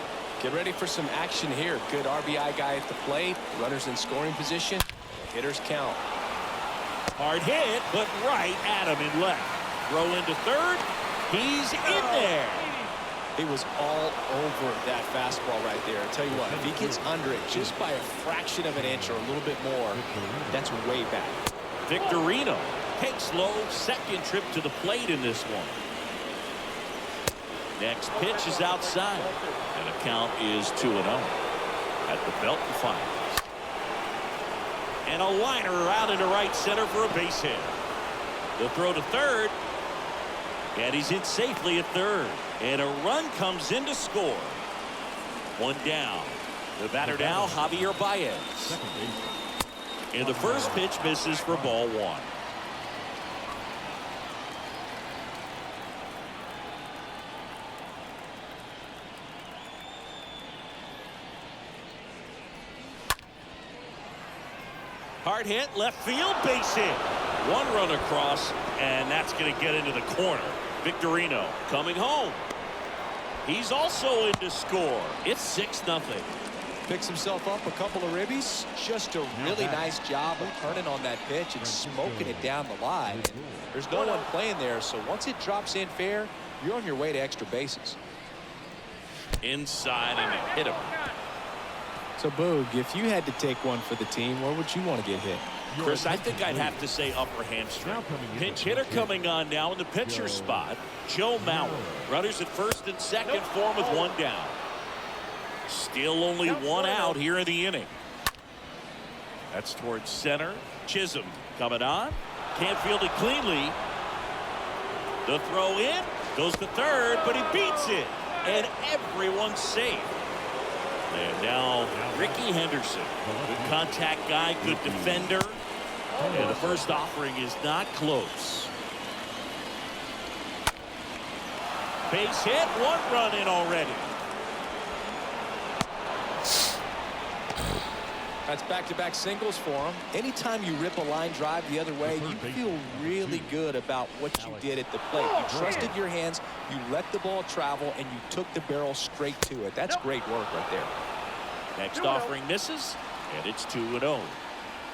Get ready for some action here. Good RBI guy at the plate. Runners in scoring position. Hitters count. Hard hit, but right at him in left. Throw into third. He's in there. He was all over that fastball right there. I tell you what, if he gets under it just by a fraction of an inch or a little bit more, that's way back. Victorino takes low, second trip to the plate in this one. Next pitch is outside, and the count is 2-0 at the belt and fires. And a liner out into right center for a base hit. The throw to third, and he's in safely at third. And a run comes in to score. 1 down. The batter now, Javier Baez. second baseman. And the first pitch misses for ball 1. Hard hit, left field, base hit. 1 run across, and that's going to get into the corner. Victorino coming home. He's also in to score. It's 6-0. Picks himself up a couple of ribbies. Just a really nice job of turning on that pitch and smoking it down the line. And there's no one playing there, so once it drops in fair, you're on your way to extra bases. Inside, and it hit him. So, Boog, if you had to take one for the team, where would you want to get hit? Chris, I think I'd have to say upper hamstring. Pinch hitter coming on now in the pitcher spot. Joe Mauer. Runners at first and second for him with 1 down. Still only 1 out here in the inning. That's towards center. Chisholm coming on. Can't field it cleanly. The throw in. Goes to third, but he beats it. And everyone's safe. And now Ricky Henderson. Good contact guy, good defender. And the first offering is not close. Base hit, 1 run in already. That's back-to-back singles for him. Anytime you rip a line drive the other way, you feel really good about what you did at the plate. You trusted your hands, you let the ball travel, and you took the barrel straight to it. That's great work right there. Next offering misses, and it's 2-0.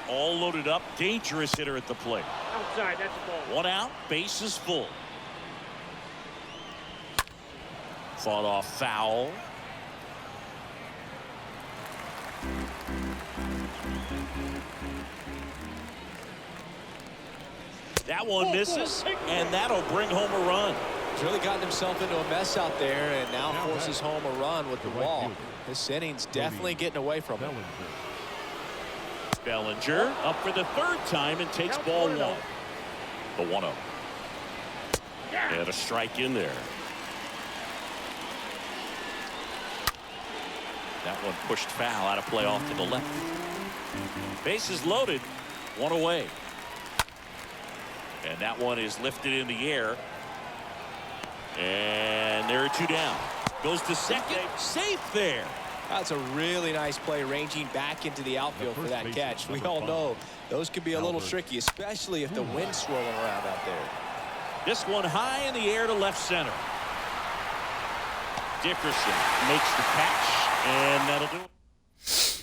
All loaded up, dangerous hitter at the plate. Outside, that's a ball. 1 out, base is full. Fought off foul. That one misses, and that'll bring home a run. He's really gotten himself into a mess out there and now forces home a run with the walk. This inning's definitely getting away from him. Bellinger up for the 3rd time and takes ball 1. The 1-0. And a strike in there. That one pushed foul out of play off to the left. Bases loaded, one away. And that one is lifted in the air. And there are two down. Goes to second, safe there. That's a really nice play, ranging back into the outfield for that catch. We all know those can be a little tricky, especially if the wind's swirling around out there. This one high in the air to left center. Dickerson makes the catch, and that'll do it.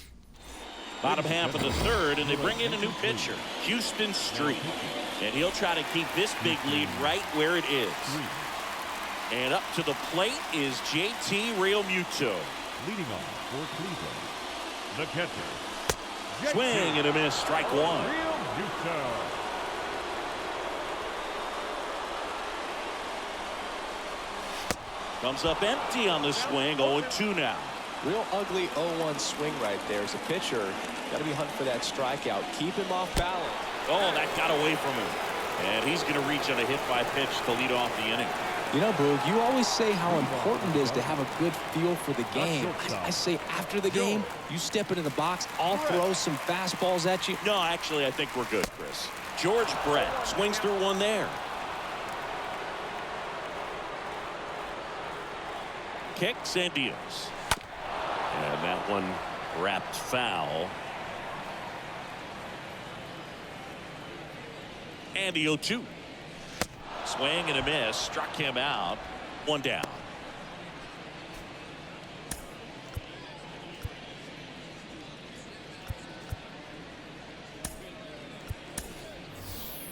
Bottom half of the third, and they bring in a new pitcher, Houston Street. And he'll try to keep this big lead right where it is. And up to the plate is JT Realmuto. Leading off for Cleveland, the catcher. Swing and a miss, strike one. Realmuto. Comes up empty on the swing, 0-2 now. Real ugly 0-1 swing right there. As a pitcher, got to be hunting for that strikeout. Keep him off balance. Oh, that got away from him. And he's going to reach on a hit by pitch to lead off the inning. You know, Boog, you always say how important it is to have a good feel for the game. I say after the game, you step into the box, I'll throw some fastballs at you. No, actually, I think we're good, Chris. George Brett swings through one there. Kicks and deals. And that one wrapped foul. And the 0-2. Swing and a miss. Struck him out. One down.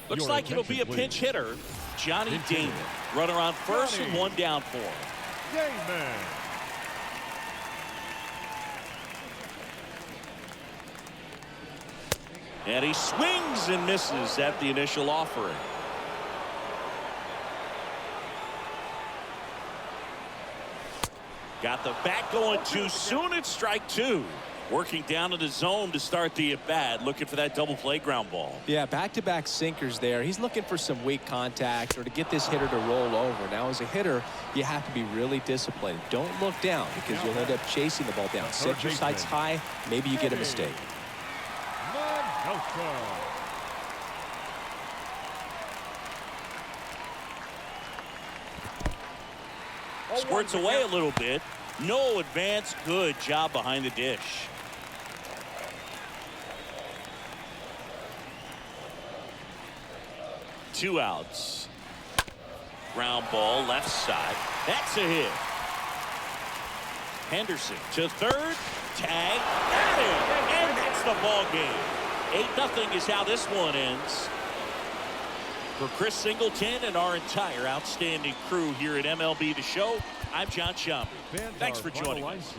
Looks like it'll be a pinch hitter. Johnny Damon. Runner on first and one down for him. Damon. And he swings and misses at the initial offering. Got the bat going too soon. It's strike two. Working down to the zone to start the at-bat, looking for that double play ground ball. Yeah, back-to-back sinkers there. He's looking for some weak contact or to get this hitter to roll over. Now, as a hitter, you have to be really disciplined. Don't look down because you'll end up chasing the ball down. Set your sights high. Maybe you get a mistake. Squirts away a little bit. No advance. Good job behind the dish. Two outs. Ground ball left side. That's a hit. Henderson to third. Tag. Got him. And that's the ball game. 8-0 is how this one ends. For Chris Singleton and our entire outstanding crew here at MLB The Show, I'm John Schaumburg. Thanks for joining us.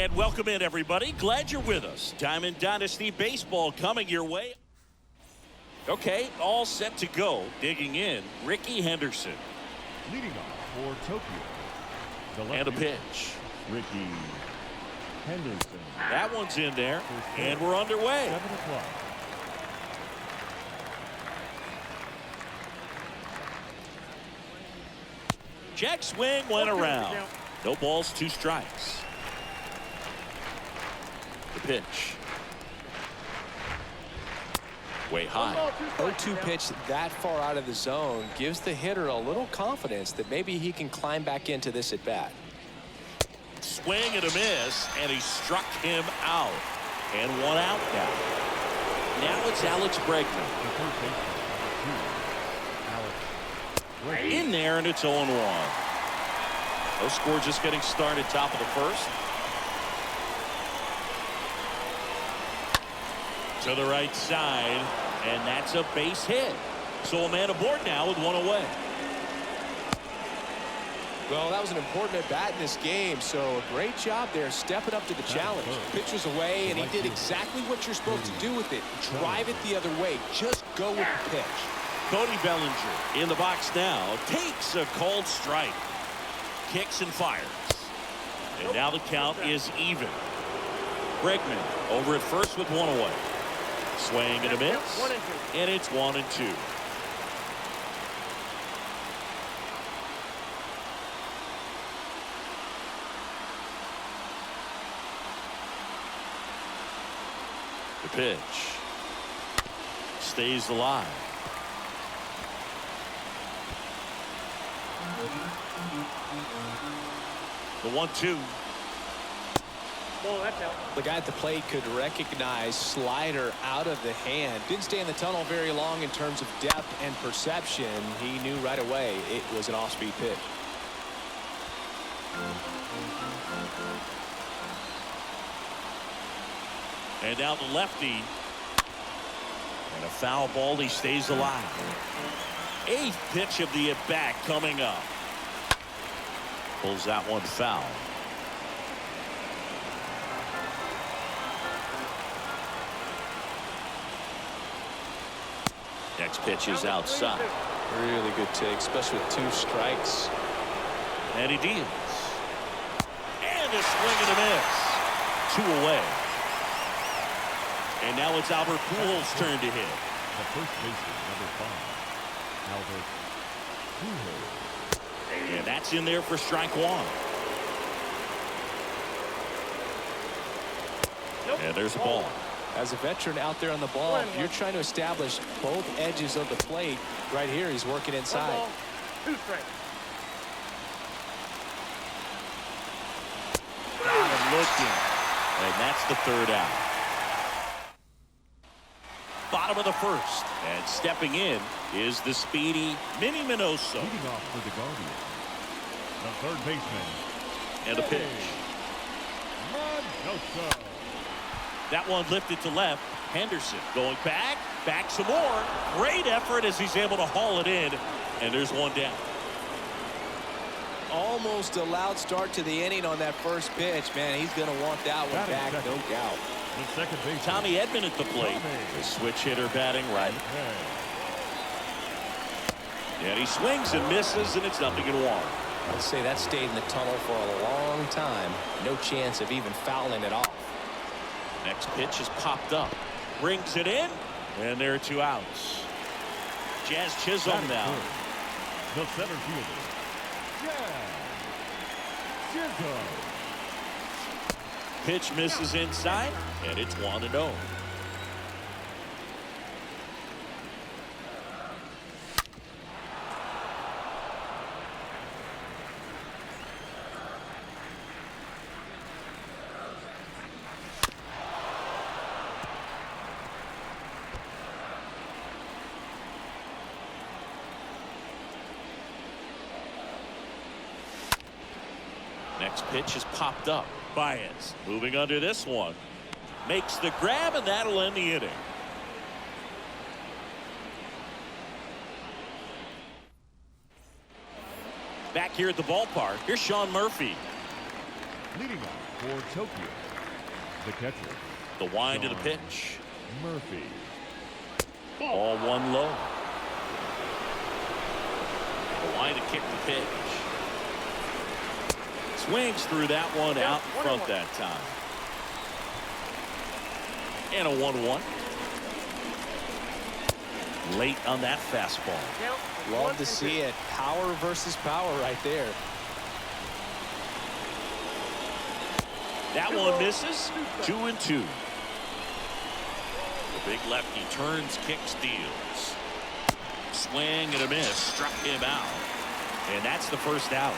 And welcome in, everybody. Glad you're with us. Diamond Dynasty Baseball coming your way. Okay, all set to go. Digging in, Ricky Henderson. Leading off for Tokyo. The And a lefty, pitch. Ricky Henderson. That one's in there, and we're underway. 7 o'clock. Check swing went around. No balls, 2 strikes. The pitch. Way high. 0-2 pitch that far out of the zone gives the hitter a little confidence that maybe he can climb back into this at bat. Swing and a miss, and he struck him out. And 1 out now. Now it's Alex Bregman. The third baseman, Alex Bregman. In there, and it's 0-1. No score, just getting started, top of the first. To the right side, and that's a base hit. So a man aboard now with 1 away. Well, that was an important at bat in this game, so a great job there stepping up to the challenge. Pitch was away, and he did exactly what you're supposed to do with it. Drive it the other way. Just go with the pitch. Cody Bellinger in the box now, takes a called strike. Kicks and fires. And now the count is even. Bregman over at first with 1 away. Swing and a miss. And it's 1-2. The pitch. Stays alive. The 1-2. The guy at the plate could recognize slider out of the hand. Didn't stay in the tunnel very long in terms of depth and perception. He knew right away it was an off-speed pitch. And now the lefty. And a foul ball. He stays alive. 8th pitch of the at-bat coming up. Pulls that one foul. Next pitch is outside. Really good take, especially with 2 strikes. And he deals. And a swing and a miss. 2 away. And now it's Albert Pujols' turn to hit. The first baseman, number 5, Albert Pujols. And that's in there for strike 1. And there's a ball. As a veteran out there on the ball, if you're trying to establish both edges of the plate, right here he's working inside. 2 strikes. Got him looking. And that's the 3rd out. Bottom of the first. And stepping in is the speedy Minnie Minoso. Leading off for the Guardians, the third baseman, And a pitch. Minoso. That one lifted to left. Henderson going back some more. Great effort as he's able to haul it in. And there's 1 down. Almost a loud start to the inning on that first pitch. Man, he's going to want that one Batting back, second. no doubt. The second baseman, Tommy Edman at the plate. The switch hitter batting right. And he swings and misses, and it's 0-1. I'd say that stayed in the tunnel for a long time. No chance of even fouling it off. Next pitch is popped up. Brings it in, and there are 2 outs. Jazz Chisholm now. The center fielder, Jazz Chisholm. Pitch misses inside, and it's 1-0. Next pitch is popped up. Baez moving under this one. Makes the grab, and that'll end the inning. Back here at the ballpark, here's Sean Murphy. Leading off for Tokyo, the catcher, The wind of the pitch. Murphy. Ball one low. The line to kick the pitch. Swings through that one out in front that time. And a 1-1. Late on that fastball. Love to see it. Power versus power right there. That one misses. 2-2. The big lefty turns, kicks, deals. Swing and a miss. Struck him out. And that's the first out.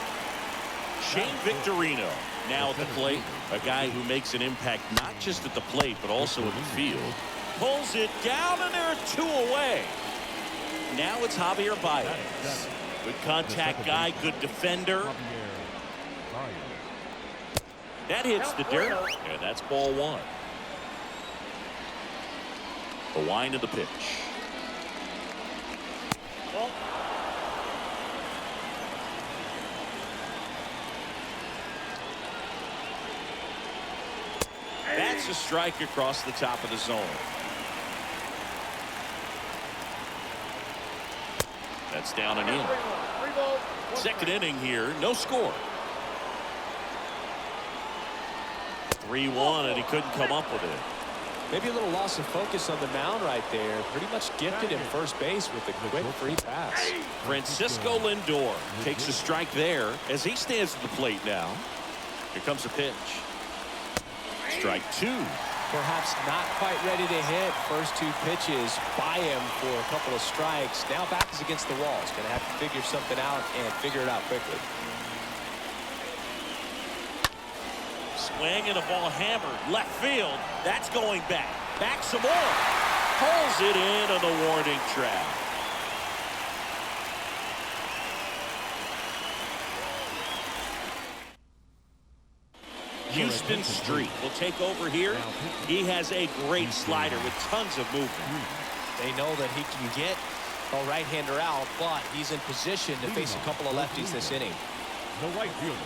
Shane Victorino now at the plate. A guy who makes an impact not just at the plate but also in the field. Pulls it down and there are 2 away. Now it's Javier Baez. Good contact guy, good defender. That hits the dirt, and that's ball 1. The wind of the pitch. That's a strike across the top of the zone. That's down and in. Second inning here, no score. 3-1, and he couldn't come up with it. Maybe a little loss of focus on the mound right there. Pretty much gifted him first base with a quick free pass. Francisco Lindor takes a strike there as he stands at the plate now. Here comes the pitch. Strike 2. Perhaps not quite ready to hit. First 2 pitches by him for a couple of strikes. Now back is against the wall. He's going to have to figure something out and figure it out quickly. Swing and a ball hammered left field. That's going back. Back some more. Pulls it in on the warning track. Houston Street will take over here. He has a great slider with tons of movement. They know that he can get a right-hander out, but he's in position to face a couple of lefties this inning. The right fielder.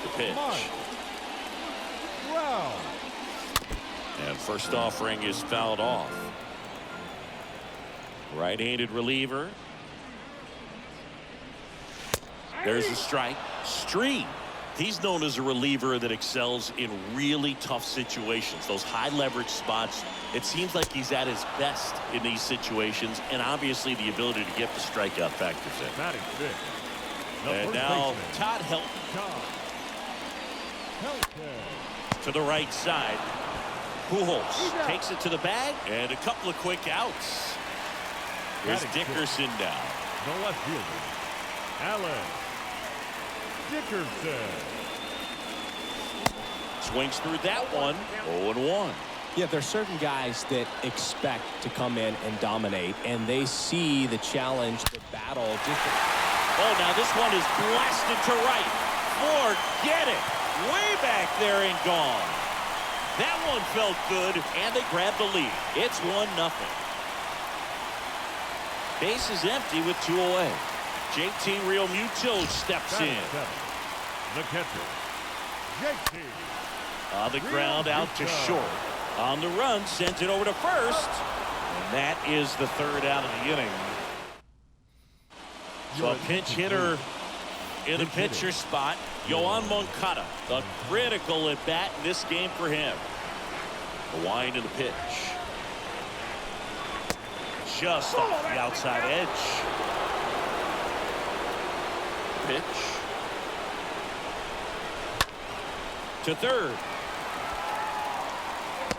The pitch. Wow. And first offering is fouled off. Right-handed reliever. There's a strike. Street. He's known as a reliever that excels in really tough situations, those high leverage spots. It seems like he's at his best in these situations, and obviously the ability to get the strikeout factors in. Batting fifth. The And first now baseman, Todd Helton Todd Helton. to the right side. Pujols takes it to the bag, and a couple of quick outs. Here's Batting Dickerson down. The left fielder, Alan Dickerson. Swings through that one. 0-1. Yeah, there's certain guys that expect to come in and dominate, and they see the challenge, the battle. Oh, now this one is blasted to right. Forget it. Way back there and gone. That one felt good, and they grabbed the lead. It's 1-0. Base is empty with 2 away. JT Realmuto steps in. The catcher, JT. On the ground out to short. On the run, sends it over to first. And that is the 3rd out of the inning. So a pinch hitter in the pitcher spot. Yoan Moncada, a critical at bat in this game for him. The wind of the pitch. Just off the outside edge. Pitch. To third.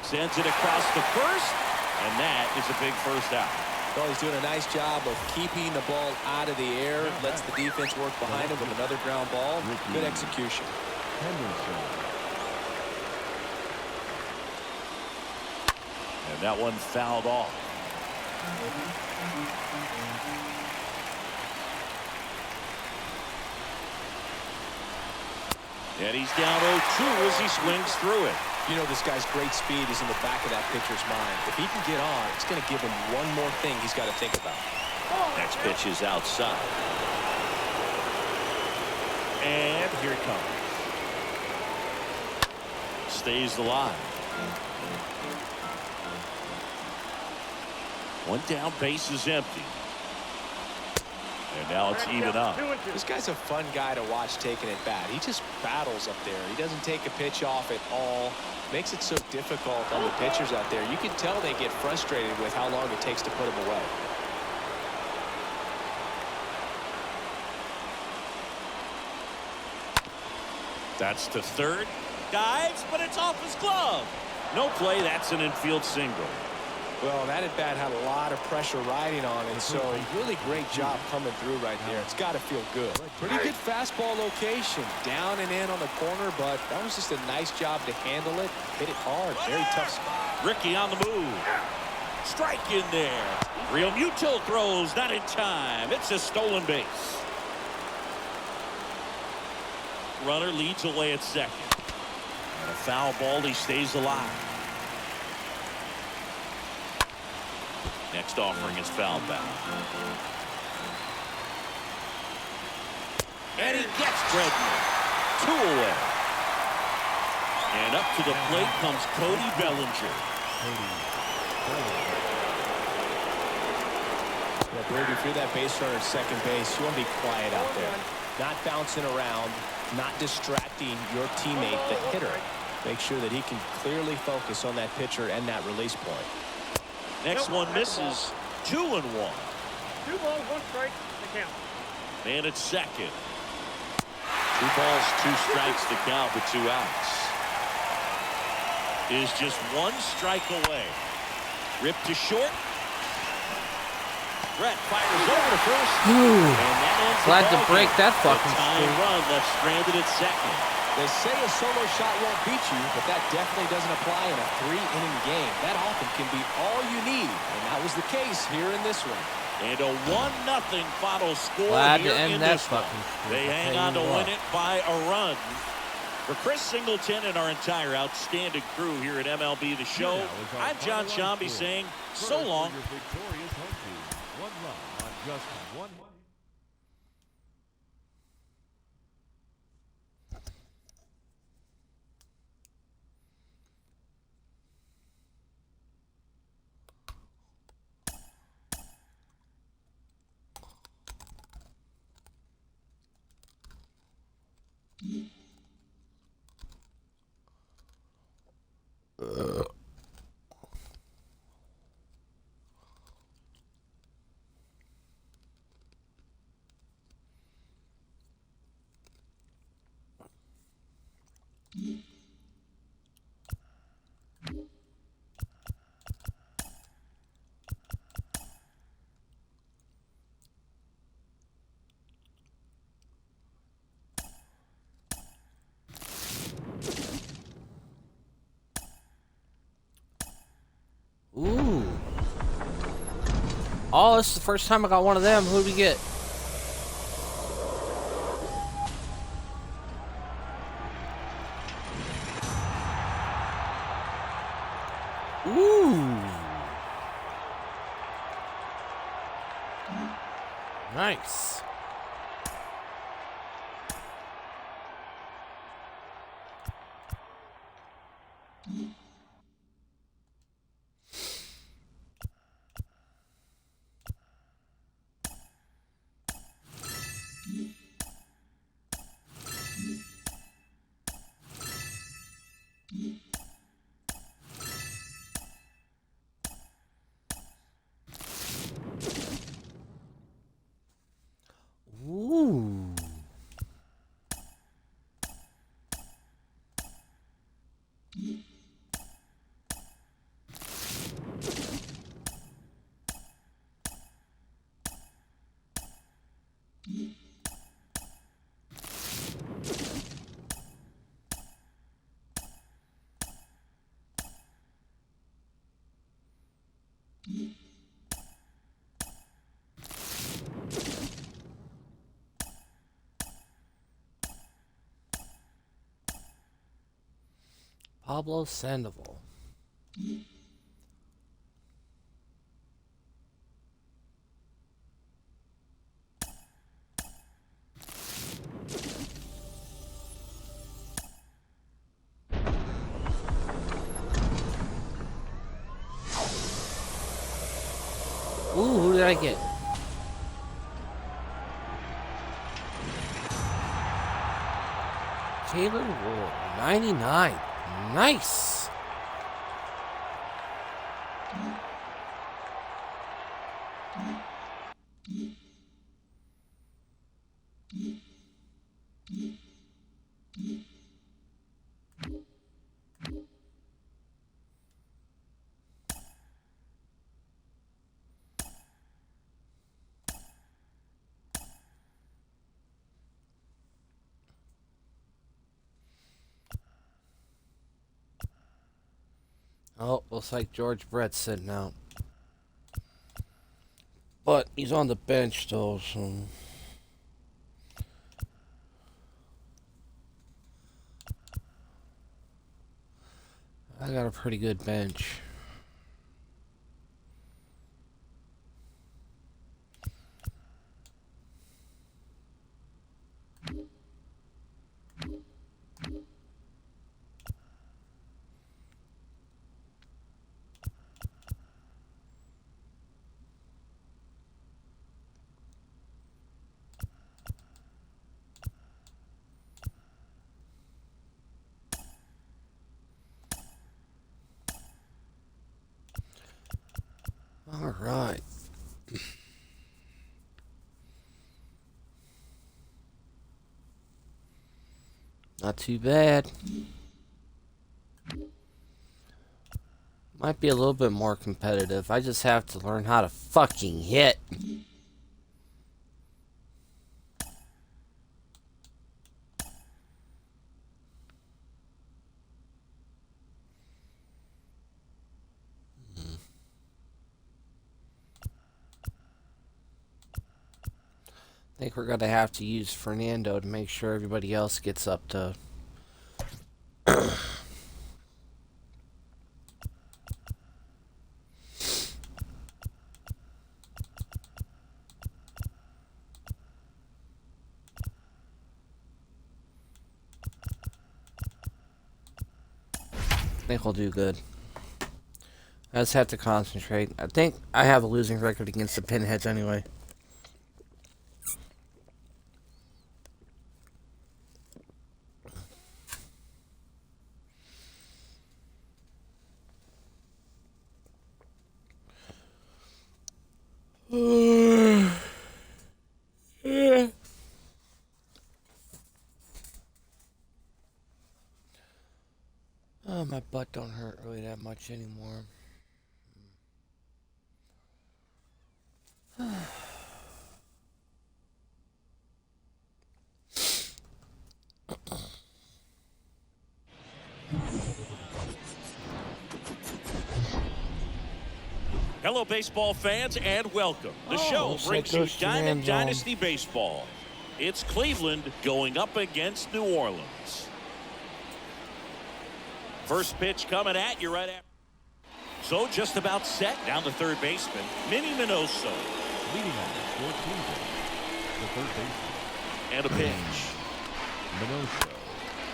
Sends it across to first. And that is a big first out. Well, he's doing a nice job of keeping the ball out of the air. Lets the defense work behind him with another ground ball. Good execution. And that one fouled off. And he's down 0-2 as he swings through it. You know, this guy's great speed is in the back of that pitcher's mind. If he can get on, it's going to give him one more thing he's got to think about. Next pitch is outside. And here it comes. stays alive. One down, base is empty. And now it's even up. This guy's a fun guy to watch taking at bat. He just battles up there. He doesn't take a pitch off at all. Makes it so difficult on the pitchers out there. You can tell they get frustrated with how long it takes to put him away. That's to third. Dives, but it's off his glove. No play. That's an infield single. Well, that at bat had a lot of pressure riding on it, so really great job coming through right there. It's got to feel good. Pretty good fastball location, down and in on the corner, but that was just a nice job to handle it, hit it hard, very tough spot. Ricky on the move. Strike in there. Real Muto throws, not in time. It's a stolen base. Runner leads away at second. And a foul ball, he stays alive. Next offering is foul back. And he gets Bregman. 2 away. And up to the plate comes Cody Bellinger. Yeah, Brady, if you're that base runner at second base, you want to be quiet out there. Not bouncing around, not distracting your teammate, the hitter. Make sure that he can clearly focus on that pitcher and that release point. Next one misses. 2-1. 2 balls, 1 strike, the count. Man at second. 2 balls, 2 strikes to count with 2 outs. Is just 1 strike away. Ripped to short. Brett fires over to first. And that ends Glad the to ball break game. that fucking A tying streak. run left stranded at second. They say a solo shot won't beat you, but that definitely doesn't apply in a 3-inning game. That often can be all you need, and that was the case here in this one. And a 1-0 final score Glad to here end in that this one. fucking streak, They I'll hang tell on to you win what. it by a run. For Chris Singleton and our entire outstanding crew here at MLB The Show, I'm John Shambi saying so long. Your victorious home team. 1 run on just 1 hit. Ooh. Oh, this is the first time I got one of them. Who do we get? Ooh. Nice. Ooh. Pablo Sandoval. Ooh, who did I get? Taylor Ward, 99. Nice. Oh, looks like George Brett's sitting out. But he's on the bench though, so... I got a pretty good bench. All right. Not too bad. Might be a little bit more competitive. I just have to learn how to fucking hit. I think we're going to have to use Fernando to make sure everybody else gets up to... I think we'll do good. I just have to concentrate. I think I have a losing record against the Pinheads anyway. Oh, my butt don't hurt really that much anymore. Hello, baseball fans, and welcome. The show looks brings like you those Diamond Rams Dynasty Baseball. It's Cleveland going up against New Orleans. First pitch coming at you right after. So just about set down the third baseman, Minnie Minoso. Leading off for Cleveland, the third baseman. And a pitch. Minoso.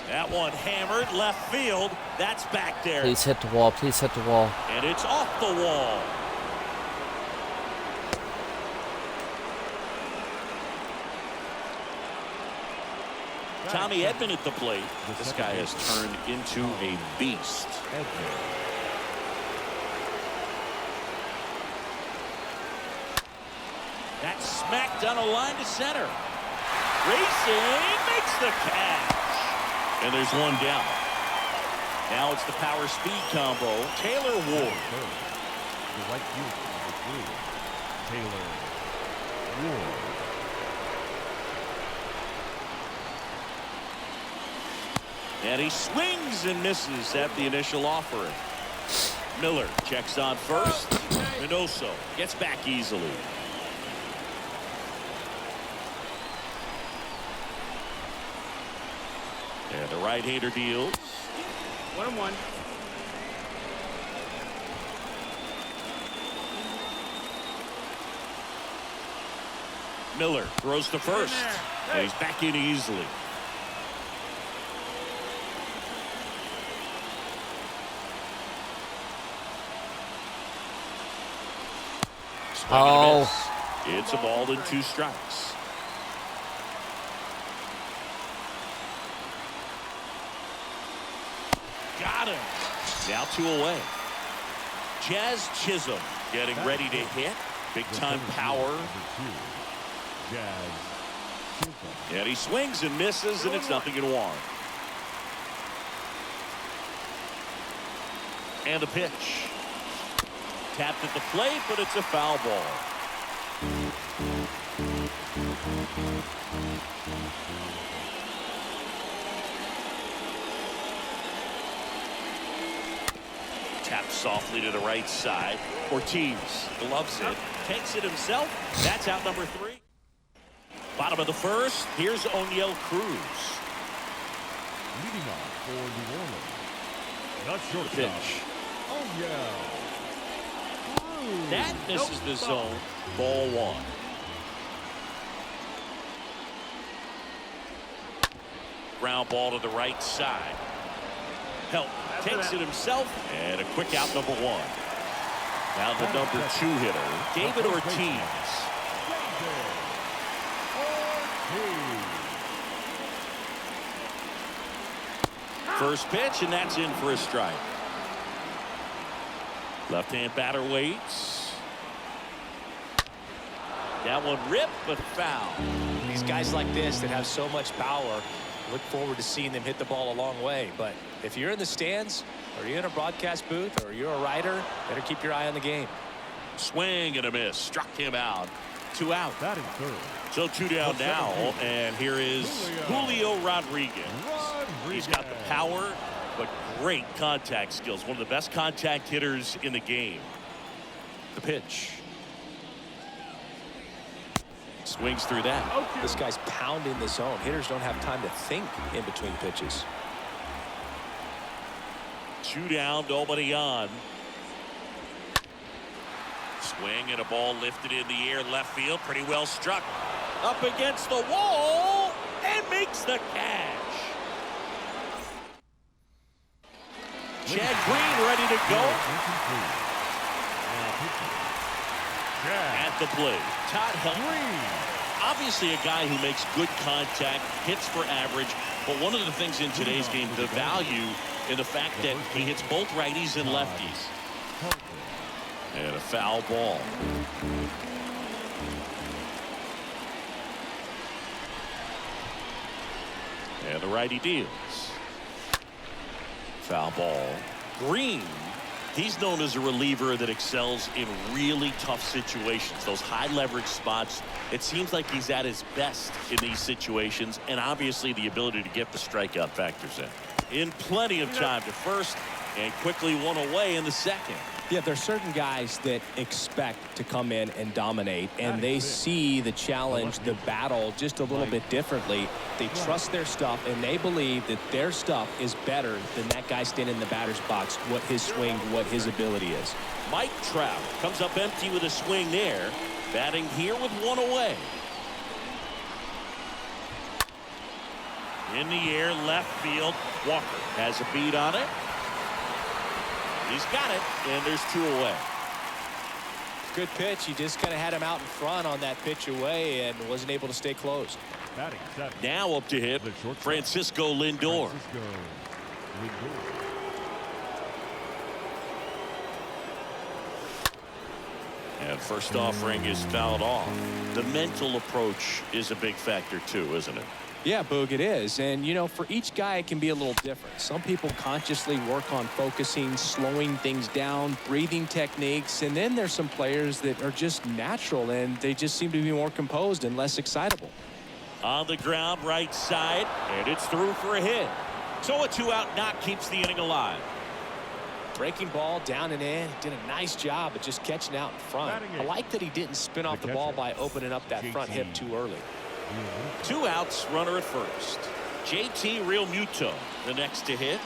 That one hammered left field. That's back there. Please hit the wall. Please hit the wall. And it's off the wall. Tommy Edman at the plate. This guy has turned into a beast. Edman. That's smacked on a line to center. Racing makes the catch. And there's one down. Now it's the power speed combo. Taylor Ward. The right fielder, number 3, Taylor Ward. And he swings and misses at the initial offering. Miller checks on first. Minoso gets back easily. And the right-hander deals. 1-1. Miller throws to first. And he's back in easily. Swing and a miss. It's a ball and 2 strikes. Got him. Now 2 away. Jazz Chisholm getting ready to hit. Big time power. Jazz Chisholm. And he swings and misses, and it's 0-1. And the pitch. Tapped at the plate, but it's a foul ball. Tapped softly to the right side. Ortiz gloves it, takes it himself. That's out number 3. Bottom of the first. Here's O'Neill Cruz. Leading off for New Orleans. Not short Pitch. O'Neill. That misses the zone. Ball 1. Ground ball to the right side. Help takes it himself, and a quick out number 1. Now the number 2 hitter, David Ortiz. First pitch, and that's in for a strike. Left-hand batter waits. That one ripped, but foul. These guys like this that have so much power, look forward to seeing them hit the ball a long way. But if you're in the stands, or you're in a broadcast booth, or you're a writer, better keep your eye on the game. Swing and a miss. Struck him out. 2 out. Batting third. So 2 down now, and here is Julio Rodriguez. He's got the power, but great contact skills. One of the best contact hitters in the game. The pitch. Swings through that. This guy's pounding the zone. Hitters don't have time to think in between pitches. 2 down, nobody on. Swing and a ball lifted in the air, left field, pretty well struck. Up against the wall, and makes the catch. Chad Green ready to go. At the plate, Todd Helton. Obviously a guy who makes good contact, hits for average, but one of the things in today's game, the value in the fact that he hits both righties and lefties. And a foul ball. And the righty deals. Foul ball. Green, he's known as a reliever that excels in really tough situations. Those high leverage spots, it seems like he's at his best in these situations, and obviously the ability to get the strikeout factors in plenty of time to first, and quickly 1 away in the second. Yeah, there's certain guys that expect to come in and dominate, and they see the challenge, the battle just a little bit differently. They trust their stuff, and they believe that their stuff is better than that guy standing in the batter's box, what his swing, what his ability is. Mike Trout comes up empty with a swing there, batting here with 1 away. In the air, left field. Walker has a beat on it. He's got it, and there's 2 away. Good pitch. He just kind of had him out in front on that pitch away and wasn't able to stay close. Now up to hit, Francisco Lindor. And first offering is fouled off. The mental approach is a big factor too, isn't it? Yeah, Boog, it is. And, you know, for each guy, it can be a little different. Some people consciously work on focusing, slowing things down, breathing techniques. And then there's some players that are just natural, and they just seem to be more composed and less excitable. On the ground, right side, and it's through for a hit. So a 2-out knock keeps the inning alive. Breaking ball down and in. Did a nice job of just catching out in front. I like that he didn't spin off the ball by opening up that front hip too early. 2 outs, runner at first. JT Realmuto, the next to hit.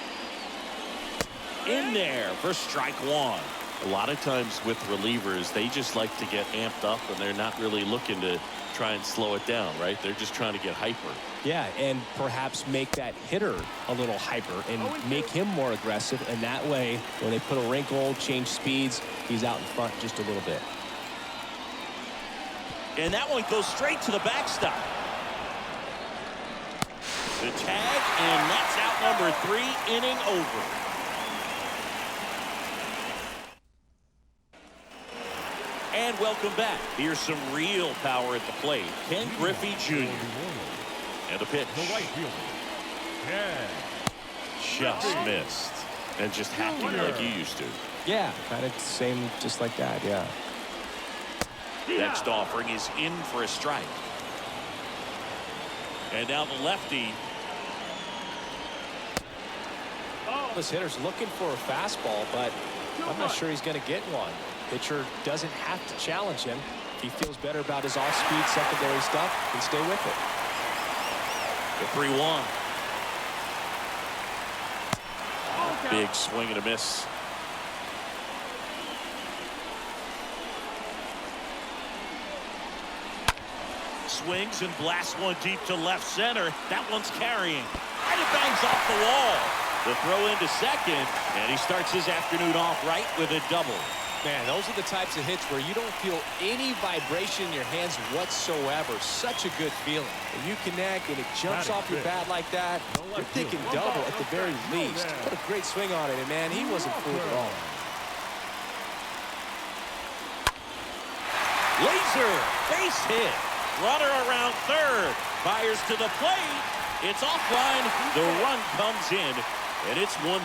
In there for strike 1. A lot of times with relievers, they just like to get amped up, and they're not really looking to try and slow it down, right? They're just trying to get hyper. Yeah, and perhaps make that hitter a little hyper and make him more aggressive. And that way, when they put a wrinkle, change speeds, he's out in front just a little bit. And that one goes straight to the backstop. The tag, and that's out number 3, inning over. And welcome back. Here's some real power at the plate. Ken Griffey Jr. And the pitch. The right fielder, Ken. Just missed. And just hacking like you used to. Yeah, kind of same, just like that, yeah. Next offering is in for a strike. And now the lefty. This hitter's looking for a fastball, but I'm not sure he's going to get one. Pitcher doesn't have to challenge him. If he feels better about his off-speed secondary stuff, then stay with it. The 3-1. Big swing and a miss. Swings and blasts one deep to left center. That one's carrying. And it bangs off the wall. The throw into second, and he starts his afternoon off right with a double. Man, those are the types of hits where you don't feel any vibration in your hands whatsoever. Such a good feeling. When you connect and it jumps off your bat like that, you're thinking double at the very least. What a great swing on it, and man, he wasn't fooled at all. Laser, base hit. Runner around third. Fires to the plate. It's offline. The run comes in, and it's 1-0.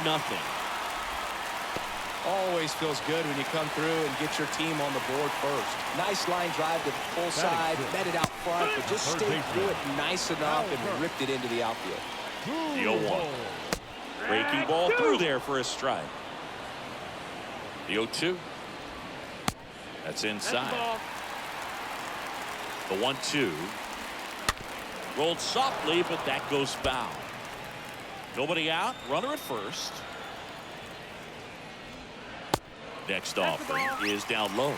Always feels good when you come through and get your team on the board first. Nice line drive to the full side, met it out front, but just stayed through it nice enough and ripped it into the outfield. The 0-1. Breaking ball through there for a strike. The 0-2. That's inside. The 1-2. Rolled softly, but that goes foul. Nobody out. Runner at first. Next offering is down low.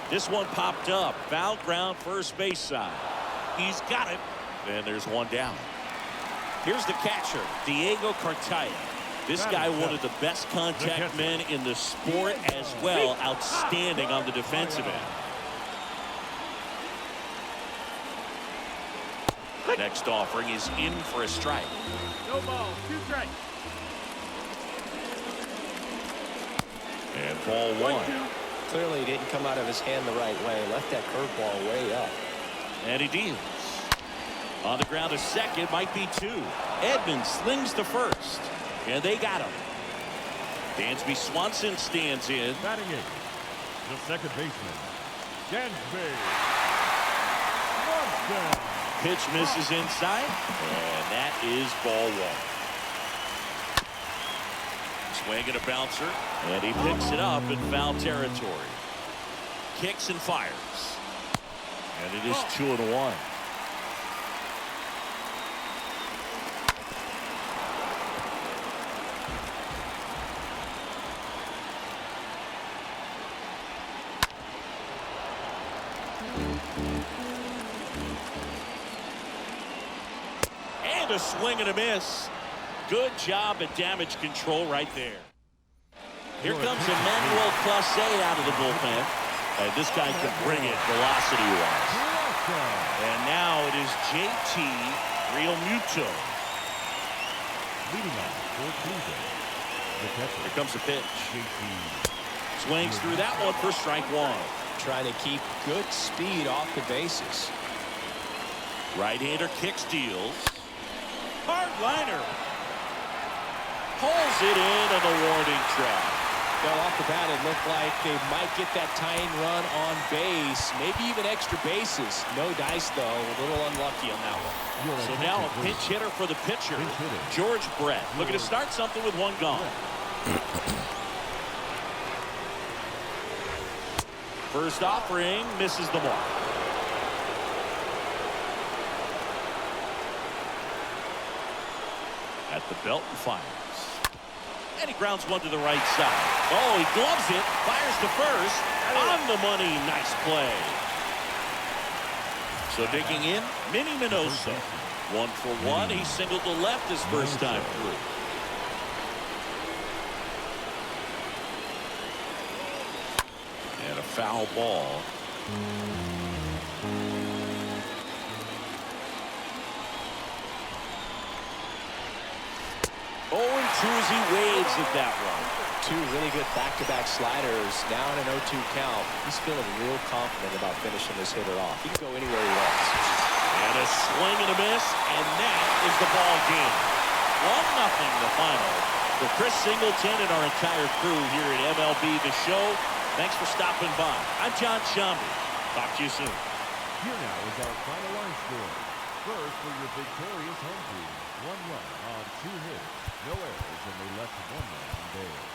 This one popped up. Foul ground first base side. He's got it. And there's one down. Here's the catcher, Diego Cartaya. This guy, one of the best contact men in the sport as well. Outstanding on the defensive end. Next offering is in for a strike. No ball, 2 strikes. And ball 1. Clearly he didn't come out of his hand the right way. Left that curveball way up. And he deals. On the ground to second, might be 2. Edmonds slings to first. And they got him. Dansby Swanson stands in. Batting 8. The second baseman, Dansby Swanson. Pitch misses inside, and that is ball 1. Swing and a bouncer, and he picks it up in foul territory. Kicks and fires. And it is 2-1. And a swing and a miss. Good job at damage control right there. Here comes Emmanuel Clase out of the bullpen. And this guy can bring it velocity-wise. And now it is JT Realmuto. Leading off for Cleveland, the catcher, Here comes the pitch. JT. Swings through that one for strike 1. Trying to keep good speed off the bases. Right-hander kicks, deals. Hard liner. Pulls it in on the warning track. Well, off the bat, it looked like they might get that tying run on base, maybe even extra bases. No dice, though. A little unlucky on that one. So now a pinch hitter for the pitcher, George Brett. Looking to start something with 1 gone. First offering misses the mark. At the belt and fires. And he grounds one to the right side. Oh, he gloves it, fires to first. On the money, nice play. So digging in, Minnie Minoso. 1 for 1, he singled to left his first time through. foul ball. 0-2 as he waves at that one. Two really good back-to-back sliders. Now in an 0-2 count. He's feeling real confident about finishing this hitter off. He can go anywhere he wants. And a swing and a miss, and that is the ball game. 1-0 the final. For Chris Singleton and our entire crew here at MLB The Show, thanks for stopping by. I'm John Sciambi. Talk to you soon. Here now is our final line score. First for your victorious home team. 1 run on 2 hits. No errors, and they left 1 man on base.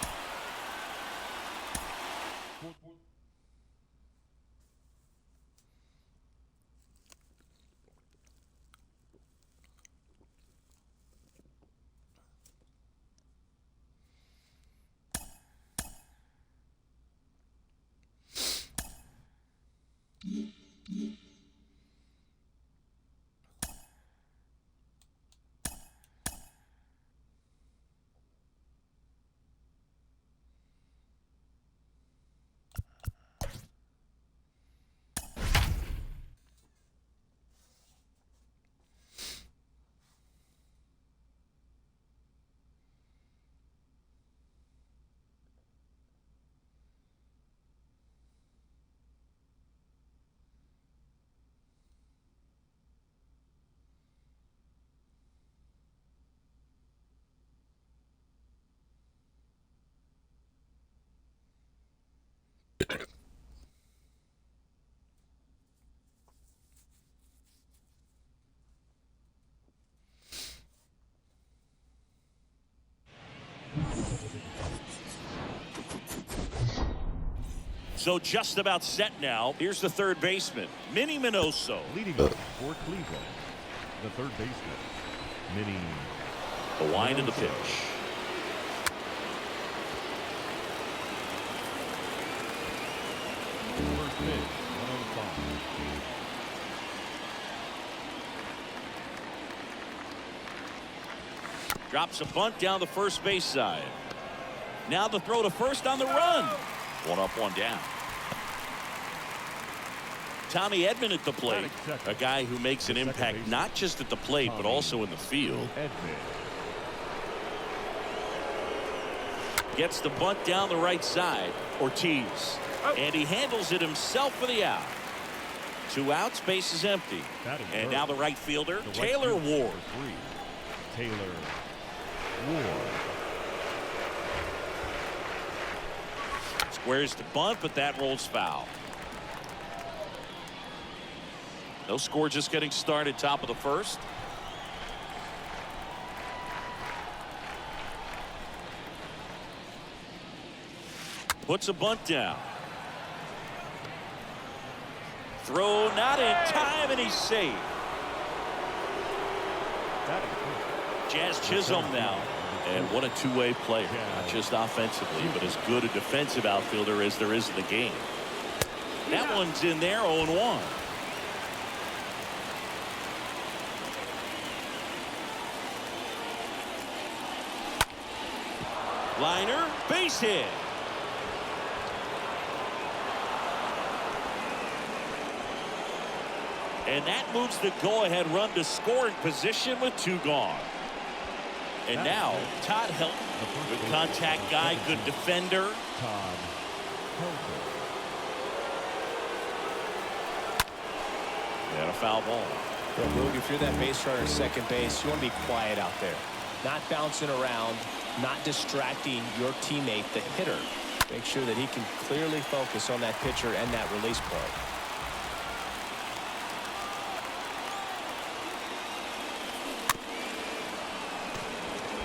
So just about set now. Here's the third baseman, Minnie Minoso. Leading off for Cleveland, the third baseman, Minnie. The wind of the pitch. First pitch, 105. Drops a bunt down the first base side. Now the throw to first on the run. 1 up, 1 down. Tommy Edman at the plate. A guy who makes an impact not just at the plate, but also in the field. Gets the bunt down the right side. Ortiz. And he handles it himself for the out. 2 outs, base is empty. And now the right fielder, Taylor Ward. Taylor Ward. Squares the bunt, but that rolls foul. No score, just getting started, top of the first. Puts a bunt down. Throw not in time, and he's safe. Jazz Chisholm now. And what a two-way player. Not just offensively, but as good a defensive outfielder as there is in the game. That one's in there, 0-1. Liner, base hit. And that moves the go-ahead run to scoring position with 2 gone. And now, Todd Helton, good contact guy, good defender. Todd Helton. And a foul ball. Well, Boog, if you're that base runner at second base, you want to be quiet out there. Not bouncing around, not distracting your teammate, the hitter. Make sure that he can clearly focus on that pitcher and that release point.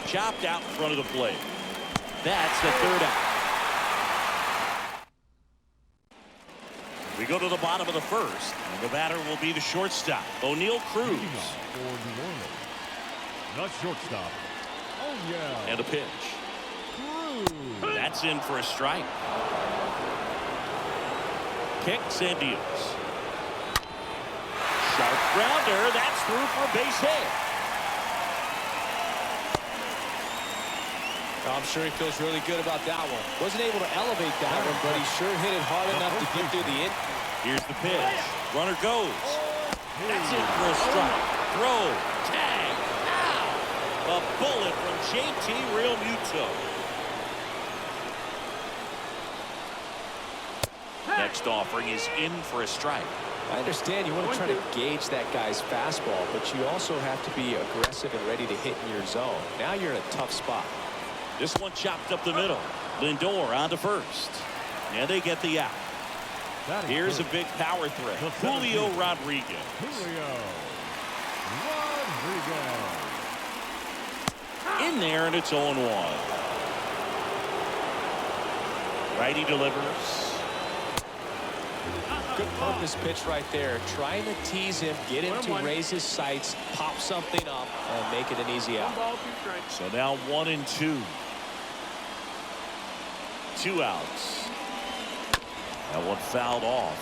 Chopped out in front of the plate. That's the 3rd out. We go to the bottom of the first, and the batter will be the shortstop, O'Neal Cruz. For New Orleans. Not shortstop. Oh, yeah. And a pitch. Cruz. That's in for a strike. Kicks and deals. Sharp grounder. That's through for a base hit. I'm sure he feels really good about that one. Wasn't able to elevate that one, but he sure hit it hard enough to get through the in. Here's the pitch. Runner goes. That's it for a strike. Throw. Tag. Ow! A bullet from JT Realmuto. Next offering is in for a strike. I understand you want to try to gauge that guy's fastball, but you also have to be aggressive and ready to hit in your zone. Now you're in a tough spot. This one chopped up the middle. Lindor on to first. And they get the out. Here's a big power threat. Julio Rodriguez. Julio Rodriguez. In there, and it's 0-1. Righty delivers. Good purpose pitch right there. Trying to tease him, get him to raise his sights, pop something up, and make it an easy out. So now 1-2. 2 outs. That one fouled off.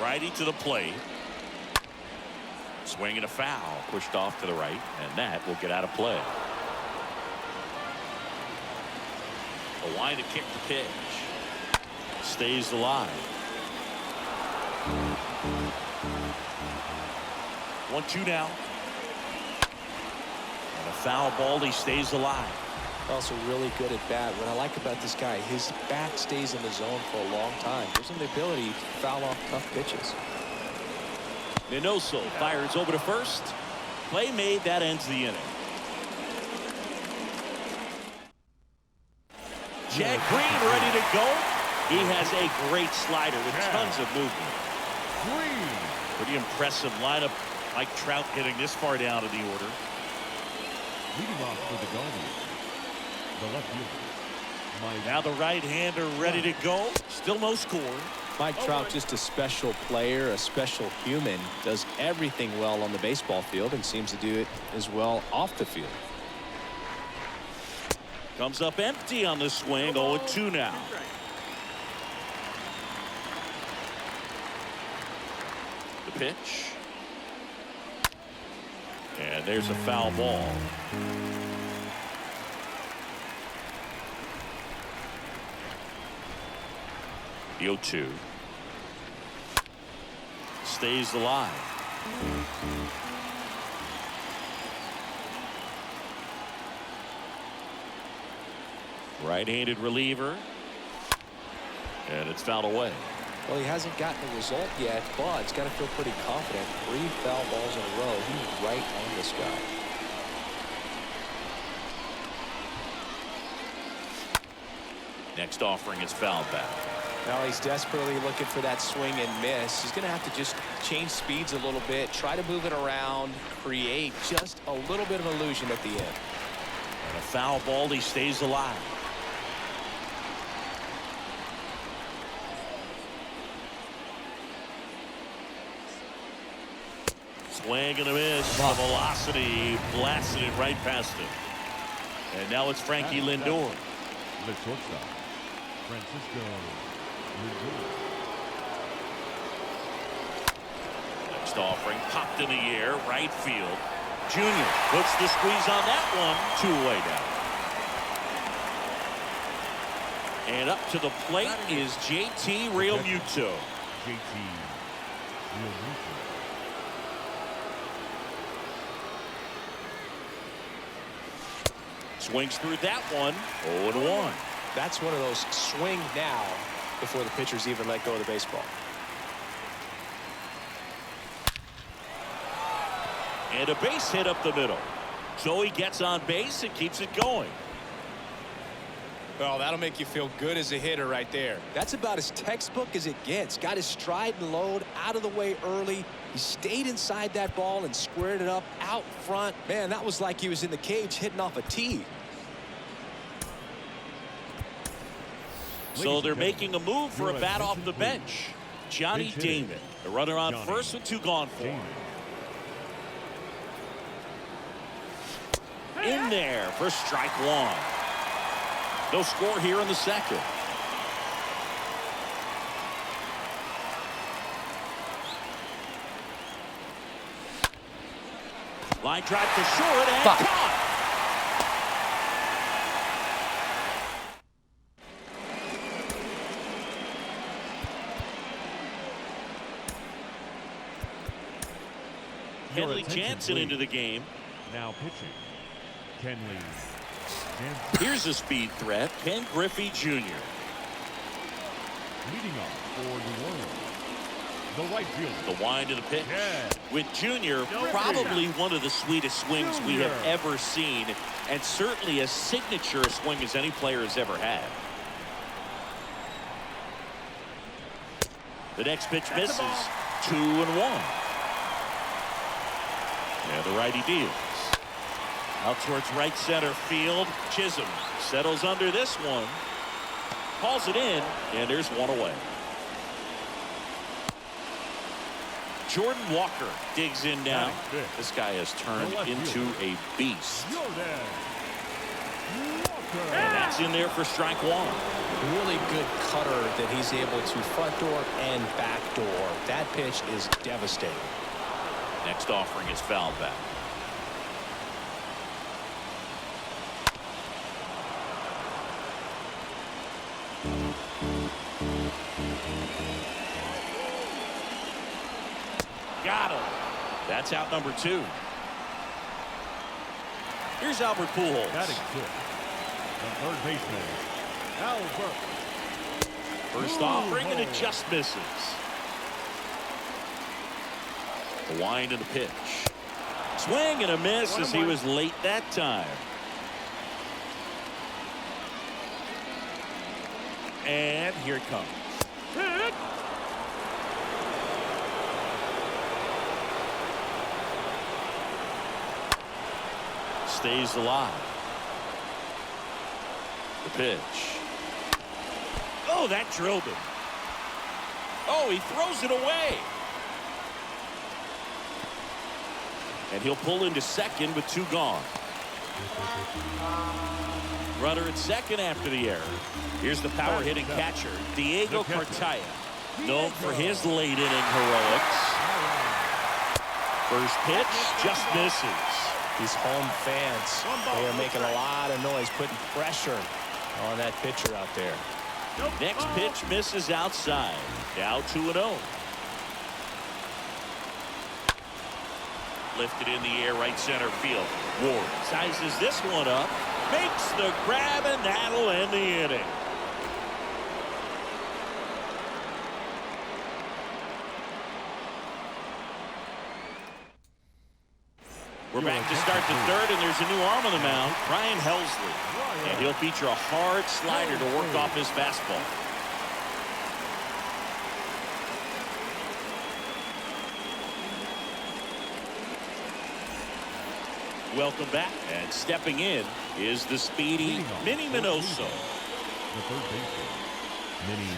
Righty to the plate. Swinging a foul. Pushed off to the right, and that will get out of play. A line to kick the pitch. Stays alive. 1-2 now. And a foul ball. He stays alive. Also really good at bat. What I like about this guy, his bat stays in the zone for a long time. Gives him the ability to foul off tough pitches. Minoso fires over to first. Play made. That ends the inning. Chad Green ready to go. He has a great slider with tons of movement. Green. Pretty impressive lineup. Mike Trout getting this far down in the order. Leading off for the Guardians, the left fielder. Now the right-hander ready to go. Still no score. Mike Trout, just a special player, a special human. Does everything well on the baseball field and seems to do it as well off the field. Comes up empty on the swing. 0-2 now. The pitch. And there's a foul ball. The 0-2. Stays alive. Right-handed reliever. And it's fouled away. Well, he hasn't gotten a result yet, but he's got to feel pretty confident. 3 foul balls in a row. He's right on this guy. Next offering is fouled back. Now he's desperately looking for that swing and miss. He's going to have to just change speeds a little bit, try to move it around, create just a little bit of illusion at the end. And a foul ball. He stays alive. Swing and a miss. The velocity blasted it right past him. And now it's Frankie Lindor. The shortstop, Francisco Lindor. Next offering popped in the air, right field. Junior puts the squeeze on that one. 2-away now. And up to the plate is JT Realmuto. JT Realmuto. Swings through that one. 0-1. That's one of those swing now before the pitchers even let go of the baseball. And a base hit up the middle. So he gets on base and keeps it going. Well, that'll make you feel good as a hitter right there. That's about as textbook as it gets. Got his stride and load out of the way early. He stayed inside that ball and squared it up out front. Man, that was like he was in the cage hitting off a tee. So they're making a move for a bat off the bench. Johnny Damon, the runner on first with 2 gone for him. In there for strike 1. No score here in the second. Line drive to short and Fuck. caught. Your Kenley attention, Jansen please. into the game. Now pitching, Kenley Jansen. Here's a speed threat, Ken Griffey Jr. Leading off for New Orleans, the right fielder. The wind of the pitch. Yeah. With Jr., probably one of the sweetest swings we have Junior. ever seen, and certainly as signature a swing as any player has ever had. The next pitch misses. 2-1. And the righty deals. Out towards right center field. Chisholm settles under this one. Calls it in, and there's one away. Jordan Walker digs in now. This guy has turned into a beast. And that's in there for strike one. Really good cutter that he's able to front door and back door. That pitch is devastating. Next offering is fouled back. Got him. That's out number 2. Here's Albert Pujols. Batting fifth, the third baseman, Albert. First offering, and it just misses. The wind of the pitch. Swing and a miss as he was late that time. And here it comes. Stays alive. The pitch. Oh, that drilled him. Oh, he throws it away. And he'll pull into second with 2 gone. Runner at second after the error. Here's the power hitting catcher, Diego Cartaya, known for his late inning heroics. First pitch just misses. These home fans, they are making a lot of noise, putting pressure on that pitcher out there. Next pitch misses outside. Now 2-0. Lifted in the air, right center field. Ward sizes this one up, makes the grab, and that'll end the inning. We're back to start the third, and there's a new arm on the mound, Ryan Helsley. And he'll feature a hard slider to work off his fastball. Welcome back, and stepping in is the speedy Minnie Minoso. The third baseman, Minnie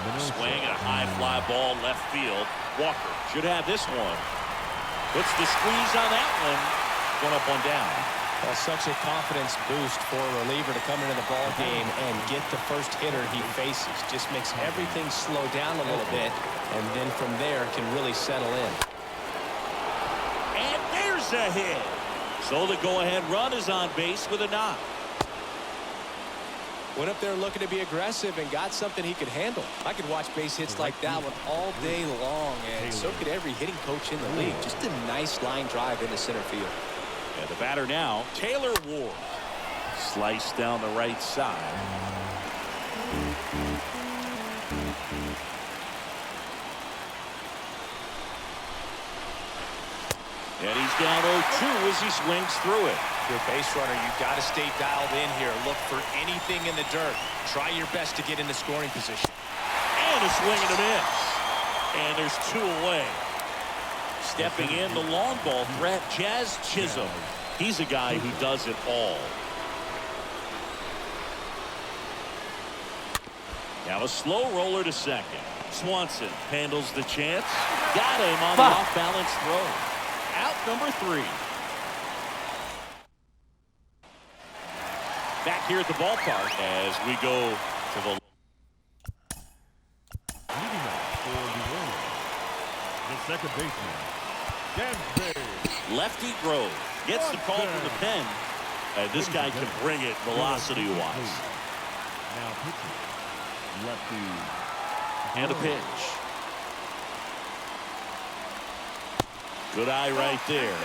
Minoso. Swing and a high fly ball left field. Walker should have this one. Puts the squeeze on that one. One up, one down. Well, such a confidence boost for a reliever to come into the ball game and get the first hitter he faces. Just makes everything slow down a little bit, and then from there can really settle in. And there's a hit. So the go-ahead run is on base with a knock. Went up there looking to be aggressive and got something he could handle. I could watch base hits like that one all day long, and so could every hitting coach in the league. Just a nice line drive into center field. And the batter now, Taylor Ward. Sliced down the right side. And he's down 0-2 as he swings through it. You're a base runner. You've got to stay dialed in here. Look for anything in the dirt. Try your best to get in the scoring position. And a swing and a miss. And there's 2 away. Stepping in, the long ball threat, Jazz Chisholm. He's a guy who does it all. Now a slow roller to second. Swanson handles the chance. Got him on the off-balance throw. Out number 3. Back here at the ballpark as we go to the... Leading off for New Orleans, the second baseman, Dansby Lefty Grove gets the call from the pen. And this guy can bring it velocity-wise. Now pitching. Lefty. And a pitch. Good eye right there.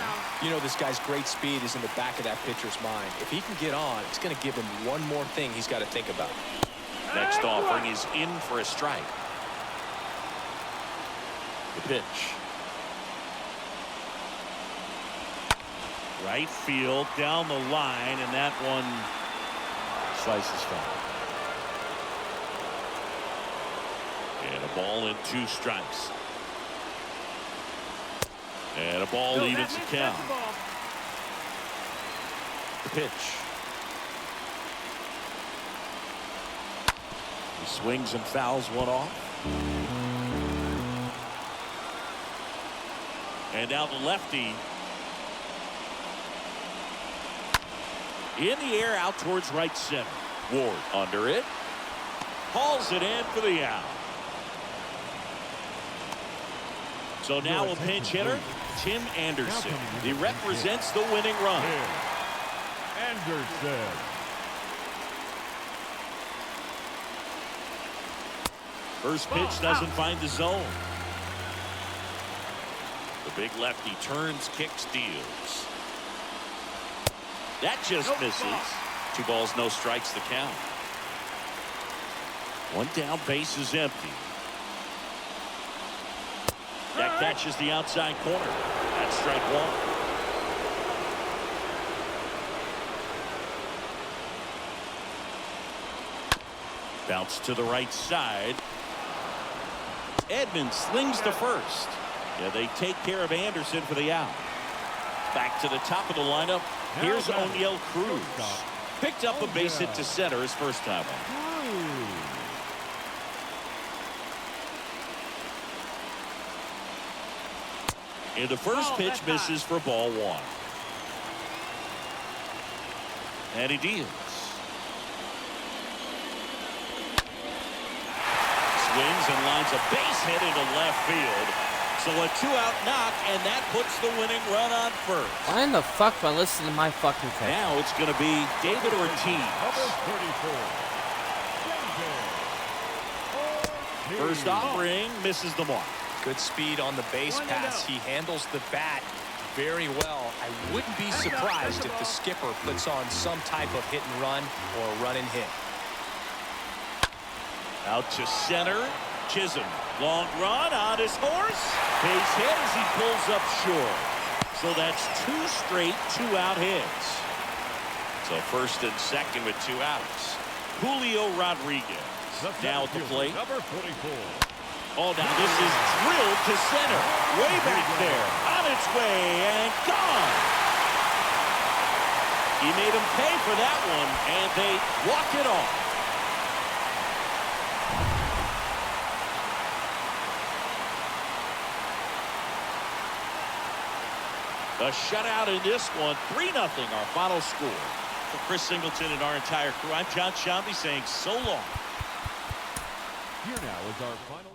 You know, this guy's great speed is in the back of that pitcher's mind. If he can get on, it's going to give him one more thing he's got to think about. Next offering is in for a strike. The pitch. Right field down the line, and that one slices foul. And a ball and 2 strikes. And a ball evens the count. The pitch. He swings and fouls one off. And now the lefty. In the air out towards right center. Ward under it. Hauls it in for the out. So now a pinch hitter, Tim Anderson. He represents the winning run. Anderson. First pitch doesn't find the zone. The big lefty turns, kicks, deals. That just misses. 2 balls, no strikes, the count. 1 down, base is empty. That catches the outside corner. That's strike 1. Bounce to the right side. Edmonds slings to first. Yeah, they take care of Anderson for the out. Back to the top of the lineup. Here's O'Neill Cruz. Picked up a base hit to center his first time up. And the first pitch misses for ball 1. And he deals. Swings and lines a base hit into left field. So a 2-out knock, and that puts the winning run on first. Why in the fuck do I listen to my fucking tape? Now it's going to be David Ortiz. First offering misses the mark. Good speed on the base pass. He handles the bat very well. I wouldn't be surprised if the skipper puts on some type of hit and run or a run and hit. Out to center. Chisholm. Long run on his horse. Base hit as he pulls up short. So that's 2 straight 2-out hits. So first and second with 2 outs. Julio Rodriguez now at the plate. Number 44. Oh, now this is drilled to center. Way back there. On its way and gone. He made him pay for that one, and they walk it off. A shutout in this one. 3-0 our final score. For Chris Singleton and our entire crew, I'm John Shambi saying so long. Here now is our final.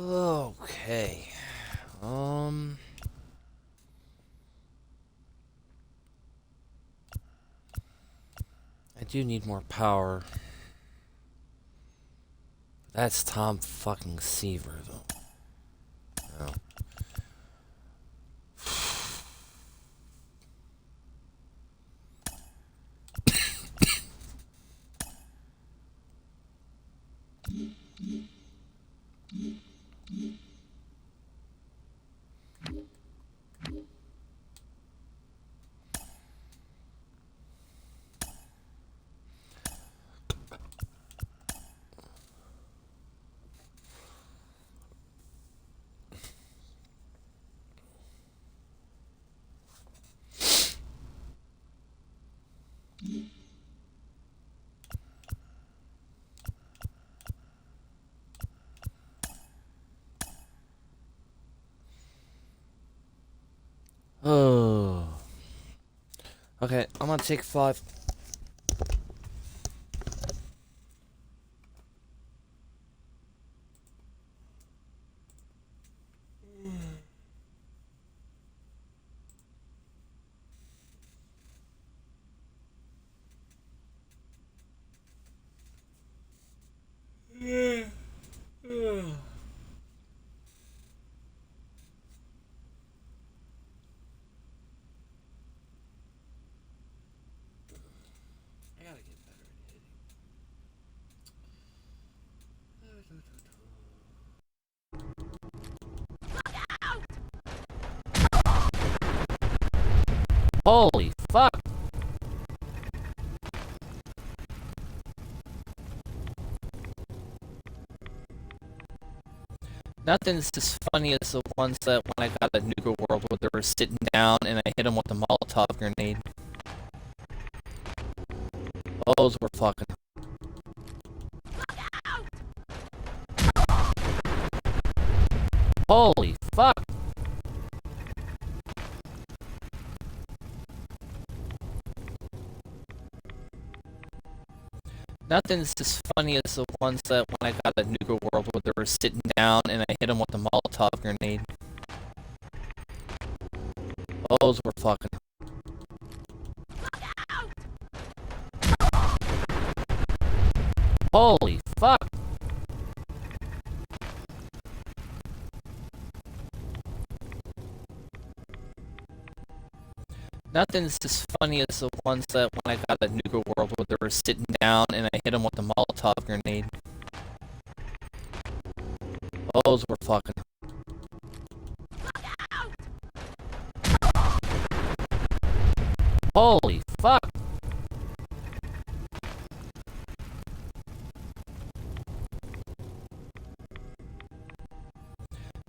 Okay. I do need more power. That's Tom fucking Seaver, though. No. Oh. Okay, I'm gonna take 5. I gotta get better at hitting. Holy fuck! Nothing's as funny as the ones that when I got a Nuka World where they were sitting down and I hit them with a Molotov grenade. Those were fucking. Holy fuck! Nothing's as funny as the ones that when I got a Nuka World where they were sitting down and I hit them with a Molotov grenade. Those were fucking. Holy fuck! Nothing's as funny as the ones that when I got a Nuka World where they were sitting down and I hit them with a Molotov grenade. Those were fucking. Holy fuck!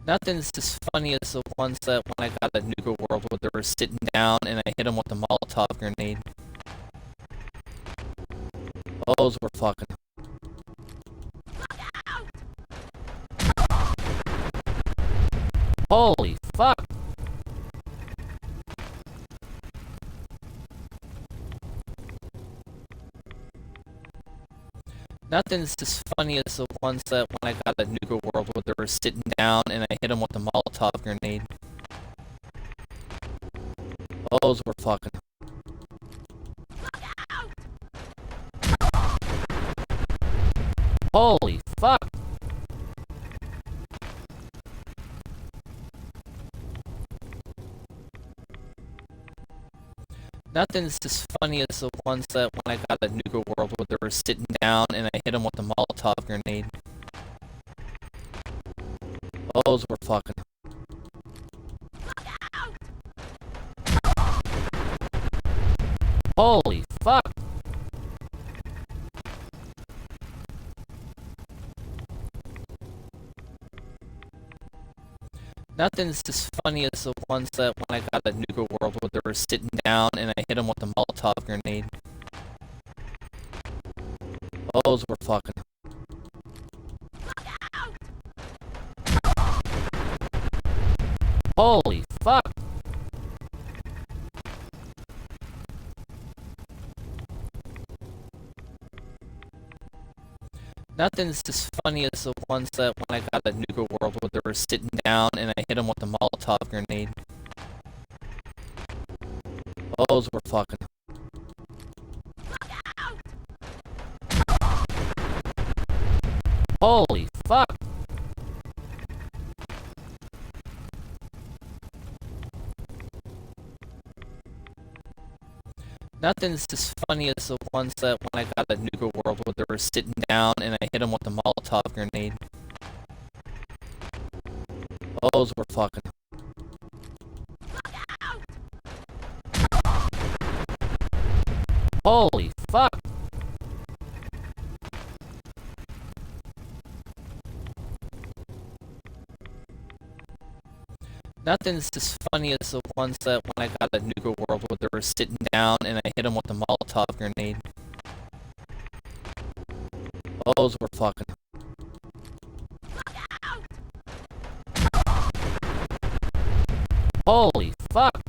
Nothing's as funny as the ones that when I got a Nuka World where they were sitting down and I hit them with a Molotov grenade. Those were fucking. Holy fuck! Nothing's as funny as the ones that when I got a Nuka World where they were sitting down and I hit them with a Molotov grenade. Those were fucking. Holy fuck! Nothing's as funny as the ones that when I got a Nuka World where they were sitting down and I hit them with a Molotov grenade. Those were fucking. Holy fuck! Nothing's as funny as the ones that when I got a Nuka World where they were sitting down and I hit them with a Molotov grenade. Those were fucking. Holy fuck! Nothing's as funny as the ones that when I got a Nuka World where they were sitting down and I hit them with a Molotov grenade. Those were fucking. Holy fuck! Nothing's as funny as the ones that when I got a Nuka World where they were sitting down and I hit them with a Molotov grenade. Those were fucking. Holy fuck! Nothing's as funny as the ones that when I got a Nuka World where they were sitting down and I hit them with a Molotov grenade. Those were fucking. Holy fuck!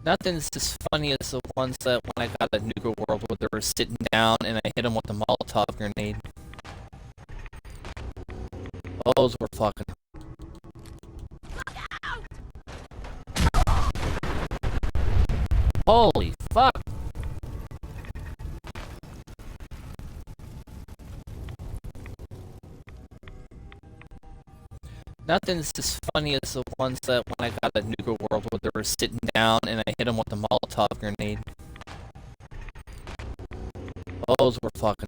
Nothing's as funny as the ones that when I got at Nuka World where they were sitting down and I hit them with a Molotov grenade. Those were fucking... Holy fuck! Nothing's as funny as the ones that when I got at Nuka World where they were sitting down and I hit them with a Molotov grenade. Those were fucking...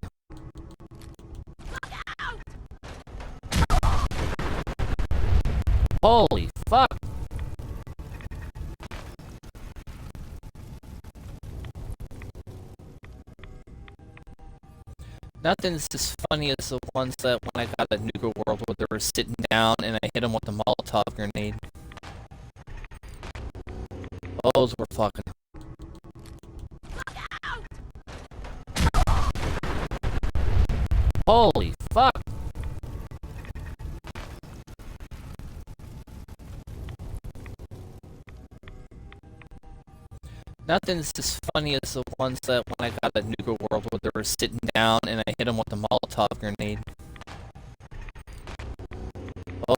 Holy fuck! Nothing's as funny as the ones that when I got at Nuka World where they were sitting down and I hit them with a Molotov grenade. Those were fucking... Holy fuck! Nothing's as funny as the ones that when I got at Nuka World where they were sitting down and I hit them with a Molotov grenade.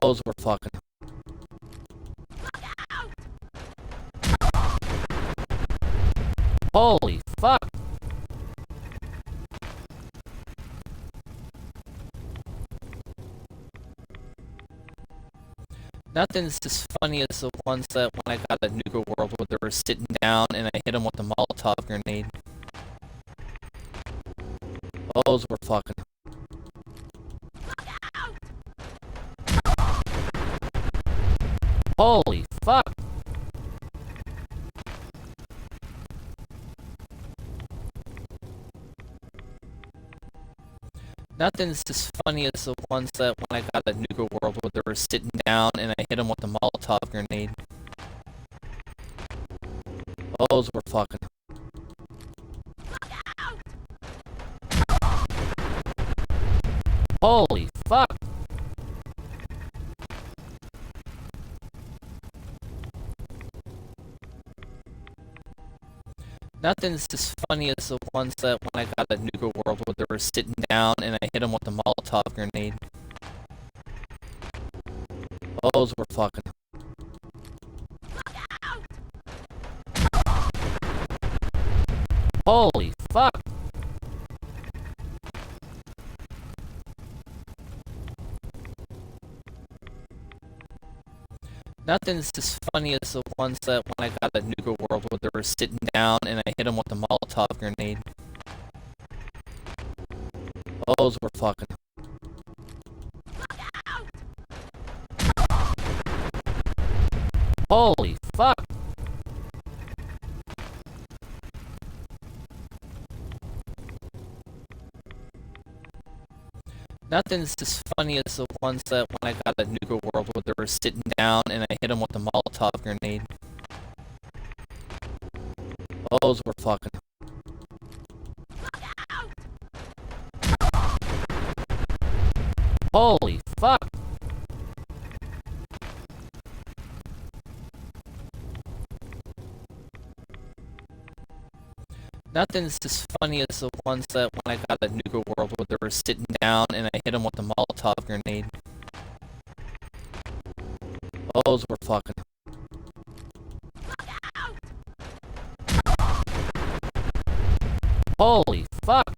Those were fucking... Holy fuck! Nothing's as funny as the ones that when I got at Nuka World where they were sitting down and I hit them with a Molotov grenade. Those were fucking... Holy fuck! Nothing's as funny as the ones that when I got at Nuka World where they were sitting down and I hit them with a Molotov grenade. Those were fucking... Holy fuck! Nothing's as funny as the ones that when I got at Nuka World where they were sitting down and I hit them with a Molotov grenade. Those were fucking... Holy fuck! Nothing's as funny as the ones that when I got at Nuka World where they were sitting down and I hit them with a Molotov grenade. Those were fucking... Holy fuck! Nothing's as funny as the ones that when I got at Nuka World where they were sitting down and I hit them with a Molotov grenade. Those were fucking... Holy fuck! Nothing's as funny as the ones that when I got at Nuka World where they were sitting down and I hit them with a Molotov grenade. Those were fucking... Holy fuck!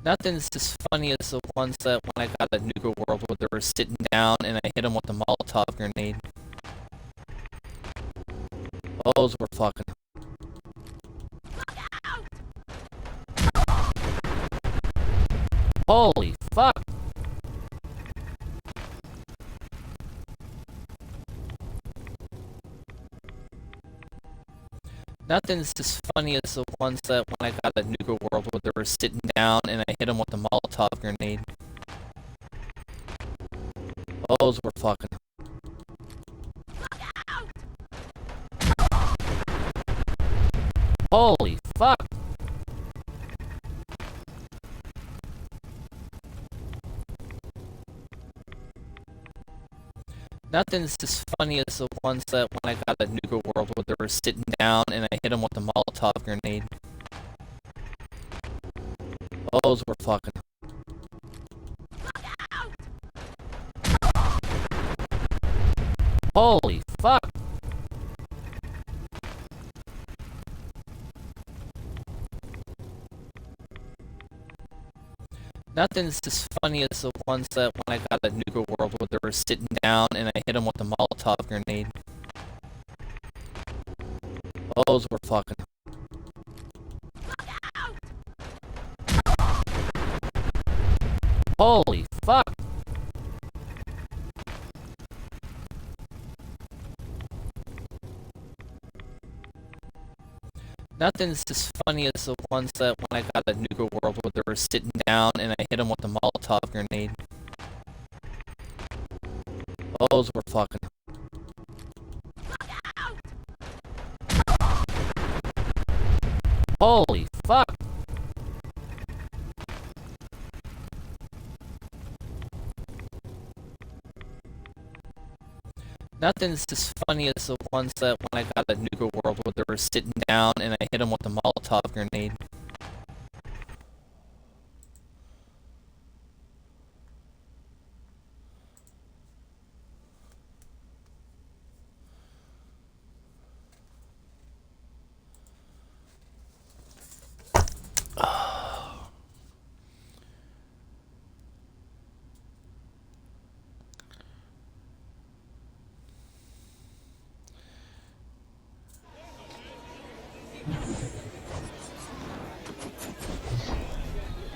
Nothing's as funny as the ones that when I got at Nuka World where they were sitting down and I hit them with a Molotov grenade. Those were fucking... Holy fuck! Nothing's as funny as the ones that when I got at Nuka World where they were sitting down and I hit them with a Molotov grenade. Those were fucking... Holy fuck! Nothing's as funny as the ones that when I got at Nuka World where they were sitting down and I hit them with the Molotov grenade. Those were fucking... Holy fuck! Nothing's as funny as the ones that when I got at Nuka World where they were sitting down and I hit them with the Molotov grenade. Those were fucking... Holy fuck! Nothing's as funny as the ones that when I got at Nuka World where they were sitting down and I hit them with the Molotov grenade. Those were fucking... Holy fuck! Nothing's as funny as the ones that when I got at Nuka World where they were sitting down and I hit them with the Molotov grenade.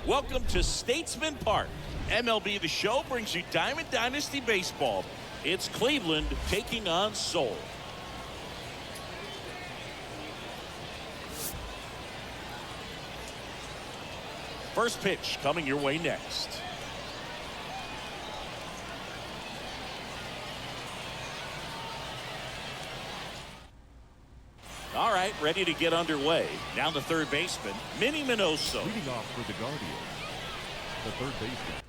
Welcome to Statesman Park. MLB The Show brings you Diamond Dynasty Baseball. It's Cleveland taking on Seoul. First pitch coming your way next. All right, ready to get underway. Now the third baseman, Minnie Minoso. Leading off for the Guardians, the third baseman.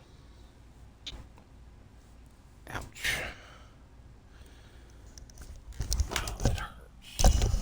Ouch. Oh, that hurts.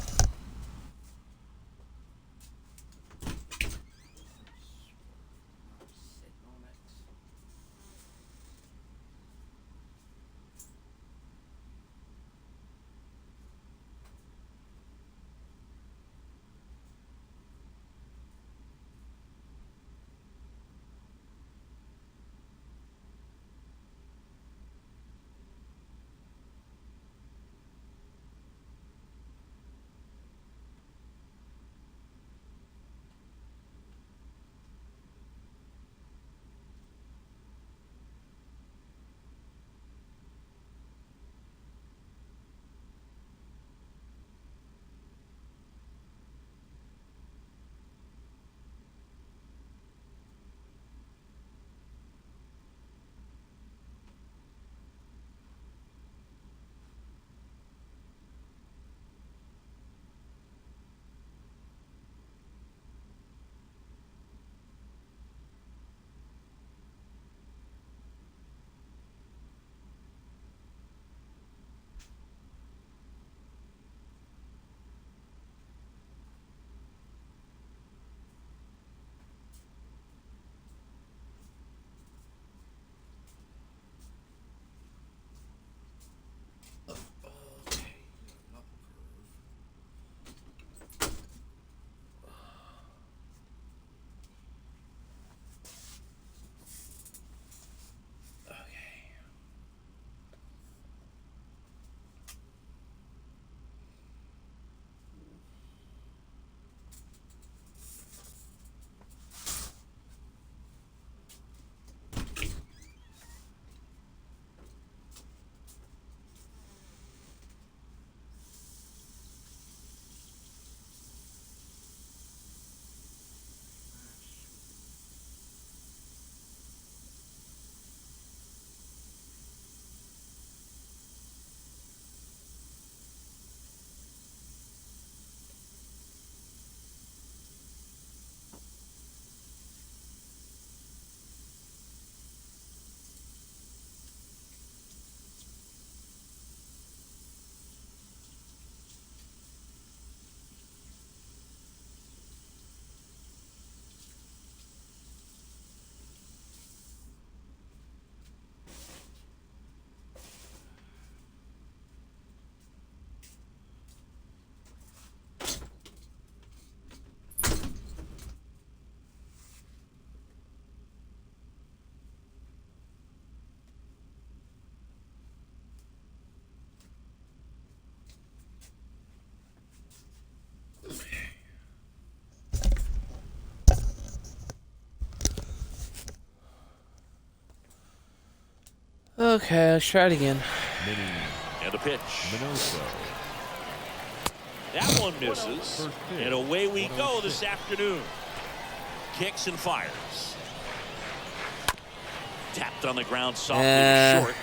Okay, let's try it again. Mini And the pitch. Minoso. That one misses. And away we go this afternoon. Kicks and fires. Tapped on the ground softly to short.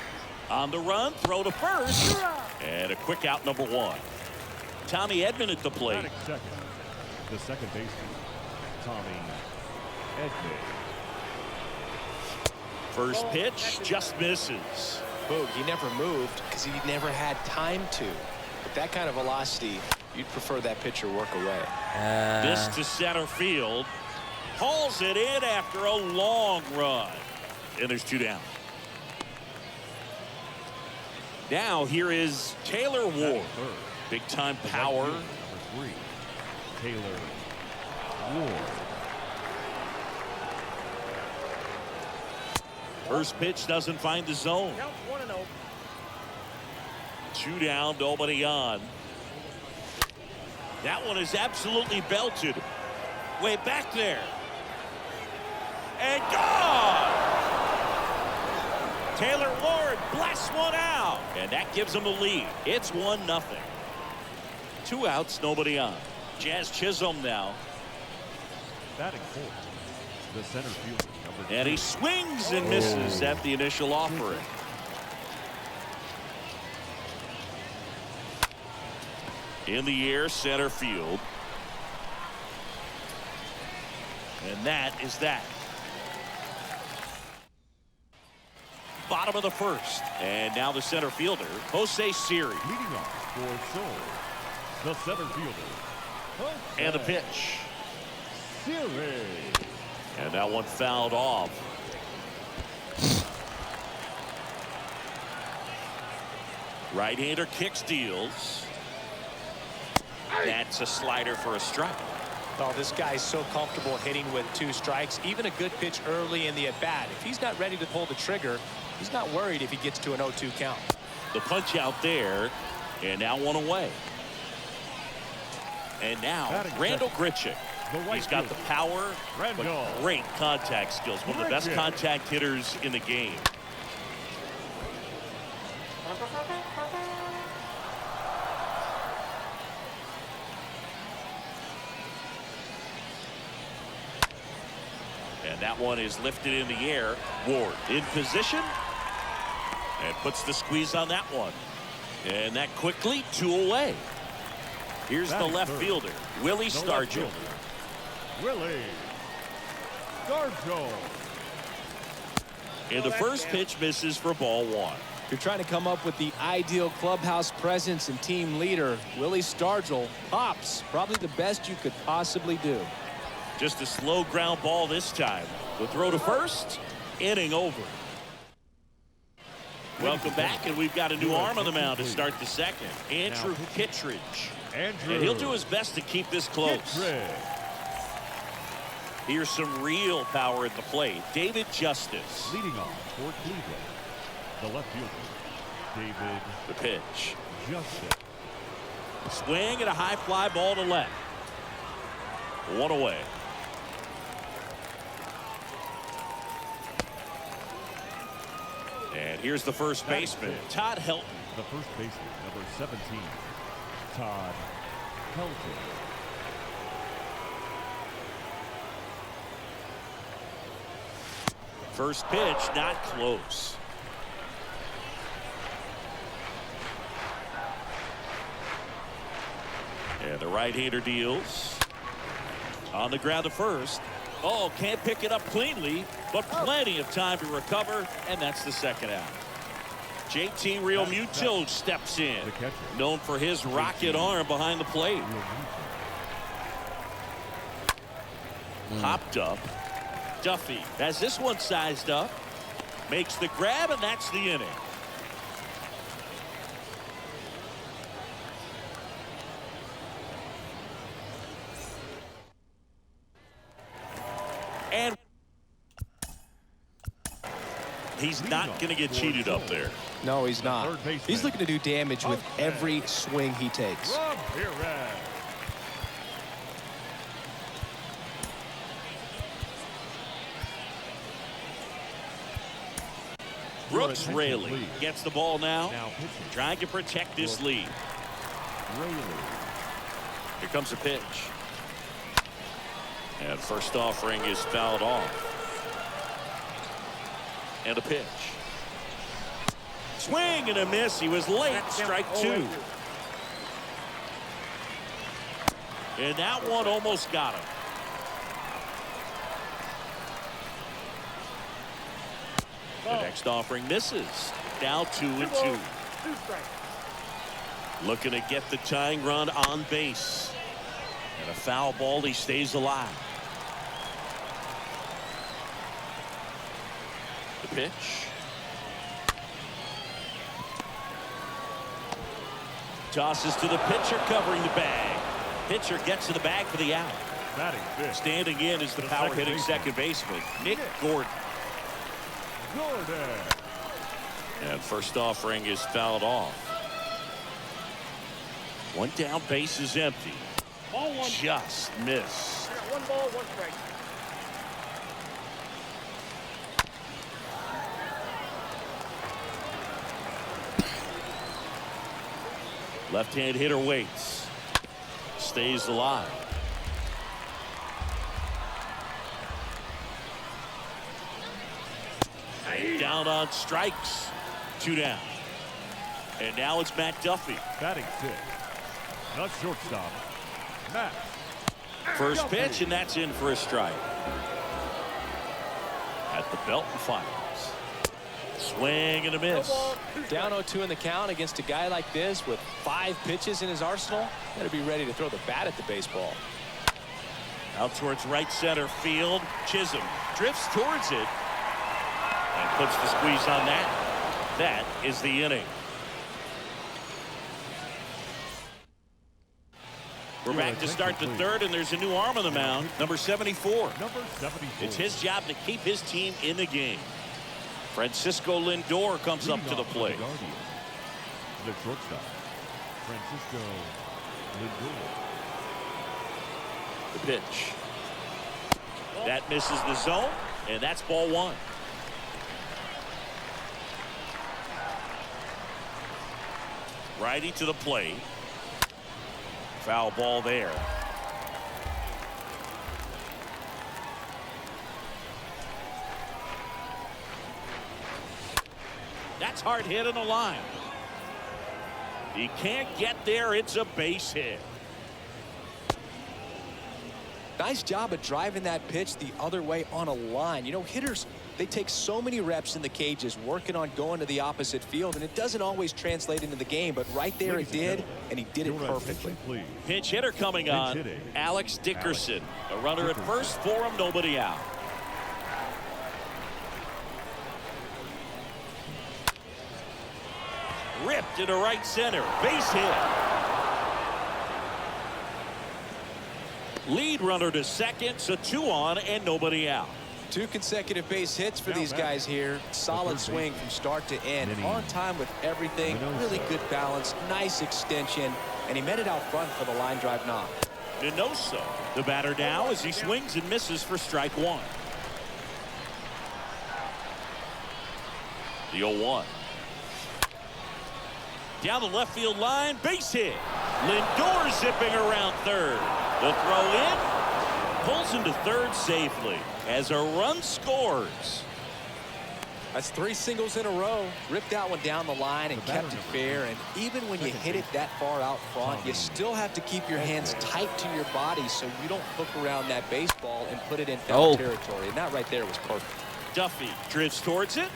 On the run, throw to first. And a quick out, number 1. Tommy Edman at the plate. Batting second. The second baseman, Tommy Edman. First pitch just misses. Boog, he never moved because he never had time to. With that kind of velocity, you'd prefer that pitcher work away. This to center field. Hauls it in after a long run. And there's 2 down. Now here is Taylor Ward. Big time power. Number 3, Taylor Ward. First pitch doesn't find the zone. 2 down, nobody on. That one is absolutely belted. Way back there. And gone! Taylor Ward blasts one out. And that gives him the lead. It's 1-0. 2 outs, nobody on. Jazz Chisholm now. Batting fourth, the center fielder, number 2. And he swings and misses at the initial offering. In the air, center field. And that is that. Bottom of the first. And now the center fielder, Jose Siri. Leading off for Soul, the center fielder. And the pitch. Siri. And that one fouled off. Right-hander kicks, deals. That's a slider for a strike. Oh, this guy's so comfortable hitting with 2 strikes. Even a good pitch early in the at-bat. If he's not ready to pull the trigger, he's not worried if he gets to an 0-2 count. The punch out there. And now 1 away. And now Randall Grichuk. He's got the power, but great contact skills. One of the best contact hitters in the game. And that one is lifted in the air. Ward in position. And puts the squeeze on that one. And that quickly 2 away. Here's the left fielder, Willie Stargell. Willie Stargell. And the first pitch misses for ball 1. If you're trying to come up with the ideal clubhouse presence and team leader, Willie Stargell pops. Probably the best you could possibly do. Just a slow ground ball this time. The throw to first, inning over. Welcome back, and we've got a new arm on the mound to start the second. Andrew Kittredge. And he'll do his best to keep this close. Here's some real power at the plate. David Justice. Leading off for Cleveland, the left fielder, David. The pitch. Justice. Swing and a high fly ball to left. 1 away. And here's the first baseman, Todd Helton. The first baseman, number 17, Todd Helton. First pitch, not close. And the right-hander deals. On the ground to first. Oh, can't pick it up cleanly, but plenty of time to recover, and that's the second out. JT Realmuto steps in, known for his rocket arm behind the plate. Hopped up. Duffy has this one sized up, makes the grab, and that's the inning. And he's not going to get cheated up there. No, he's not. He's looking to do damage with every swing he takes. Rob Perez. Brooks Raley please. gets the ball now, Now pitching. trying to protect this lead. Raley. Here comes the pitch. And first offering is fouled off. And a pitch. Swing and a miss. He was late. Strike two. And that one almost got him. The next offering misses. Now 2-2. Looking to get the tying run on base. And a foul ball. He stays alive. The pitch. Tosses to the pitcher covering the bag. Pitcher gets to the bag for the out. Batting fifth. Standing in is the power hitting second baseman, Nick Gordon. Gordon. And first offering is fouled off. One down, base is empty. Just miss. One ball, one strike. Left-hand hitter waits. Stays alive. Down on strikes. 2 down. And now it's Matt Duffy. Batting sixth. Not shortstop. Matt. First pitch, and that's in for a strike. At the belt and fires. Swing and a miss. Down 0-2 in the count against a guy like this with 5 pitches in his arsenal. Got to be ready to throw the bat at the baseball. Out towards right center field. Chisholm drifts towards it and puts the squeeze on that. That is the inning. We're back to start the third, and there's a new arm on the mound, number 74. Number 74. It's his job to keep his team in the game. Francisco Lindor comes up to the plate. The shortstop, Francisco Lindor. The pitch. That misses the zone, and that's ball one. Righty to the plate. Foul ball there. That's hard hit in the line. He can't get there. It's a base hit. Nice job of driving that pitch the other way on a line. You know, hitters, they take so many reps in the cages working on going to the opposite field, and it doesn't always translate into the game, but right there it did, and he did it perfectly. Pinch hitter coming on, Alex Dickerson. A runner at first for him, nobody out. Ripped into right center, base hit. Lead runner to second, so 2 on and nobody out. 2 consecutive base hits for these guys here. Solid swing from start to end. On time with everything. Really good balance. Nice extension. And he met it out front for the line drive knock. Minoso, the batter now as he swings and misses for strike 1. The 0-1. Down the left field line, base hit. Lindor zipping around third. The throw in, pulls him to third safely as a run scores. That's 3 singles in a row. Ripped that one down the line and kept it fair. And even when you hit it that far out front, you still have to keep your hands tight to your body so you don't hook around that baseball and put it in foul territory. And that right there was perfect. Duffy drifts towards it,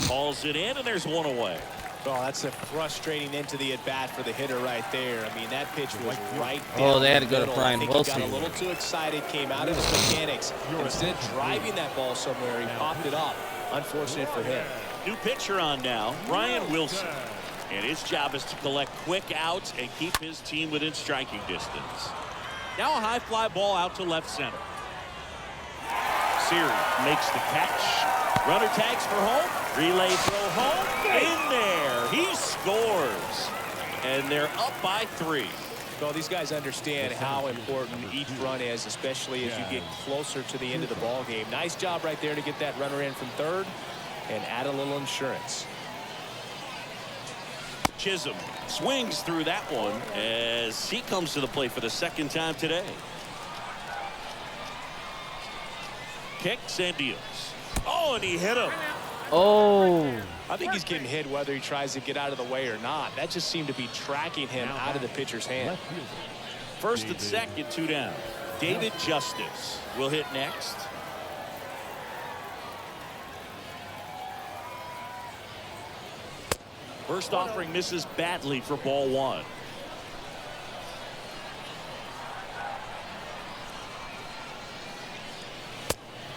calls it in, and there's 1 away. Oh, that's a frustrating into the at-bat for the hitter right there. I mean, that pitch was right down. Oh, they had to go to Brian Wilson. Wilson. Got a little too excited, came out of his mechanics. Instead of driving that ball somewhere, he popped it up. Unfortunate for him. New pitcher on now, Brian Wilson. And his job is to collect quick outs and keep his team within striking distance. Now a high fly ball out to left center. Siri makes the catch. Runner tags for home. Relay throw home. In there. He scores. And they're up by 3. Well, these guys understand how important each run is, especially as you get closer to the end of the ball game. Nice job right there to get that runner in from third. and add a little insurance. Chisholm swings through that one as he comes to the plate for the second time today. Kicks and deals. Oh, and he hit him. Oh. I think he's getting hit whether he tries to get out of the way or not. That just seemed to be tracking him out of the pitcher's hand. First and second, 2 down. David Justice will hit next. First offering misses badly for ball 1.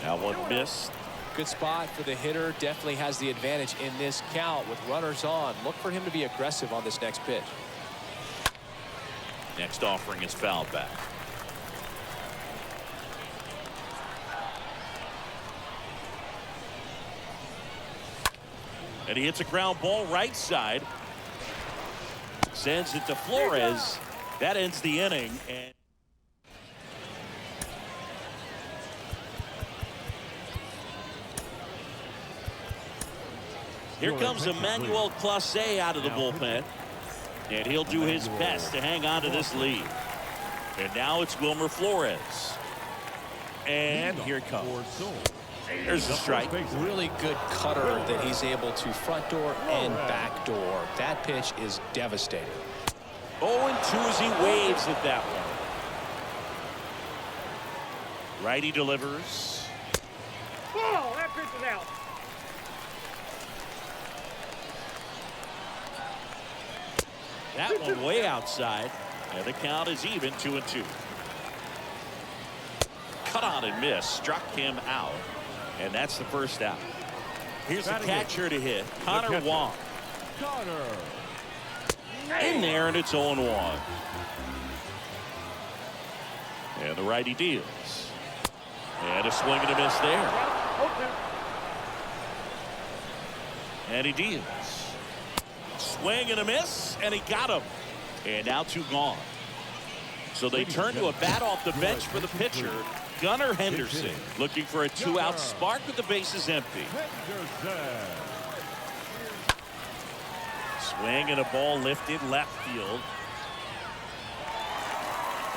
That one missed. Good spot for the hitter. Definitely has the advantage in this count with runners on. Look for him to be aggressive on this next pitch. Next offering is fouled back. And he hits a ground ball right side. Sends it to Flores. That ends the inning. And here comes Emmanuel Clase out of the bullpen. And he'll do his best to hang on to this lead. And now it's Wilmer Flores. And here it comes. There's a strike. Really good cutter that he's able to front door and back door. That pitch is devastating. 0-2 as he waves at that one. Righty delivers. Oh, that pitch is out. That one way outside. And the count is even, 2-2. Cut on and miss. Struck him out. And that's the first out. Here's the catcher to hit. Connor Wong. In there, and it's 0-1. And the righty deals. And a swing and a miss there. And he deals. Swing and a miss, and he got him. And now 2 gone. So they turn to a bat off the bench for the pitcher, Gunnar Henderson, looking for a 2-out spark with the bases empty. Swing and a ball lifted left field.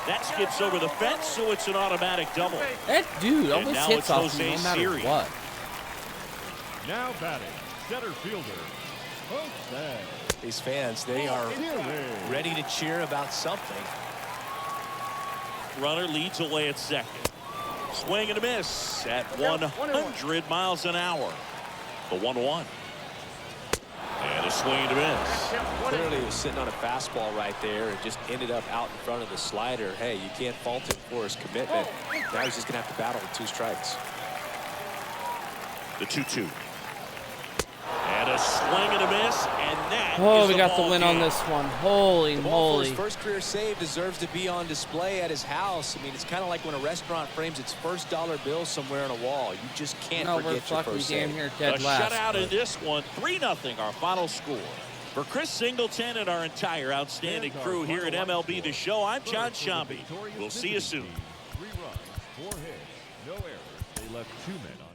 That skips over the fence, so it's an automatic double. That dude And always now hits it's off Jose me no matter Siri. what. Now batting, center fielder, Jose. These fans, they are ready to cheer about something. Runner leads away at second. Swing and a miss at 100 miles an hour. The 1-1. And a swing and a miss. Clearly he was sitting on a fastball right there and just ended up out in front of the slider. Hey, you can't fault him for his commitment. Now he's just going to have to battle with 2 strikes. The 2-2. And a swing and a miss, and that Oh, is we the got the ball win on game. this one. Holy The ball for his moly. first career save deserves to be on display at his house. I mean, it's kind of like when a restaurant frames its first dollar bill somewhere on a wall. You just can't No, we're forget your fucking first damn save. here A dead last. shutout in but- this one, 3-0 our final score. For Chris Singleton and our entire outstanding crew here at MLB The Show, I'm John Shambi. We'll see you soon. 3 runs, 4 hits, no errors. They left 2 men on.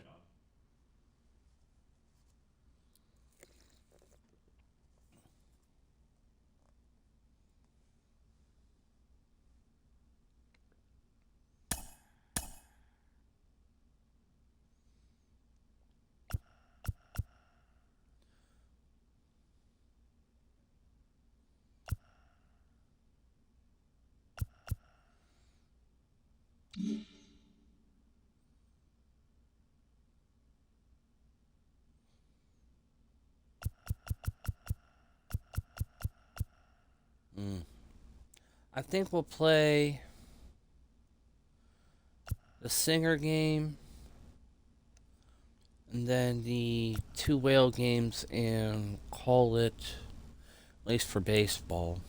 I think we'll play the Singer game and then the 2 Whale games and call it, at least for baseball.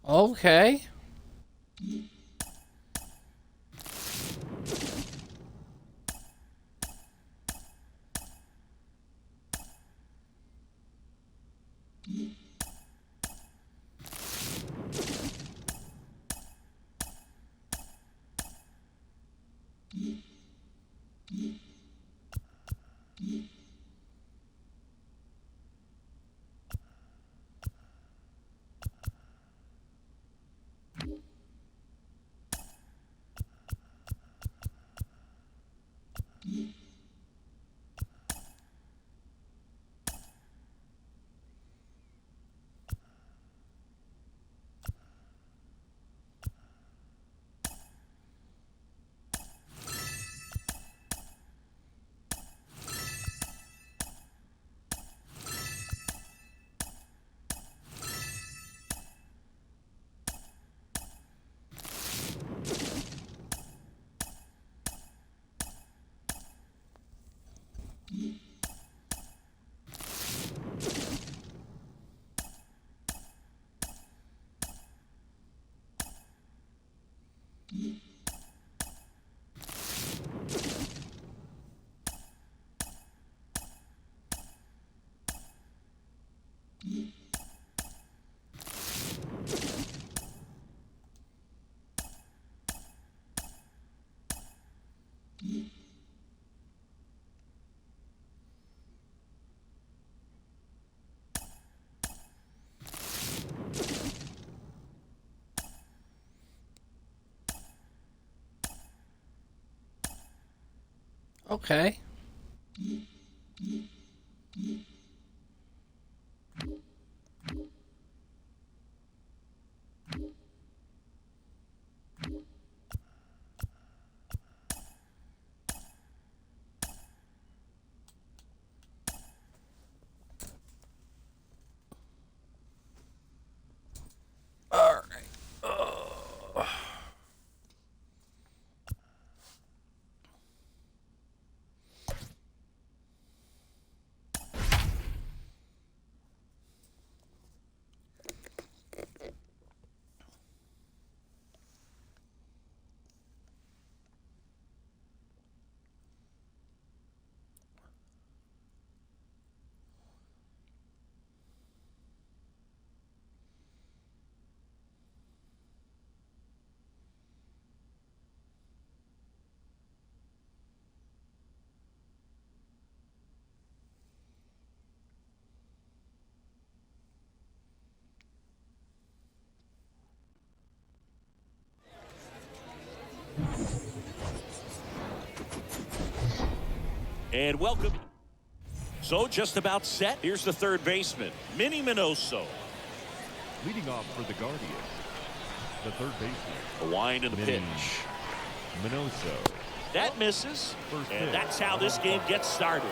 Okay. Okay. All right. And welcome. So just about set. Here's the third baseman, Minnie Minoso. Leading off for the Guardians, the third baseman. A wind and the Minnie pitch. Minoso. That misses. First And pitch. that's how this game gets started.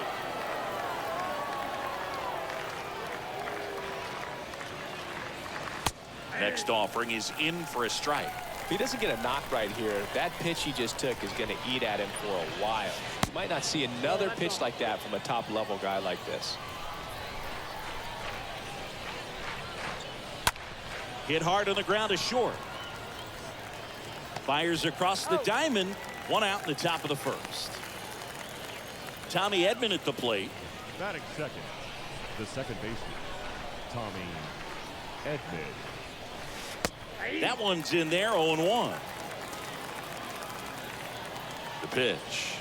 Next offering is in for a strike. If he doesn't get a knock right here, that pitch he just took is going to eat at him for a while. You might not see another pitch like that from a top-level guy like this. Hit hard on the ground is short. Fires across the diamond. One out in the top of the first. Tommy Edman at the plate. Batting second, the second baseman, Tommy Edman. That one's in there, 0-1. The pitch.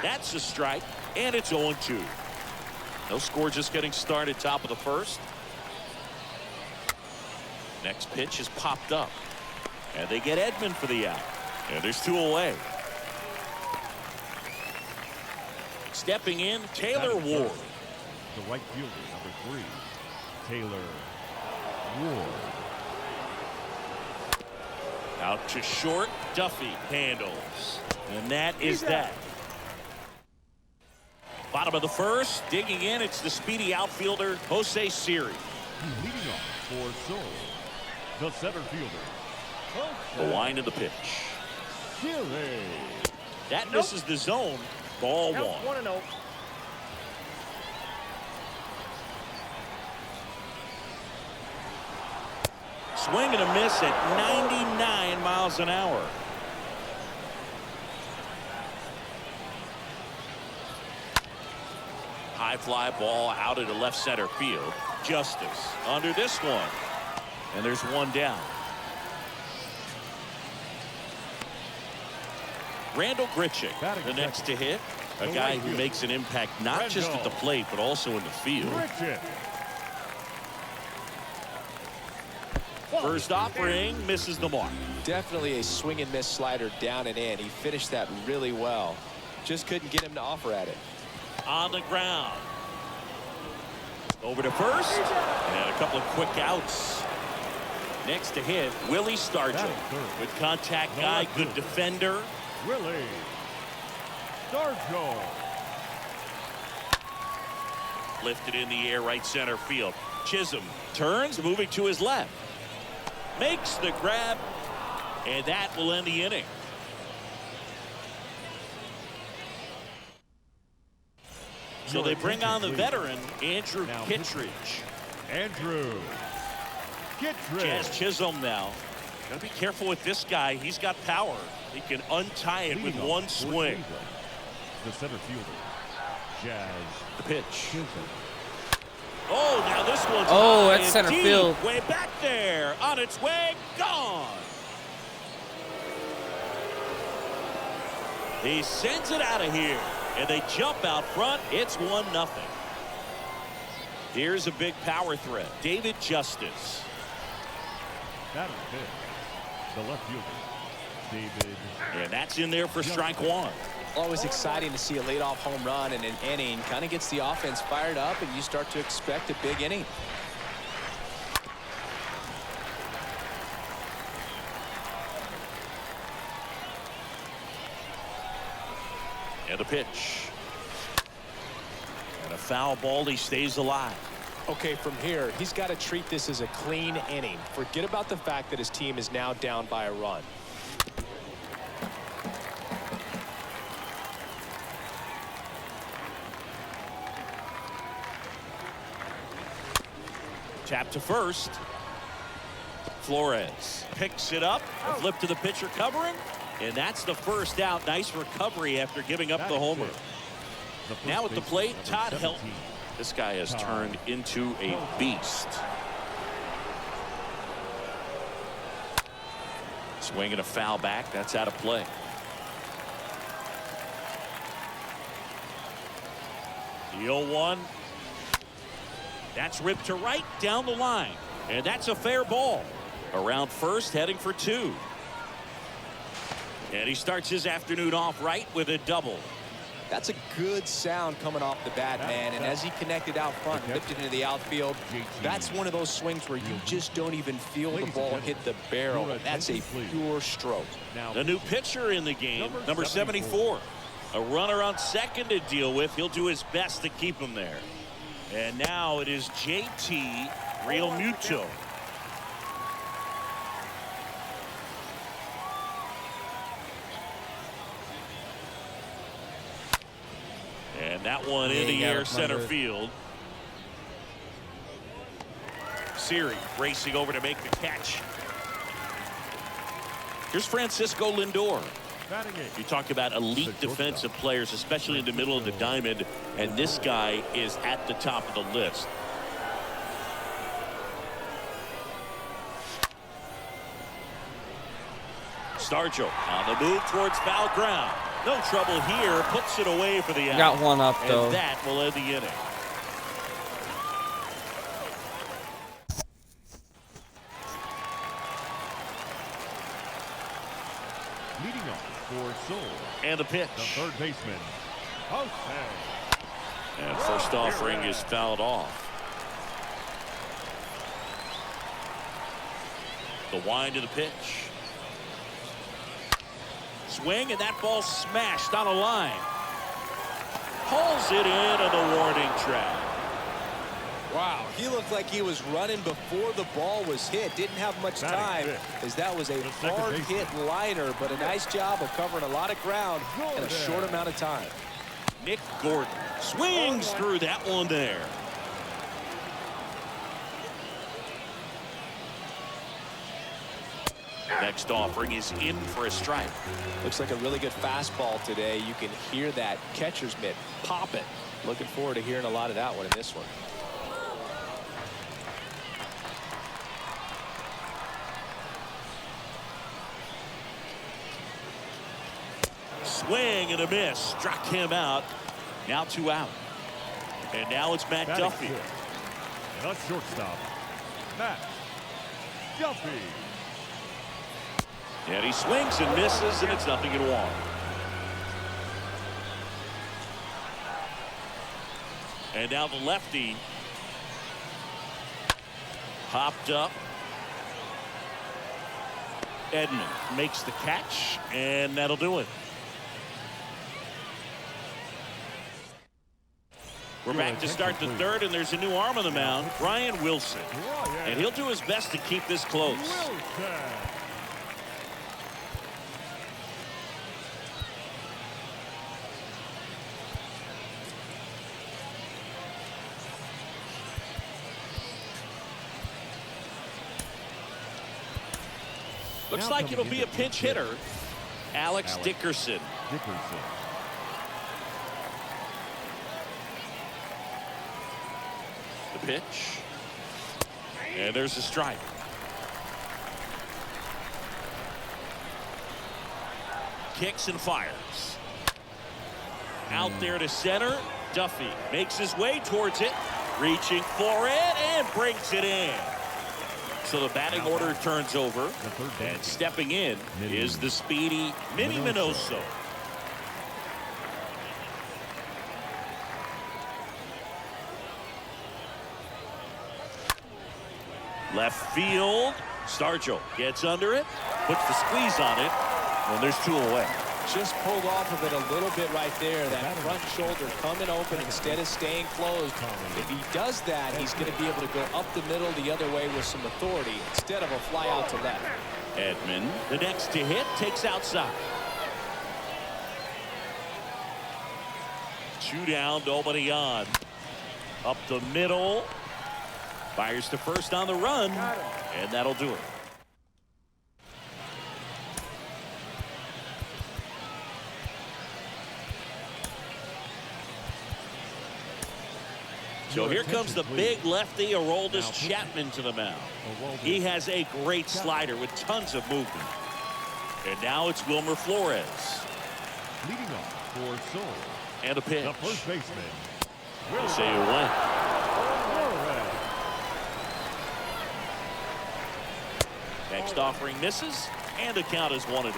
That's a strike, and it's 0-2. No score, just getting started, top of the first. Next pitch is popped up. And they get Edman for the out. And there's two away. Stepping in, Taylor Ward. The right fielder, number 3, Taylor Ward. Out to short, Duffy handles. And that is that. Bottom of the first, digging in, it's the speedy outfielder, Jose Siri. Leading off for Seoul, the center fielder. The wind of the pitch. Chile. That misses the zone. Ball Count one. 1-0. Swing and a miss at 99 miles an hour. High fly ball out into left center field. Justice under this one. And there's one down. Randall Grichuk, the next to hit. A guy who makes an impact not just at the plate, but also in the field. Grichuk. First offering misses the mark. Definitely a swing and miss slider down and in. He finished that really well. Just couldn't get him to offer at it. On the ground. Over to first. And a couple of quick outs. Next to hit, Willie Stargell. Good contact guy, good defender. Willie Stargell. Lifted in the air, right center field. Chisholm turns, moving to his left. Makes the grab, and that will end the inning. So they bring on the veteran, Andrew Kittredge. Andrew Kittredge. Jazz Chisholm now. Got to be careful with this guy. He's got power. He can untie it with one swing. The center fielder, Jazz. The pitch. Chisholm. Oh, now this one's Oh, high that's and center deep, field. way back there. On its way, gone. He sends it out of here, and they jump out front. It's 1-0. Here's a big power threat. David Justice. Batting fifth, the left fielder, David. And that's in there for strike one. Always exciting to see a leadoff home run in an inning. Kind of gets the offense fired up, and you start to expect a big inning. And a pitch. And a foul ball. He stays alive. Okay, from here, he's got to treat this as a clean inning. Forget about the fact that his team is now down by a run. Tap to first. Flores picks it up. A flip to the pitcher covering. And that's the first out. Nice recovery after giving up the homer. Now at the plate, Todd Helton. This guy has turned into a beast. Swinging a foul back. That's out of play. The 0-1. That's ripped to right down the line. And that's a fair ball. Around first, heading for two. And he starts his afternoon off right with a double. That's a good sound coming off the bat, man. And as he connected out front, lifted into the outfield, that's one of those swings where you just don't even feel the ball hit the barrel. That's a pure stroke. The new pitcher in the game, number 74. A runner on second to deal with. He'll do his best to keep him there. And now it is JT Realmuto. And that one in the air, center field. Siri racing over to make the catch. Here's Francisco Lindor. You talk about elite defensive players, especially in the middle of the diamond, and this guy is at the top of the list. Stargell on the move towards foul ground. No trouble here. Puts it away for the out. Got one up, though. And that will end the inning. Leading off for Seoul, And the pitch. the third baseman, Jose. And first offering is fouled off. The wind of the pitch. Swing, and that ball smashed on a line. Pulls it in on the warning track. Wow, he looked like he was running before the ball was hit. Didn't have much time, as that was a hard hit liner, but a nice job of covering a lot of ground in a short amount of time. Nick Gordon swings through that one there. Next offering is in for a strike. Looks like a really good fastball today. You can hear that catcher's mitt pop it. Looking forward to hearing a lot of that one in this one. Swing and a miss. Struck him out. Now 2 out. And now it's Matt Duffy. And a shortstop, Matt Duffy. And he swings and misses, and it's 0-1. And now the lefty hopped up. Edman makes the catch, and that'll do it. We're back to start the third, and there's a new arm on the mound, Brian Wilson. And he'll do his best to keep this close. Looks like it'll be a pinch hitter, Alex Dickerson. The pitch. And there's a strike. Kicks and fires. Out there to center. Duffy makes his way towards it. Reaching for it and brings it in. So the batting order turns over. And stepping in is the speedy Minnie Minoso. Left field. Stargell gets under it, puts the squeeze on it, and there's 2 away. Just pulled off of it a little bit right there. That front shoulder coming open instead of staying closed. If he does that, he's going to be able to go up the middle the other way with some authority instead of a fly out to left. Edman, the next to hit, takes outside. 2 down, nobody on. Up the middle. Fires to first on the run, and that'll do it. So here comes the big lefty, Aroldis Chapman, to the mound. He has a great slider with tons of movement. And now it's Wilmer Flores. Leading off for Seoul, And a pitch. the first baseman, We'll say it went. Flores. Next offering misses, and the count is 1-1.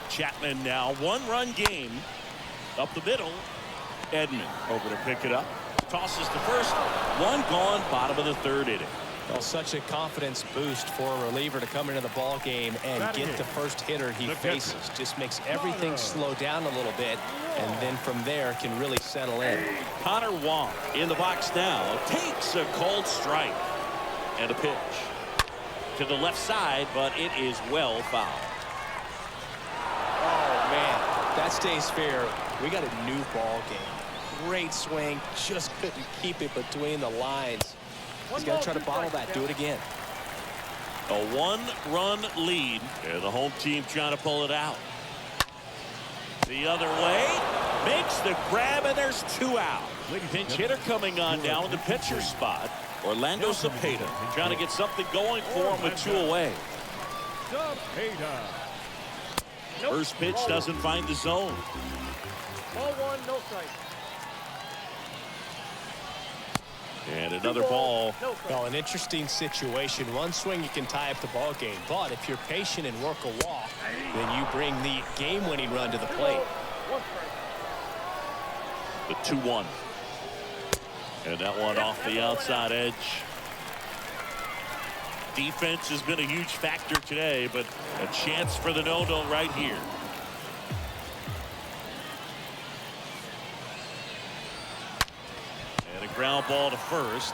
Chapman now 1-run game. Up the middle. Edman over to pick it up. Tosses to first. 1 gone, bottom of the 3rd inning. Well, such a confidence boost for a reliever to come into the ball game and get the first hitter he faces. Just makes everything slow down a little bit, and then from there can really settle in. Connor Wong in the box now. Takes a cold strike. And a pitch to the left side, but it is well fouled. Oh, man, that stays fair. We got a new ball game. Great swing, just couldn't keep it between the lines. He's got to try to bottle that. Do it again. A 1-run lead, and the home team trying to pull it out. The other way, makes the grab, and there's 2 out. Pinch hitter coming on now in the pitcher spot. Orlando Cepeda trying to get something going for him with 2 away. First pitch doesn't find the zone. Ball 1, no strike. And another ball. Well, an interesting situation. One swing you can tie up the ball game, but if you're patient and work a walk, then you bring the game-winning run to the plate. The 2-1. And that one off the outside edge. Defense has been a huge factor today, but a chance for the no-no right here. And a Ground ball to first.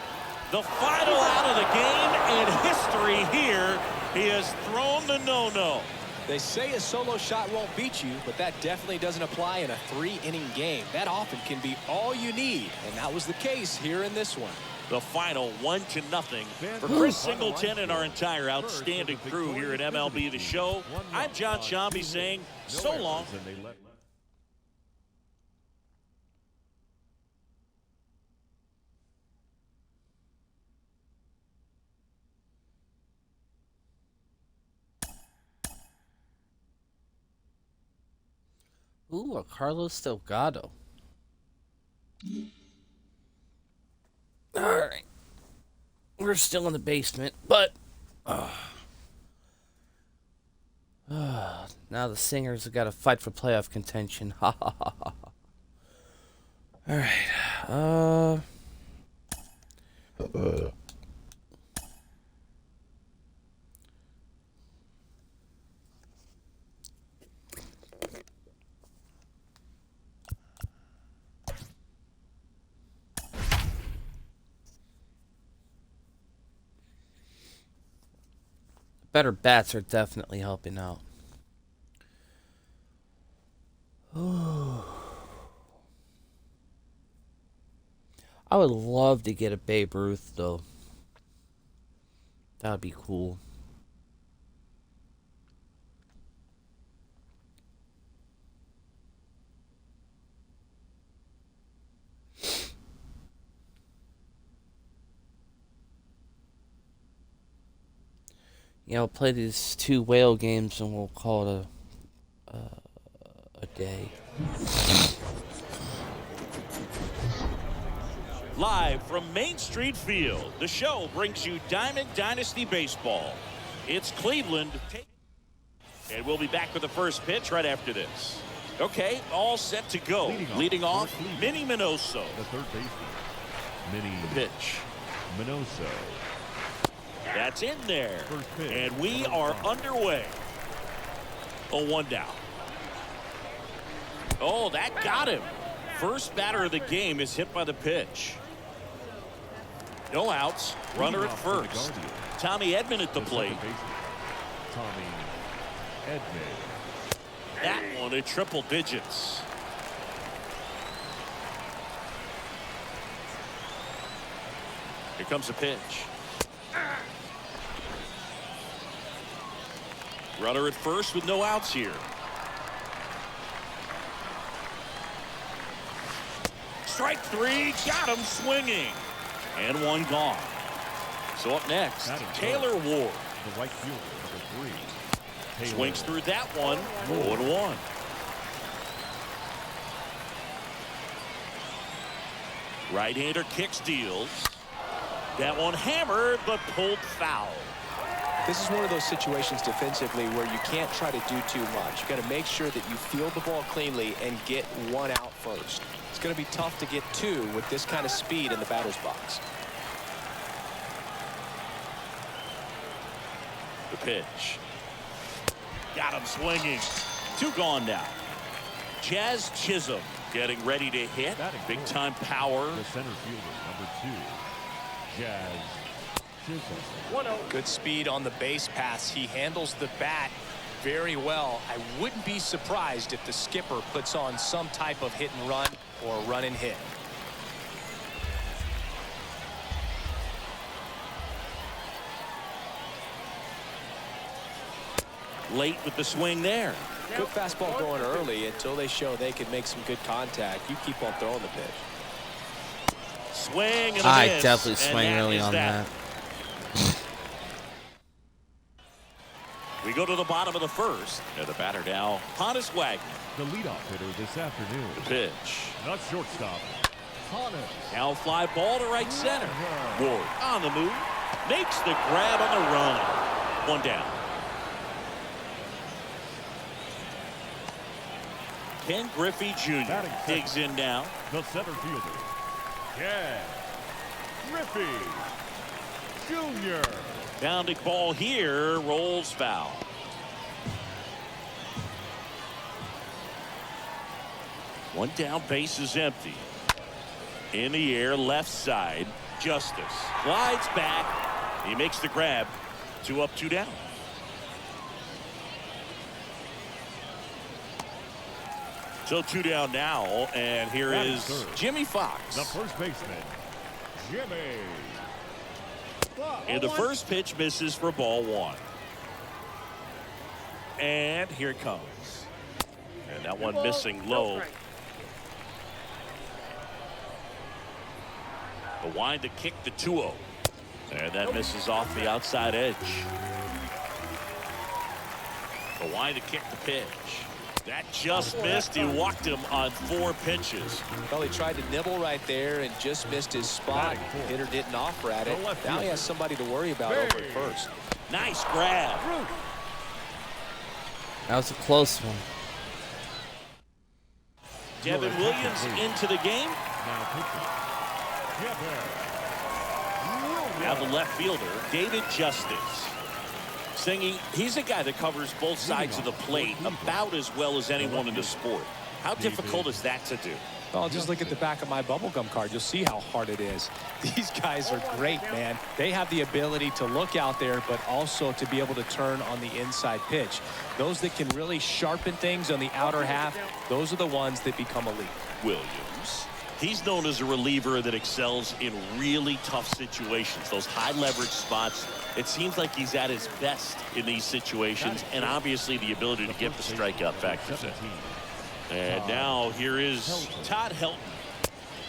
The final out of the game, and history here. He has thrown the no-no. They say a solo shot won't beat you, but that definitely doesn't apply in a 3-inning game. That often can be all you need, and that was the case here in this one. The final 1-0 for Chris Singleton and our entire outstanding crew here at MLB The Show. I'm John Sciambi saying so long. Ooh, a Carlos Delgado. Alright. We're still in the basement, but now the Singers have got to fight for playoff contention. Ha ha ha ha. Alright. Better bats are definitely helping out. I would love to get a Babe Ruth, though. That would be cool. Yeah, we'll play these 2 whale games and we'll call it a day. Live from Main Street Field, the show brings you Diamond Dynasty Baseball. It's Cleveland. And we'll be back with the first pitch right after this. Okay, all set to go. Leading off Minnie Minoso. The third baseman, Minnie Pitch. Minoso. That's in there. First pitch. And we are underway. Oh, 1 down. Oh, that got him. First batter of the game is hit by the pitch. No outs. Runner at first. Tommy Edman at the plate. Tommy Edman. That one at triple digits. Here comes a pitch. Runner at first with no outs here. Strike 3, got him swinging. And 1 gone. So up next, Taylor Ward. The right fielder, number 3. Taylor. Swings through that one. 0-1. Right-hander kicks, deals. That one hammered, but pulled foul. This is one of those situations defensively where you can't try to do too much. You got to make sure that you field the ball cleanly and get 1 out first. It's going to be tough to get 2 with this kind of speed in the batter's box. The pitch. Got him swinging. 2 gone now. Jazz Chisholm getting ready to hit. Big time power. The center fielder, number 2. Jazz Chisholm. 1-0. Good speed on the base paths. He handles the bat very well. I wouldn't be surprised if the skipper puts on some type of hit and run or run and hit. Late with the swing there. Good fastball going early until they show they can make some good contact. You keep on throwing the pitch. Swing and a I miss, definitely and swing early is on that. We go to the bottom of the first. And the batter now, Honus Wagner. The leadoff hitter this afternoon. The pitch. Not shortstop. Honus. Now fly ball to right center. Ward on the move. Makes the grab on the run. 1 down. Ken Griffey Jr. digs in now. The center fielder. Ken Griffey Jr. Bounding ball here, rolls foul. One down, base is empty. In the air, left side. Justice glides back. He makes the grab. 2 up, 2 down. So 2 down now, and here is Jimmy Fox. The first baseman, Jimmy. And the first pitch misses for ball 1. And here it comes. And that one missing low. The wind to kick the 2-0. And that misses off the outside edge. The wind to kick the pitch. That just missed. He walked him on 4 pitches. Well, he tried to nibble right there and just missed his spot. Hitter didn't offer at it. Now he has somebody to worry about over at first. Nice grab. That was a close one. Devin Williams into the game. Now the left fielder, David Justice. Singing, he's a guy that covers both sides of the plate about as well as anyone in the sport. How difficult is that to do? Well, just look at the back of my bubblegum card. You'll see how hard it is. These guys are great, man. They have the ability to look out there, but also to be able to turn on the inside pitch. Those that can really sharpen things on the outer half, those are the ones that become elite. Williams. He's known as a reliever that excels in really tough situations. Those high leverage spots. It seems like he's at his best in these situations, and obviously the ability to get the strikeout factors in. And now here is Todd Helton.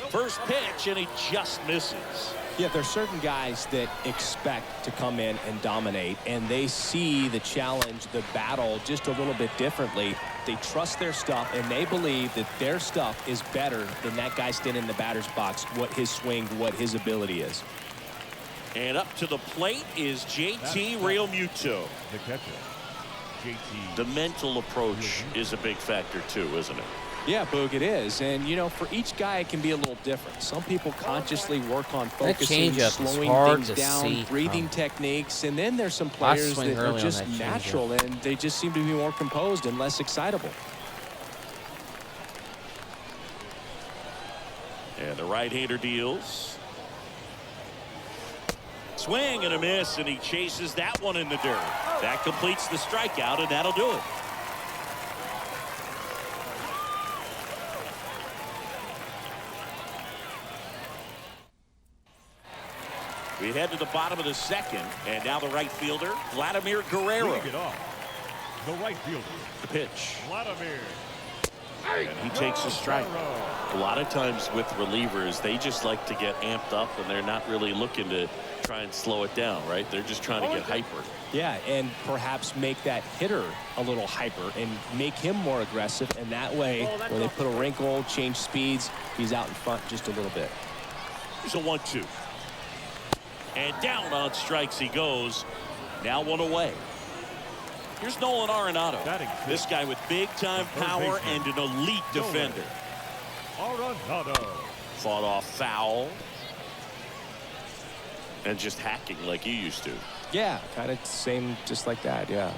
First pitch, and he just misses. Yeah, there's certain guys that expect to come in and dominate, and they see the challenge, the battle just a little bit differently. They trust their stuff, and they believe that their stuff is better than that guy standing in the batter's box, what his swing, what his ability is. And up to the plate is JT Realmuto. The catcher, JT. The mental approach is a big factor too, isn't it? Yeah, Boog, it is. And, you know, for each guy, it can be a little different. Some people consciously work on focusing, slowing things down, breathing techniques. And then there's some players that are just natural, and they just seem to be more composed and less excitable. And the right-hander deals. Swing and a miss, and he chases that one in the dirt. That completes the strikeout, and that'll do it. We head to the bottom of the second, and now the right fielder, Vladimir Guerrero. Leading it off, the right fielder. The pitch. Vladimir. And he takes a strike. A lot of times with relievers, they just like to get amped up, and they're not really looking to try and slow it down, right? They're just trying to get hyper. Yeah, and perhaps make that hitter a little hyper and make him more aggressive, and that way, when they put a wrinkle, change speeds, he's out in front just a little bit. Here's a 1-2. And down on strikes he goes. Now one away. Here's Nolan Arenado. This guy with big-time power and an elite defender. Arenado. Fought off foul. And just hacking like you used to. Yeah, kind of same, just like that, yeah.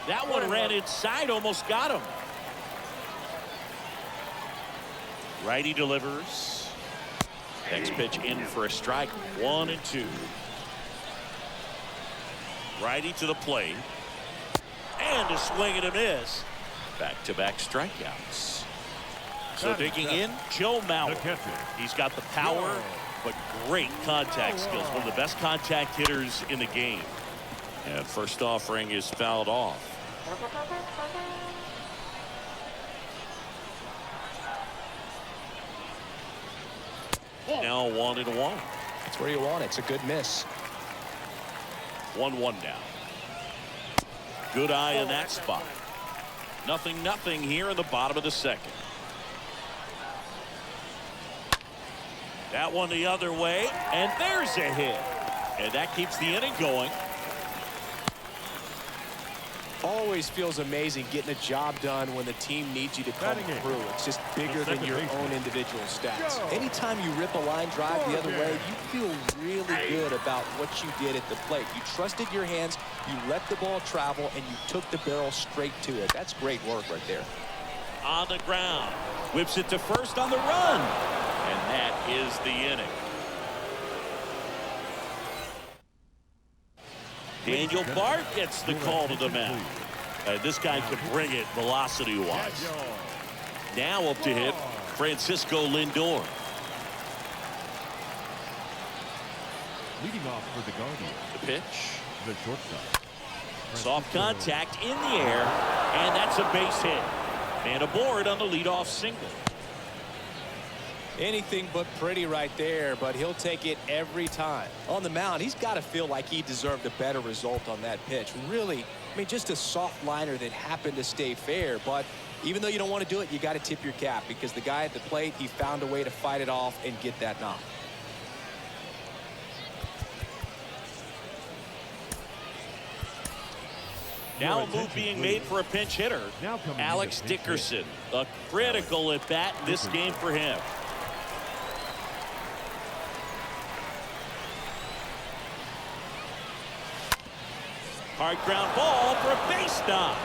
That one ran inside, almost got him. Righty delivers. Next pitch in for a strike. 1-2. Righty to the plate. And a swing and a miss. Back-to-back strikeouts. So digging in, Joe Mauer. He's got the power, but great contact skills. One of the best contact hitters in the game. And first offering is fouled off. Now 1-1. That's where you want it. It's a good miss. 1-1 now. Good eye in that spot. 0-0 here in the bottom of the second. That one the other way, and there's a hit. And that keeps the inning going. Always feels amazing getting a job done when the team needs you to come through. It's just bigger than your own individual stats. Anytime you rip a line drive the other way, you feel really good about what you did at the plate. You trusted your hands, you let the ball travel, and you took the barrel straight to it. That's great work right there. On the ground. Whips it to first on the run. And that is the inning. Daniel Bart gets the call to the mound. This guy can bring it velocity-wise. Now up to hit Francisco Lindor. Leading off for the Guardians, The pitch. the shortstop. Soft contact in the air, and that's a base hit. And aboard on the leadoff single. Anything but pretty right there, but he'll take it every time. On the mound, he's got to feel like he deserved a better result on that pitch. Really, I mean, just a soft liner that happened to stay fair, but even though you don't want to do it, you got to tip your cap because the guy at the plate, he found a way to fight it off and get that knock. Now a move being made for a pinch hitter. Now coming in Alex to pinch hit. Dickerson. A critical at bat in this game for him. Hard ground ball for a base knock.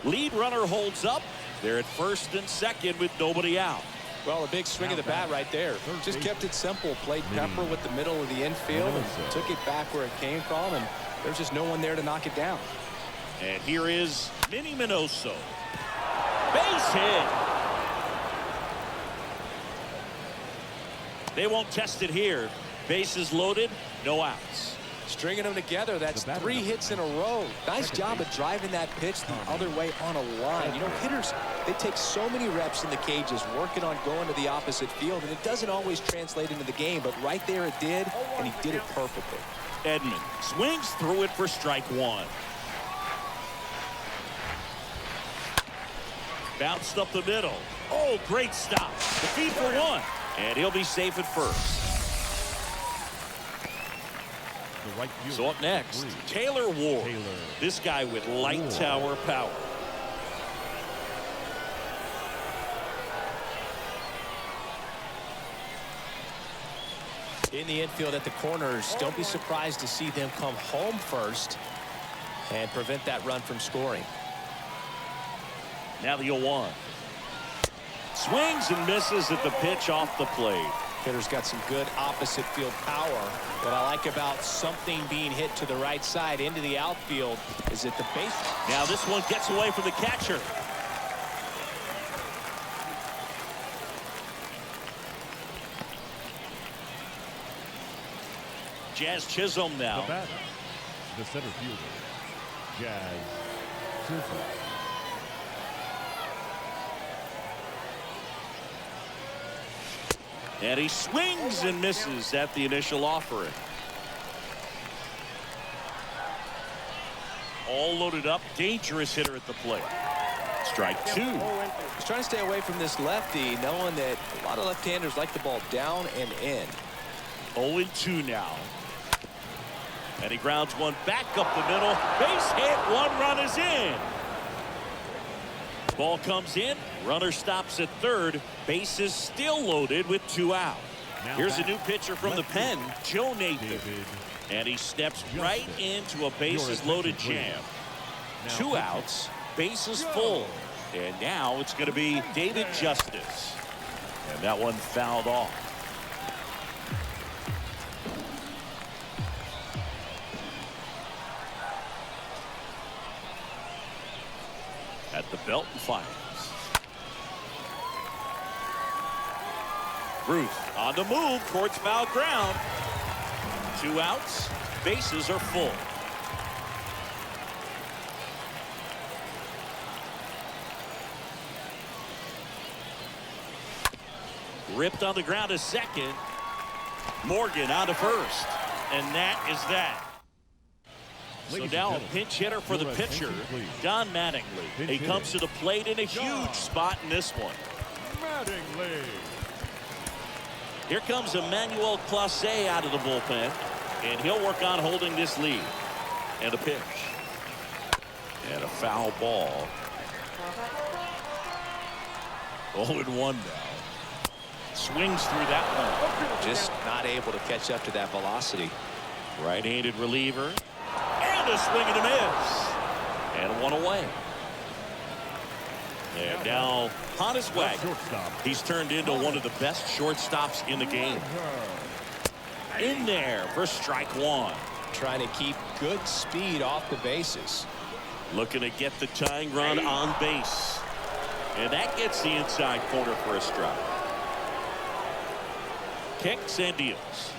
Lead runner holds up. They're at first and second with nobody out. Well, a big swing of the bat right there. Just kept it simple. Played Pepper with the middle of the infield and took it back where it came from, and there's just no one there to knock it down. And here is Minnie Minoso. Base hit. They won't test it here. Bases loaded, no outs. Stringing them together, that's 3 hits in a row. Nice job of driving that pitch the other way on a line. You know, hitters, they take so many reps in the cages working on going to the opposite field, and it doesn't always translate into the game, but right there it did, and he did it perfectly. Edman swings through it for strike one. Bounced up the middle. Oh, great stop. The feed for one. And he'll be safe at first. The right fielder, So up next, three. Taylor Ward. Taylor. This guy with light Ward. tower power. In the infield at the corners, don't be surprised to see them come home first and prevent that run from scoring. Now the 0-1. Swings and misses at the pitch off the plate. Hitter's got some good opposite field power. What I like about something being hit to the right side into the outfield is that the base. Now this one gets away from the catcher. Jazz Chisholm The now. batter, the center fielder, Jazz Chisholm. And he swings and misses at the initial offering. All loaded up. Dangerous hitter at the plate. Strike two. He's trying to stay away from this lefty, knowing that a lot of left-handers like the ball down and in. 0-2 now. And he grounds one back up the middle. Base hit. One run is in. Ball comes in. Runner stops at third. Base is still loaded with 2 out. Now Here's a back. new pitcher from the pen, Joe Nathan. David. And he steps Justice. right into a bases loaded jam. Now 2 pitching. outs. Bases full. And now it's going to be David Justice. And that one fouled off. At the belt and fires. Ruth on the move towards foul ground. 2 outs. Bases are full. Ripped on the ground to second. Morgan on to first. And that is that. So Ladies now and a gentlemen, pinch hitter for the your pitcher, attention, please. Don Mattingly. Pinch He comes to hitter. the plate in a Don huge spot in this one. Mattingly. Here comes Emmanuel Clase out of the bullpen, and he'll work on holding this lead. And a pitch. And a foul ball. 0-1 now. Swings through that one. Just not able to catch up to that velocity. Right-handed reliever. And a swing and a miss. And 1 away. And now on his way. Shortstop. He's turned into one of the best shortstops in the game. In there for strike one. Trying to keep good speed off the bases. Looking to get the tying run on base. And that gets the inside corner for a strike. Kicks and deals.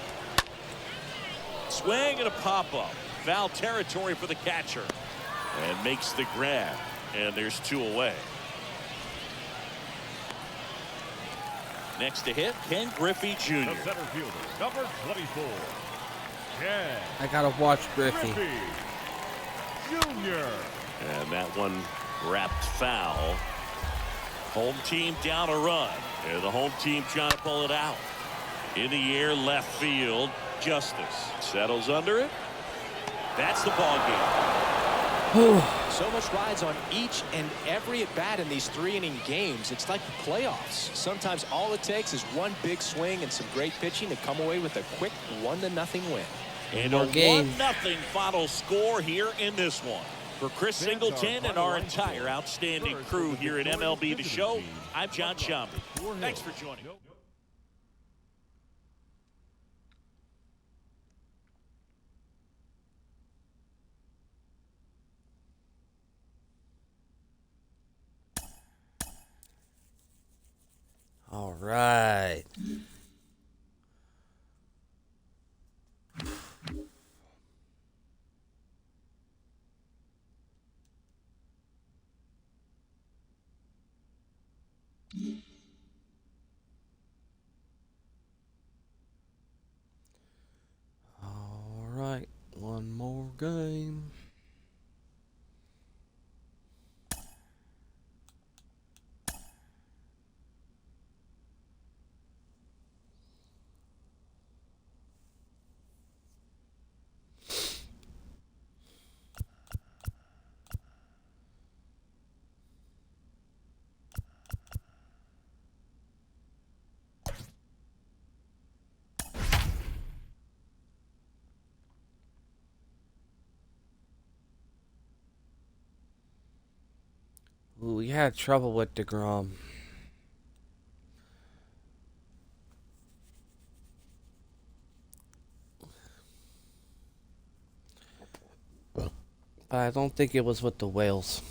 Swing and a pop-up. Foul territory for the catcher. And makes the grab. And there's 2 away. Next to hit, Ken Griffey Jr. The center fielder, number 24. Ken I gotta watch Griffey. Griffey Jr. And that one wrapped foul. Home team down a run. And the home team trying to pull it out. In the air, left field. Justice settles under it. That's the ball game. So much rides on each and every at bat in these 3-inning games. It's like the playoffs. Sometimes all it takes is one big swing and some great pitching to come away with a quick 1-0 win. And More a game. 1-0 final score here in this one. For Chris Singleton and our entire outstanding crew here at MLB The Show, I'm John Sciambi. Thanks for joining. All right. All right, one more game. Ooh, we had trouble with DeGrom. But I don't think it was with the Whales.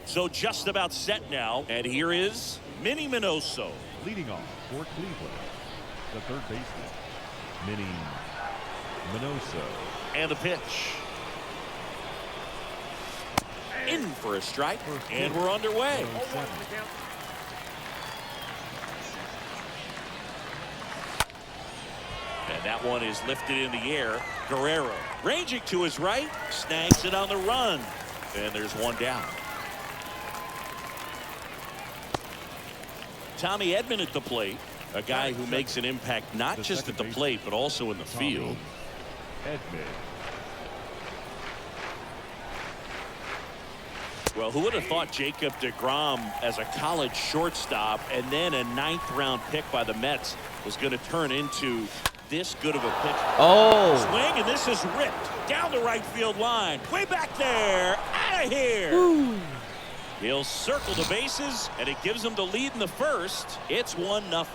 So just about set now. And here is Minnie Minoso. Leading off for Cleveland, the third baseman, Minnie Minoso. And the pitch. In for a strike. And we're underway. And that one is lifted in the air. Guerrero ranging to his right. Snags it on the run. And there's one down. Tommy Edman at the plate. A guy who makes an impact not just at the plate, but also in the field. Edman. Well, who would have thought Jacob deGrom as a college shortstop and then a 9th-round pick by the Mets was going to turn into this good of a pitch. Oh! Swing, and this is ripped down the right field line. Way back there. Out of here. Woo. He'll circle the bases, and it gives him the lead in the first. It's 1-0.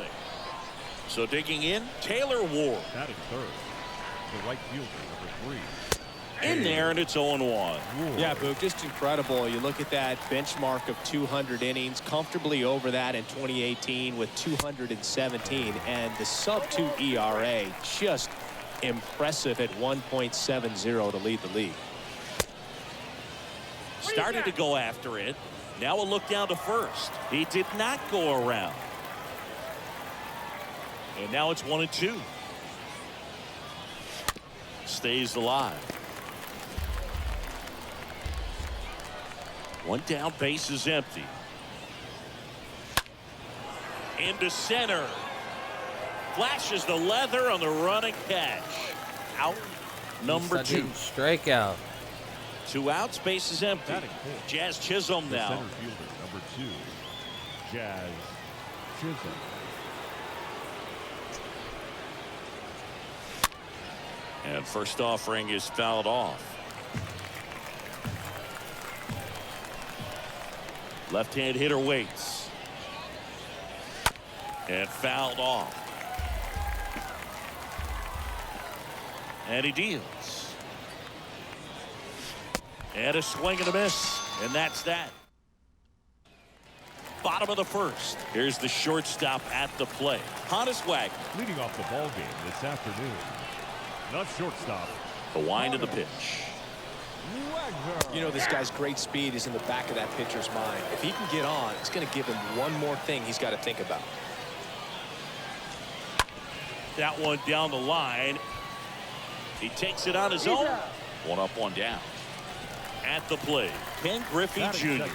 So digging in, Taylor Ward. Batting third, the right fielder, number 3. In there, and it's 0-1. Yeah, Boog, just incredible. You look at that benchmark of 200 innings, comfortably over that in 2018 with 217, and the sub-2 ERA, just impressive at 1.70 to lead the league. Started to go after it. Now a look down to first. He did not go around. And now it's 1-2. Stays alive. One down, base is empty. Into center. Flashes the leather on the running catch. Out. Number 2. Strikeout. 2 outs, base is empty. Batting fourth, Jazz Chisholm the now. center fielder, number 2, Jazz Chisholm. And first offering is fouled off. Left-hand hitter waits. And fouled off. And he deals. And a swing and a miss. And that's that. Bottom of the first. Here's the shortstop at the plate. Honus Wagner. Leading off the ball game this afternoon, the shortstop. The wind of the pitch. You know, this guy's great speed is in the back of that pitcher's mind. If he can get on, it's going to give him one more thing he's got to think about. That one down the line. He takes it on his own. 1 up, 1 down. At the plate, Ken Griffey Jr.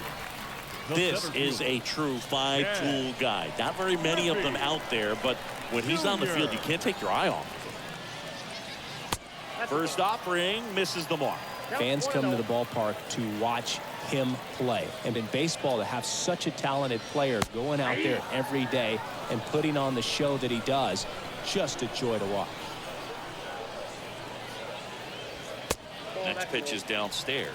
This is a true 5-tool guy. Not very many of them out there, but when he's on the field, you can't take your eye off him. First offering misses the mark. Fans come to the ballpark to watch him play. And in baseball, to have such a talented player going out there every day and putting on the show that he does, just a joy to watch. Next pitch is downstairs.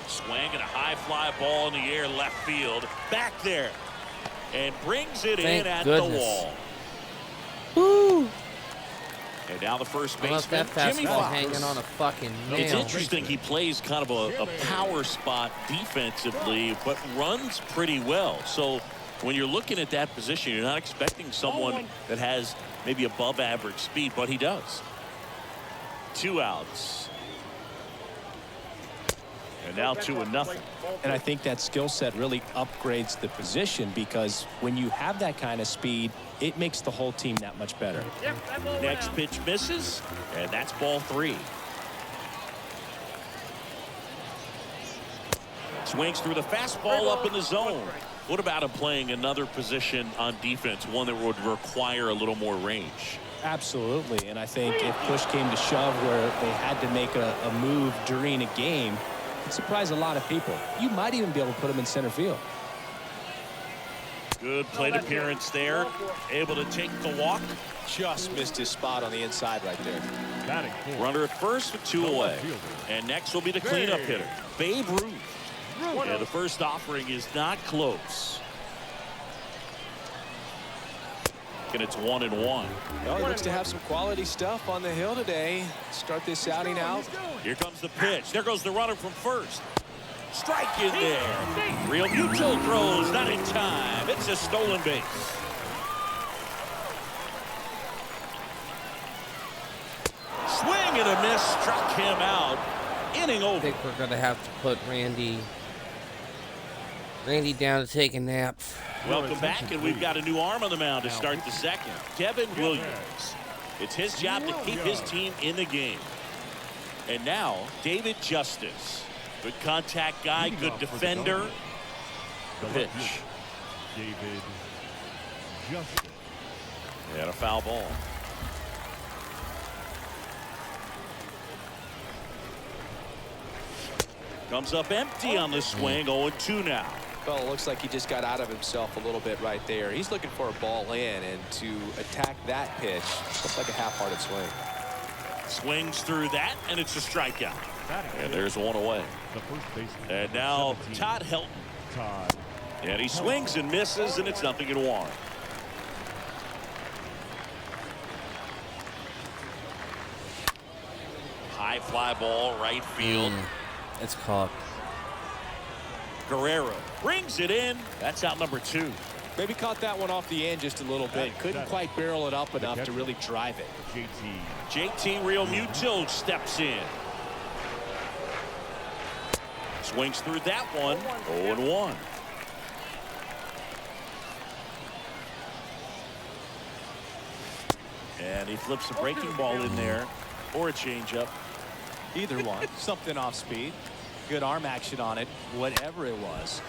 Swing and a high fly ball in the air left field. Back there. And brings it Thank in at goodness. the wall. Woo! And now the first I love baseman, that Jimmy fastball Fox. hanging on a fucking nail. It's interesting. He plays kind of a power spot defensively, but runs pretty well. So when you're looking at that position, you're not expecting someone that has maybe above average speed, but he does. 2 outs. And now 2-0. And I think that skill set really upgrades the position, because when you have that kind of speed, it makes the whole team that much better. Next pitch misses, and that's ball 3. Swings through the fastball up in the zone. What about him playing another position on defense, one that would require a little more range? Absolutely. And I think if push came to shove where they had to make a move during a game, it surprised a lot of people. You might even be able to put him in center field. Good plate appearance there. Able to take the walk. Just missed his spot on the inside right there. Batting fourth, Runner at first with 2 away. And next will be the cleanup hitter, Babe Ruth. And the first offering is not close. And it's 1-1. Well, he looks to have some quality stuff on the hill today. Start this outing out. Here comes the pitch. There goes the runner from first. Strike in there. Real Mutual throws, not in time. It's a stolen base. Swing and a miss, struck him out. Inning I over. think we're going to have to put Randy down to take a nap. Welcome back, and we've got a new arm on the mound to start the second. Kevin Williams. It's his job to keep his team in the game. And now, David Justice. Good contact guy, good defender. the Pitch. left fielder, David Justice. And a foul ball. Comes up empty on the swing. 0-2 now. Well, it looks like he just got out of himself a little bit right there. He's looking for a ball in, and to attack that pitch, looks like a half-hearted swing. Swings through that, and it's a strikeout. And there's 1 away. The first baseman. And now 17, Todd Helton. Todd. And he swings and misses, and it's 0-1. High fly ball, right field. It's caught. Guerrero brings it in. That's out number 2. Maybe caught that one off the end just a little bit. Couldn't quite barrel it up enough to really drive it. JT. JT Real Mutil steps in. Swings through that one. 0-1. And he flips a breaking ball in there, or a changeup. Either one. Something off speed. Good arm action on it, whatever it was.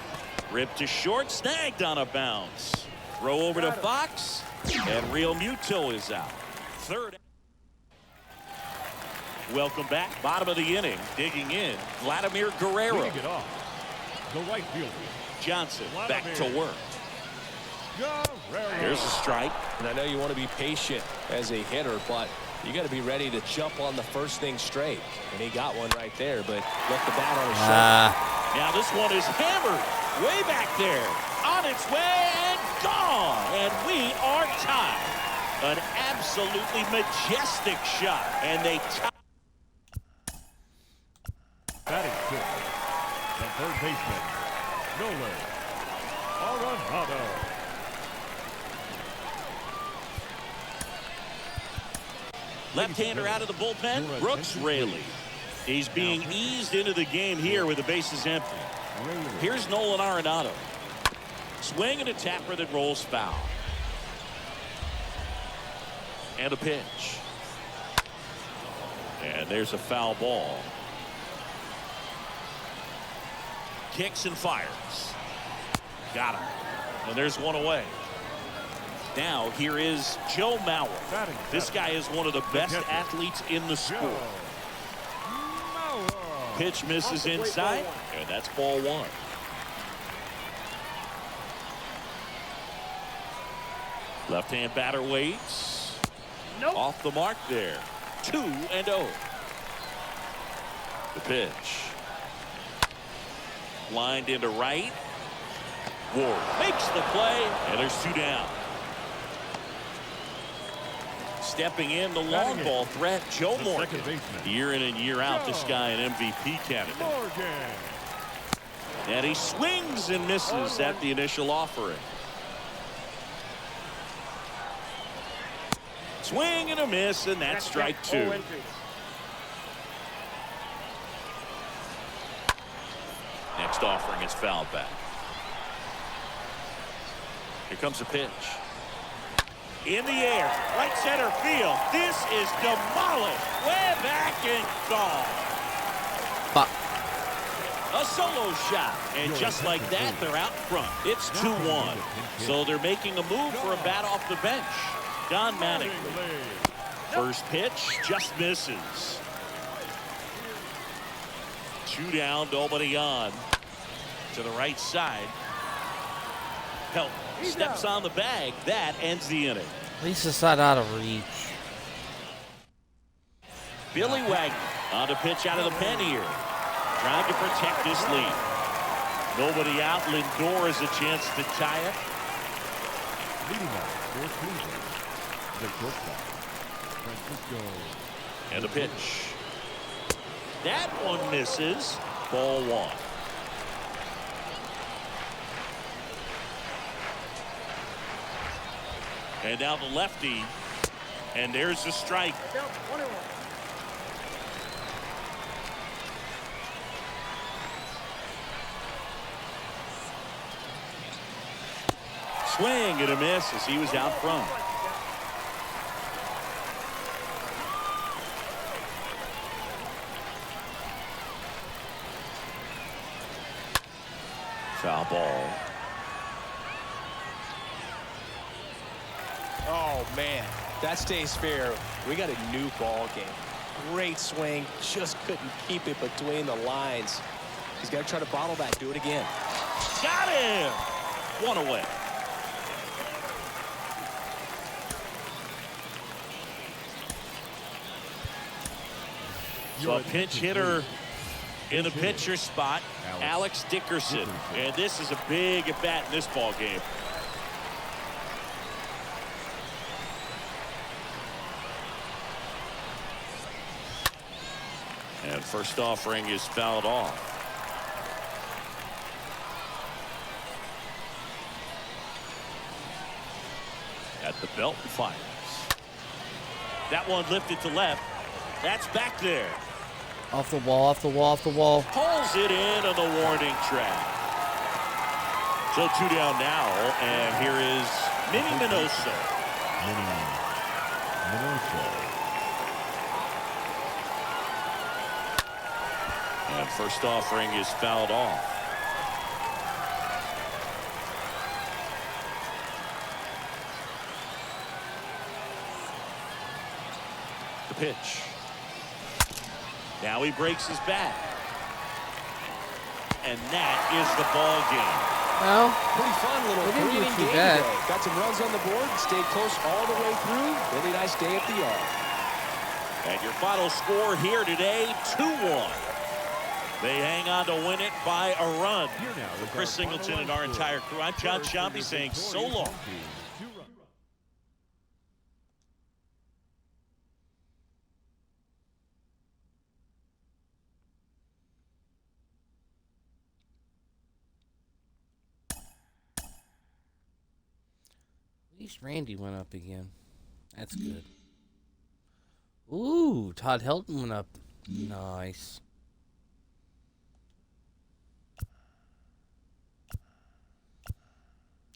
Ripped to short, snagged on a bounce. Throw over to Fox. And Real Muto is out. Third. Welcome back. Bottom of the inning. Digging in. Vladimir Guerrero. Leading it off, the right fielder, Johnson back to work. Guerrero. There's a strike. And I know you want to be patient as a hitter, but you got to be ready to jump on the first thing straight. And he got one right there, but left the bat on his shoulder. Now this one is hammered way back there. On its way and gone. And we are tied. An absolutely majestic shot. And they tie. Batting fifth, the third baseman, Nolan Arenado. Left-hander out of the bullpen, Brooks Raley. He's being eased into the game here with the bases empty. Here's Nolan Arenado. Swing and a tapper that rolls foul. And a pitch. And there's a foul ball. Kicks and fires. Got him. And there's one away. Now here is Joe Mauer. This guy is one of the best athletes in the sport. Pitch misses inside, and that's ball one. Left-hand batter waits. Nope. Off the mark there. 2-0. The pitch. Lined into right. Ward makes the play, and there's two down. Stepping in the long ball threat, Joe Morgan. Year in and year out, this guy an MVP candidate. And he swings and misses at the initial offering. Swing and a miss, and that's strike two. Next offering is fouled back. Here comes a pitch. In the air, right center field. This is demolished. Way back and gone. A solo shot. And just like that, they're out front. it's 2-1. So they're making a move for a bat off the bench. Don Manning. First pitch just misses. Two down, nobody on. To the right side. Help. Steps on the bag. That ends the inning. At least it's not out of reach. Billy Wagner on to pitch out of the pen here. Trying to protect this lead. Nobody out. Lindor has a chance to tie it. Leading off for Cleveland, the shortstop, Francisco. And the pitch. That one misses. Ball one. And now the lefty. And there's the strike. Swing and a miss as he was out front. Foul ball. Oh, man, that stays fair. We got a new ball game. Great swing. Just couldn't keep it between the lines. He's got to try to bottle that. Do it again. Got him. One away. So a pinch hitter in the pitcher spot, Alex Dickerson. And this is a big at bat in this ball game. And first offering is fouled off. At the belt and fires. That one lifted to left. That's back there. Off the wall, off the wall, off the wall. Pulls it in on the warning track. So two down now, and here is Minnie Minoso. And first offering is fouled off. pitch. Now he breaks his bat. And that is the ball game. Well, Pretty fun little we didn't do three-inning too game bad. today. Got some runs on the board, stayed close all the way through. Really nice day at the yard. And your final score here today, 2-1. They hang on to win it by a run. Here now is For Chris our final Singleton and line our score. entire crew, I'm John First for Sciambi your saying so victorious long. home team, 2 runs. at least Randy went up again. That's good. Ooh, Todd Helton went up. Nice.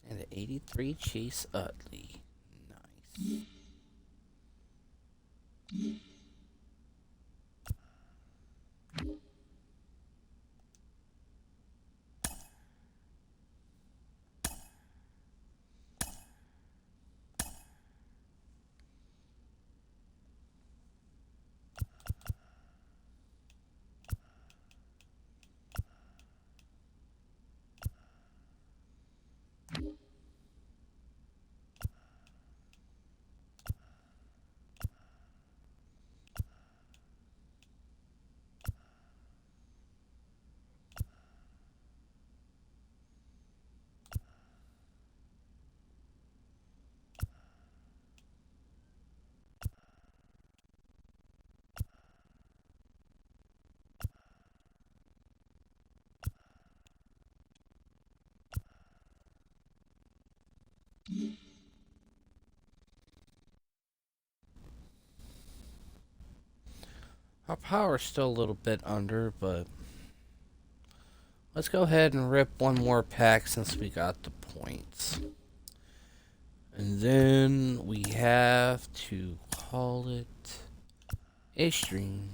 And at 83, Chase Utley. Nice. Our power's still a little bit under, but let's go ahead and rip one more pack since we got the points. And then we have to call it a stream.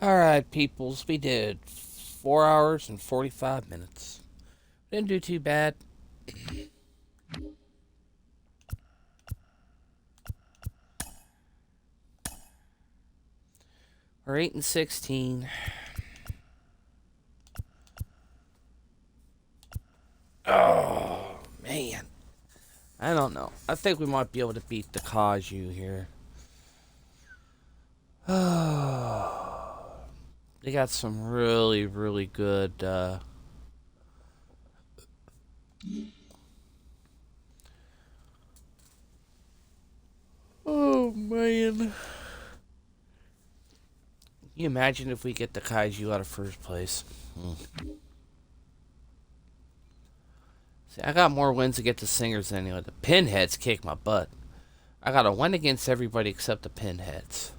Alright, peoples, we did 4 hours and 45 minutes. Didn't do too bad. We're 8 and 16. Oh, man. I don't know. I think we might be able to beat the Kaju here. They got some really, really good, oh, man. Can you imagine if we get the Kaiju out of first place? See, I got more wins against the Singers than anyone. The Pinheads kick my butt. I got a win against everybody except the Pinheads.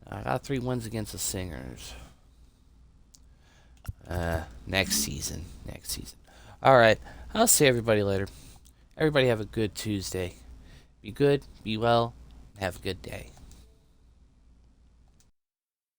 I got 3 wins against the Singers. Next season. Alright, I'll see everybody later. Everybody have a good Tuesday. Be good, be well, have a good day.